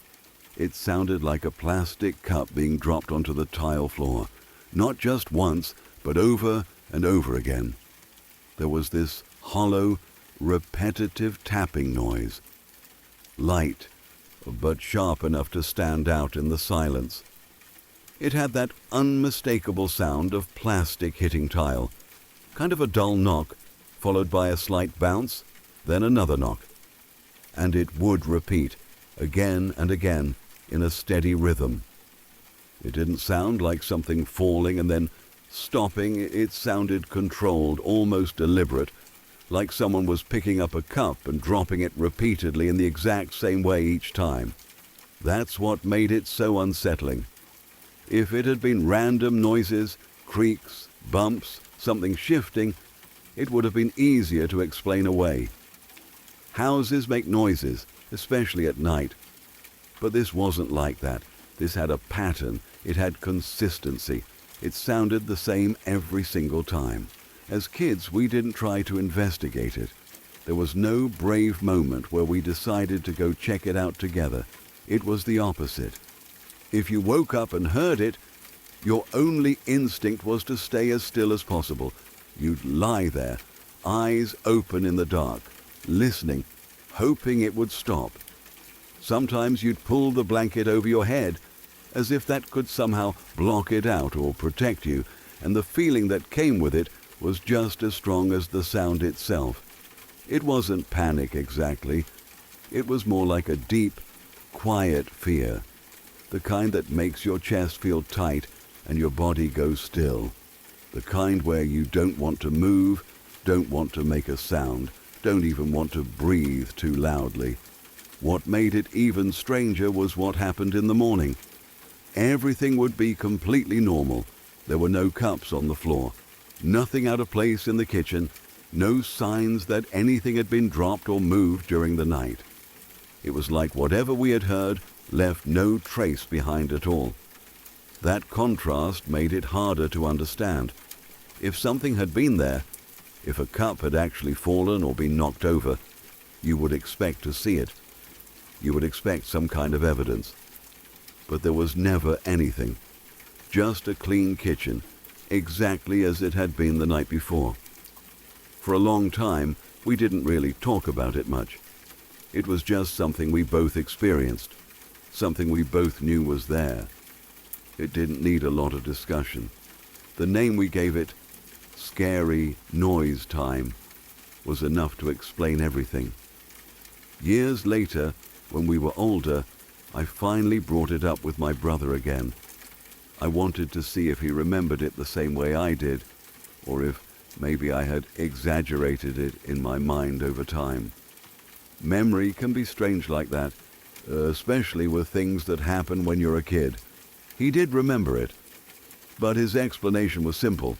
It sounded like a plastic cup being dropped onto the tile floor, not just once, but over and over again. There was this hollow, repetitive tapping noise. Light, but sharp enough to stand out in the silence. It had that unmistakable sound of plastic hitting tile, kind of a dull knock, followed by a slight bounce, then another knock. And it would repeat, again and again, in a steady rhythm. It didn't sound like something falling and then stopping. It sounded controlled, almost deliberate, like someone was picking up a cup and dropping it repeatedly in the exact same way each time. That's what made it so unsettling. If it had been random noises, creaks, bumps, something shifting, it would have been easier to explain away. Houses make noises, especially at night. But this wasn't like that. This had a pattern. It had consistency. It sounded the same every single time. As kids, we didn't try to investigate it. There was no brave moment where we decided to go check it out together. It was the opposite. If you woke up and heard it, your only instinct was to stay as still as possible. You'd lie there, eyes open in the dark, listening, hoping it would stop. Sometimes you'd pull the blanket over your head, as if that could somehow block it out or protect you, and the feeling that came with it was just as strong as the sound itself. It wasn't panic exactly. It was more like a deep, quiet fear, the kind that makes your chest feel tight and your body go still, the kind where you don't want to move, don't want to make a sound, don't even want to breathe too loudly. What made it even stranger was what happened in the morning. Everything would be completely normal. There were no cups on the floor, nothing out of place in the kitchen, no signs that anything had been dropped or moved during the night. It was like whatever we had heard left no trace behind at all. That contrast made it harder to understand. If something had been there, if a cup had actually fallen or been knocked over, you would expect to see it. You would expect some kind of evidence. But there was never anything. Just a clean kitchen, exactly as it had been the night before. For a long time, we didn't really talk about it much. It was just something we both experienced, something we both knew was there. It didn't need a lot of discussion. The name we gave it, Scary Noise Time, was enough to explain everything. Years later, when we were older, I finally brought it up with my brother again. I wanted to see if he remembered it the same way I did, or if maybe I had exaggerated it in my mind over time. Memory can be strange like that, especially with things that happen when you're a kid. He did remember it, but his explanation was simple.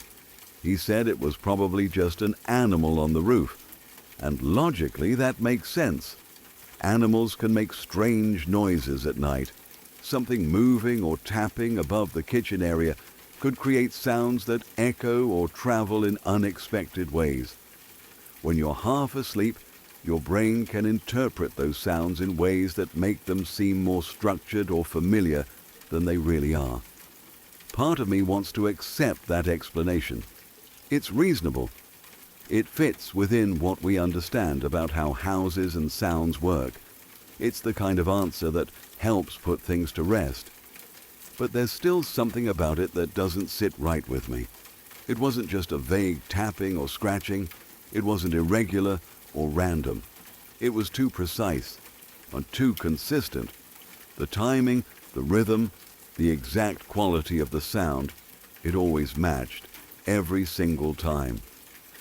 He said it was probably just an animal on the roof, and logically that makes sense. Animals can make strange noises at night. Something moving or tapping above the kitchen area could create sounds that echo or travel in unexpected ways. When you're half asleep, your brain can interpret those sounds in ways that make them seem more structured or familiar than they really are. Part of me wants to accept that explanation. It's reasonable. It fits within what we understand about how houses and sounds work. It's the kind of answer that helps put things to rest. But there's still something about it that doesn't sit right with me. It wasn't just a vague tapping or scratching. It wasn't irregular or random. It was too precise and too consistent. The timing, the rhythm, the exact quality of the sound, it always matched, every single time.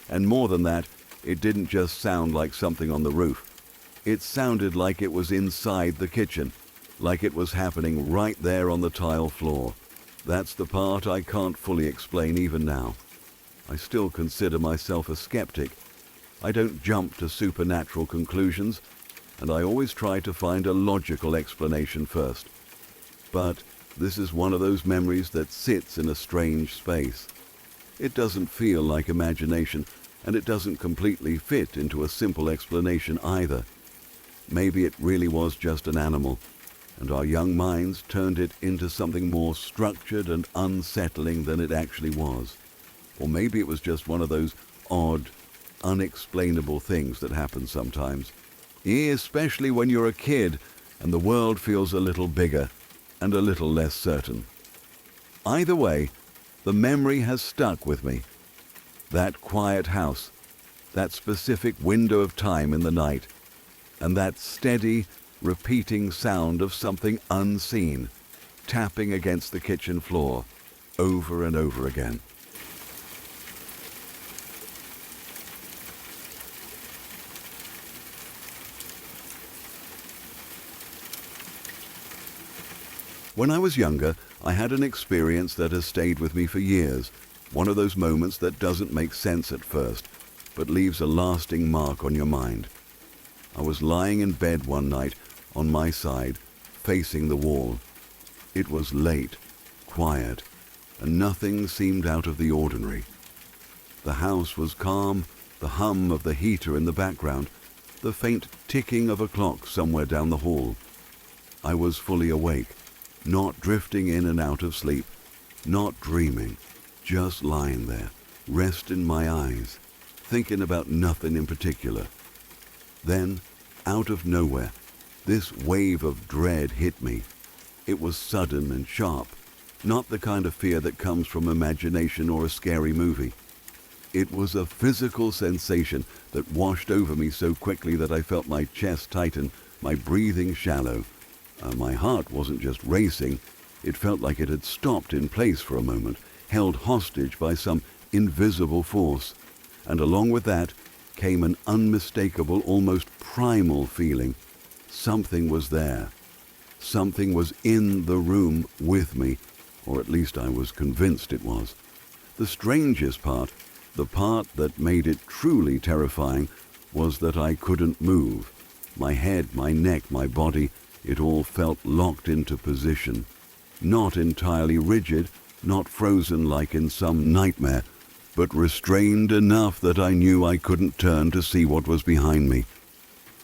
And more than that, it didn't just sound like something on the roof. It sounded like it was inside the kitchen, like it was happening right there on the tile floor. That's the part I can't fully explain even now. I still consider myself a skeptic. I don't jump to supernatural conclusions, and I always try to find a logical explanation first. But this is one of those memories that sits in a strange space. It doesn't feel like imagination, and it doesn't completely fit into a simple explanation either. Maybe it really was just an animal, and our young minds turned it into something more structured and unsettling than it actually was. Or maybe it was just one of those odd, unexplainable things that happen sometimes, especially when you're a kid and the world feels a little bigger and a little less certain. Either way, the memory has stuck with me. That quiet house, that specific window of time in the night, and that steady, repeating sound of something unseen tapping against the kitchen floor over and over again. When I was younger, I had an experience that has stayed with me for years, one of those moments that doesn't make sense at first, but leaves a lasting mark on your mind. I was lying in bed one night, on my side, facing the wall. It was late, quiet, and nothing seemed out of the ordinary. The house was calm, the hum of the heater in the background, the faint ticking of a clock somewhere down the hall. I was fully awake, not drifting in and out of sleep, not dreaming, just lying there, resting my eyes, thinking about nothing in particular. Then, out of nowhere, this wave of dread hit me. It was sudden and sharp, not the kind of fear that comes from imagination or a scary movie. It was a physical sensation that washed over me so quickly that I felt my chest tighten, my breathing shallow. My heart wasn't just racing, it felt like it had stopped in place for a moment, held hostage by some invisible force. and along with that came an unmistakable, almost primal feeling. Something was there. Something was in the room with me, or at least I was convinced it was. The strangest part, the part that made it truly terrifying, was that I couldn't move. My head, my neck, my body, it all felt locked into position. Not entirely rigid, not frozen like in some nightmare, but restrained enough that I knew I couldn't turn to see what was behind me.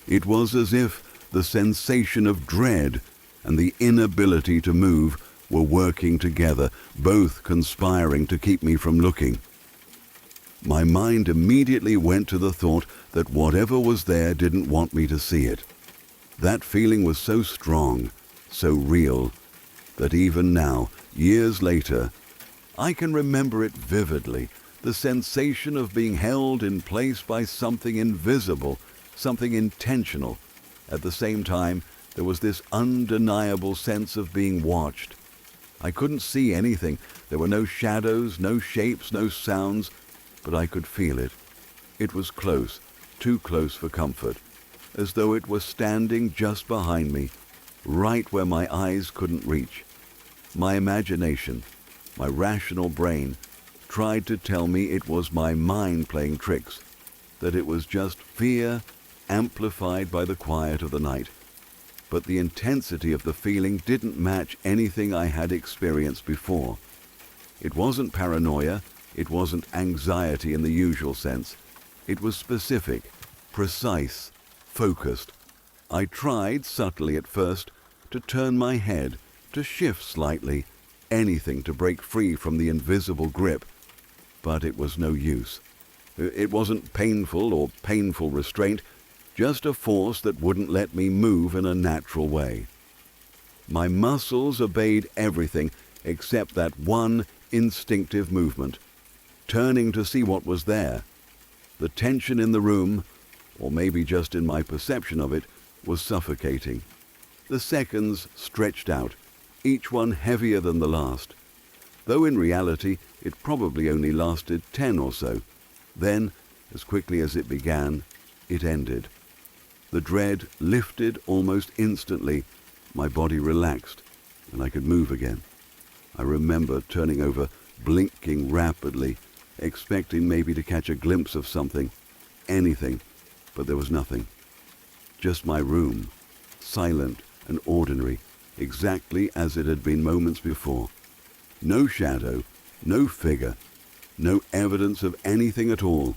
It was as if the sensation of dread and the inability to move were working together, both conspiring to keep me from looking. My mind immediately went to the thought that whatever was there didn't want me to see it. That feeling was so strong, so real, that even now, years later, I can remember it vividly, the sensation of being held in place by something invisible, something intentional. At the same time, there was this undeniable sense of being watched. I couldn't see anything. There were no shadows, no shapes, no sounds, but I could feel it. It was close, too close for comfort, as though it were standing just behind me, right where my eyes couldn't reach. My imagination, my rational brain, tried to tell me it was my mind playing tricks, that it was just fear amplified by the quiet of the night. But the intensity of the feeling didn't match anything I had experienced before. It wasn't paranoia, it wasn't anxiety in the usual sense. It was specific, precise, focused. I tried subtly at first to turn my head, to shift slightly, anything to break free from the invisible grip. But it was no use. It wasn't painful or painful restraint, just a force that wouldn't let me move in a natural way. My muscles obeyed everything except that one instinctive movement, turning to see what was there. The tension in the room, or maybe just in my perception of it, was suffocating. The seconds stretched out, each one heavier than the last, though in reality it probably only lasted 10 or so. Then, as quickly as it began, it ended. The dread lifted almost instantly. My body relaxed, and I could move again. I remember turning over, blinking rapidly, expecting maybe to catch a glimpse of something, anything, but there was nothing. Just my room, silent and ordinary, exactly as it had been moments before. No shadow, no figure, no evidence of anything at all.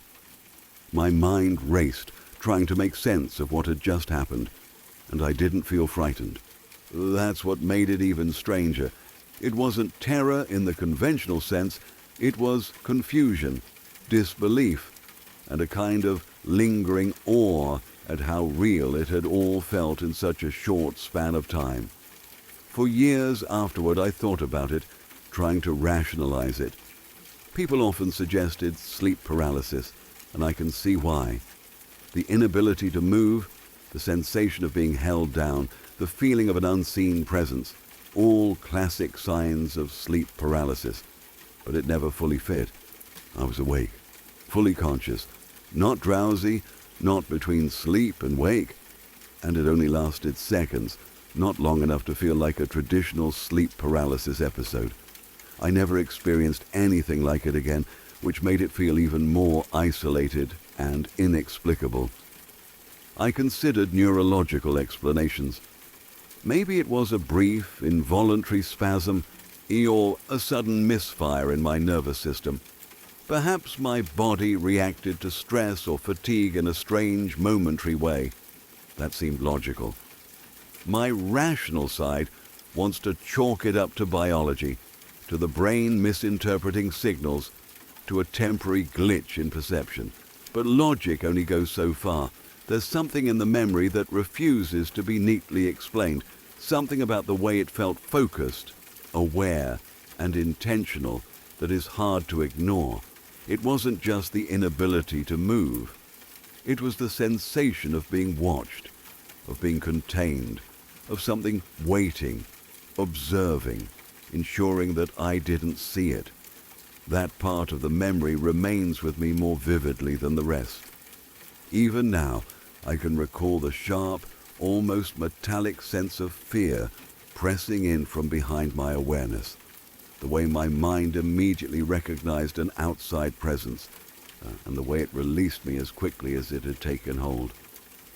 My mind raced, trying to make sense of what had just happened, and I didn't feel frightened. That's what made it even stranger. It wasn't terror in the conventional sense, it was confusion, disbelief, and a kind of lingering awe at how real it had all felt in such a short span of time. For years afterward I thought about it, trying to rationalize it. People often suggested sleep paralysis, and I can see why. The inability to move, the sensation of being held down, the feeling of an unseen presence, all classic signs of sleep paralysis. But it never fully fit. I was awake, fully conscious, not drowsy, not between sleep and wake, and it only lasted seconds, not long enough to feel like a traditional sleep paralysis episode. I never experienced anything like it again, which made it feel even more isolated and inexplicable. I considered neurological explanations. Maybe it was a brief, involuntary spasm, or a sudden misfire in my nervous system. Perhaps my body reacted to stress or fatigue in a strange, momentary way. That seemed logical. My rational side wants to chalk it up to biology, to the brain misinterpreting signals, to a temporary glitch in perception. But logic only goes so far. There's something in the memory that refuses to be neatly explained, something about the way it felt focused, aware, and intentional that is hard to ignore. It wasn't just the inability to move. It was the sensation of being watched, of being contained, of something waiting, observing, ensuring that I didn't see it. That part of the memory remains with me more vividly than the rest. Even now, I can recall the sharp, almost metallic sense of fear pressing in from behind my awareness, the way my mind immediately recognized an outside presence, and the way it released me as quickly as it had taken hold.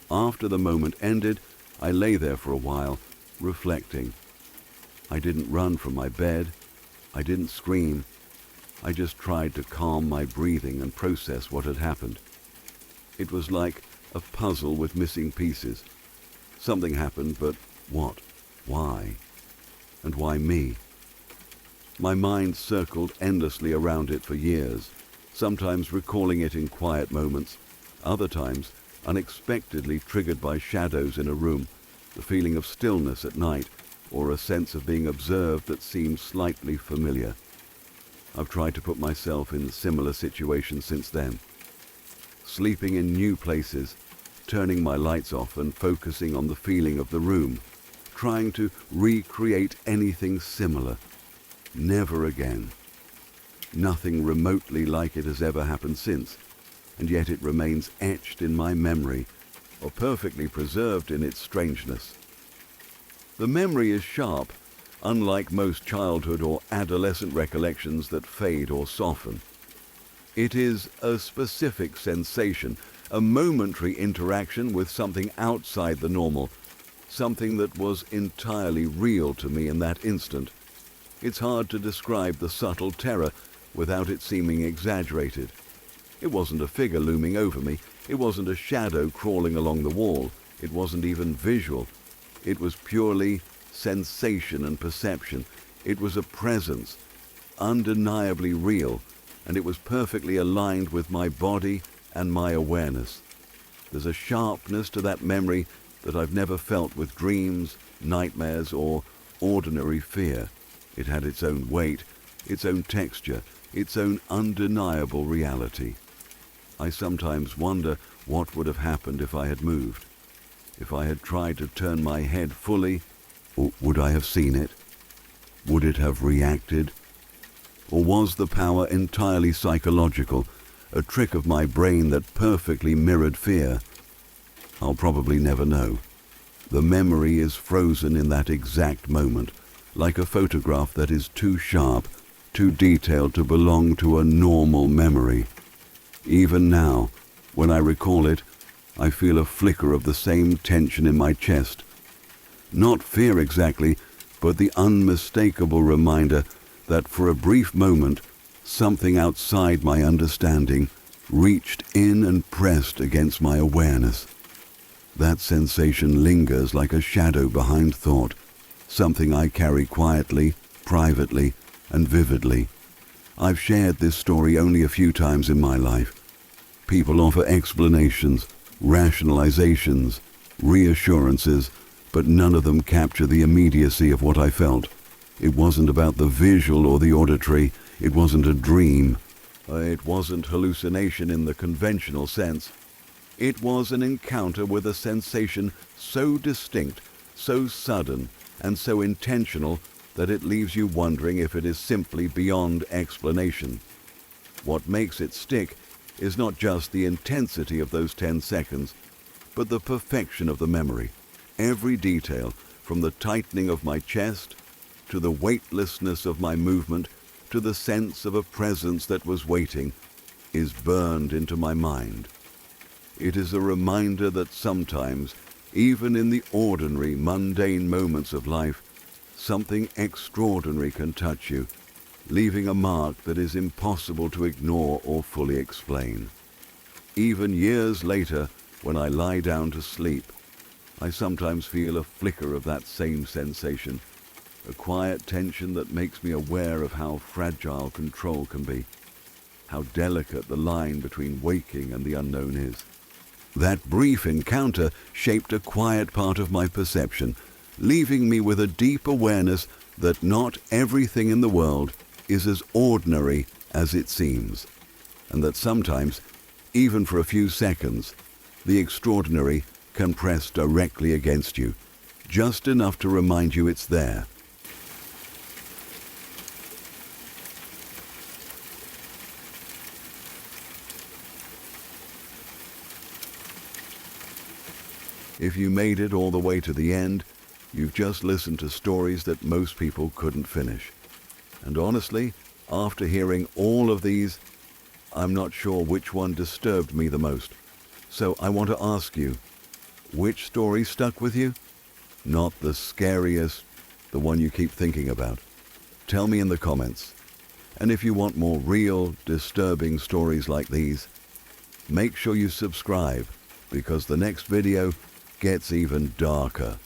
After the moment ended, I lay there for a while, reflecting. I didn't run from my bed. I didn't scream. I just tried to calm my breathing and process what had happened. It was like a puzzle with missing pieces. Something happened, but what? Why? And why me? My mind circled endlessly around it for years, sometimes recalling it in quiet moments, other times unexpectedly triggered by shadows in a room, the feeling of stillness at night, or a sense of being observed that seemed slightly familiar. I've tried to put myself in similar situations since then. Sleeping in new places, turning my lights off and focusing on the feeling of the room, trying to recreate anything similar. Never again. Nothing remotely like it has ever happened since, and yet it remains etched in my memory, or perfectly preserved in its strangeness. The memory is sharp, unlike most childhood or adolescent recollections that fade or soften. It is a specific sensation, a momentary interaction with something outside the normal, something that was entirely real to me in that instant. It's hard to describe the subtle terror without it seeming exaggerated. It wasn't a figure looming over me. It wasn't a shadow crawling along the wall. It wasn't even visual. It was purely sensation and perception. It was a presence, undeniably real, and it was perfectly aligned with my body and my awareness. There's a sharpness to that memory that I've never felt with dreams, nightmares, or ordinary fear. It had its own weight, its own texture, its own undeniable reality. I sometimes wonder what would have happened if I had moved. If I had tried to turn my head fully, would I have seen it? Would it have reacted? Or was the power entirely psychological, a trick of my brain that perfectly mirrored fear? I'll probably never know. The memory is frozen in that exact moment, like a photograph that is too sharp, too detailed to belong to a normal memory. Even now, when I recall it, I feel a flicker of the same tension in my chest. Not fear exactly, but the unmistakable reminder that for a brief moment, something outside my understanding reached in and pressed against my awareness. That sensation lingers like a shadow behind thought, something I carry quietly, privately, and vividly. I've shared this story only a few times in my life. People offer explanations, rationalizations, reassurances, but none of them capture the immediacy of what I felt. It wasn't about the visual or the auditory. It wasn't a dream. It wasn't hallucination in the conventional sense. It was an encounter with a sensation so distinct, so sudden, and so intentional that it leaves you wondering if it is simply beyond explanation. What makes it stick is not just the intensity of those 10 seconds, but the perfection of the memory. Every detail, from the tightening of my chest, to the weightlessness of my movement, to the sense of a presence that was waiting, is burned into my mind. It is a reminder that sometimes, even in the ordinary, mundane moments of life, something extraordinary can touch you, leaving a mark that is impossible to ignore or fully explain. Even years later, when I lie down to sleep, I sometimes feel a flicker of that same sensation, a quiet tension that makes me aware of how fragile control can be, how delicate the line between waking and the unknown is. That brief encounter shaped a quiet part of my perception, leaving me with a deep awareness that not everything in the world is as ordinary as it seems, and that sometimes, even for a few seconds, the extraordinary can press directly against you, just enough to remind you it's there. If you made it all the way to the end, you've just listened to stories that most people couldn't finish. And honestly, after hearing all of these, I'm not sure which one disturbed me the most. So I want to ask you, which story stuck with you? Not the scariest, the one you keep thinking about. Tell me in the comments. And if you want more real, disturbing stories like these, make sure you subscribe, because the next video gets even darker.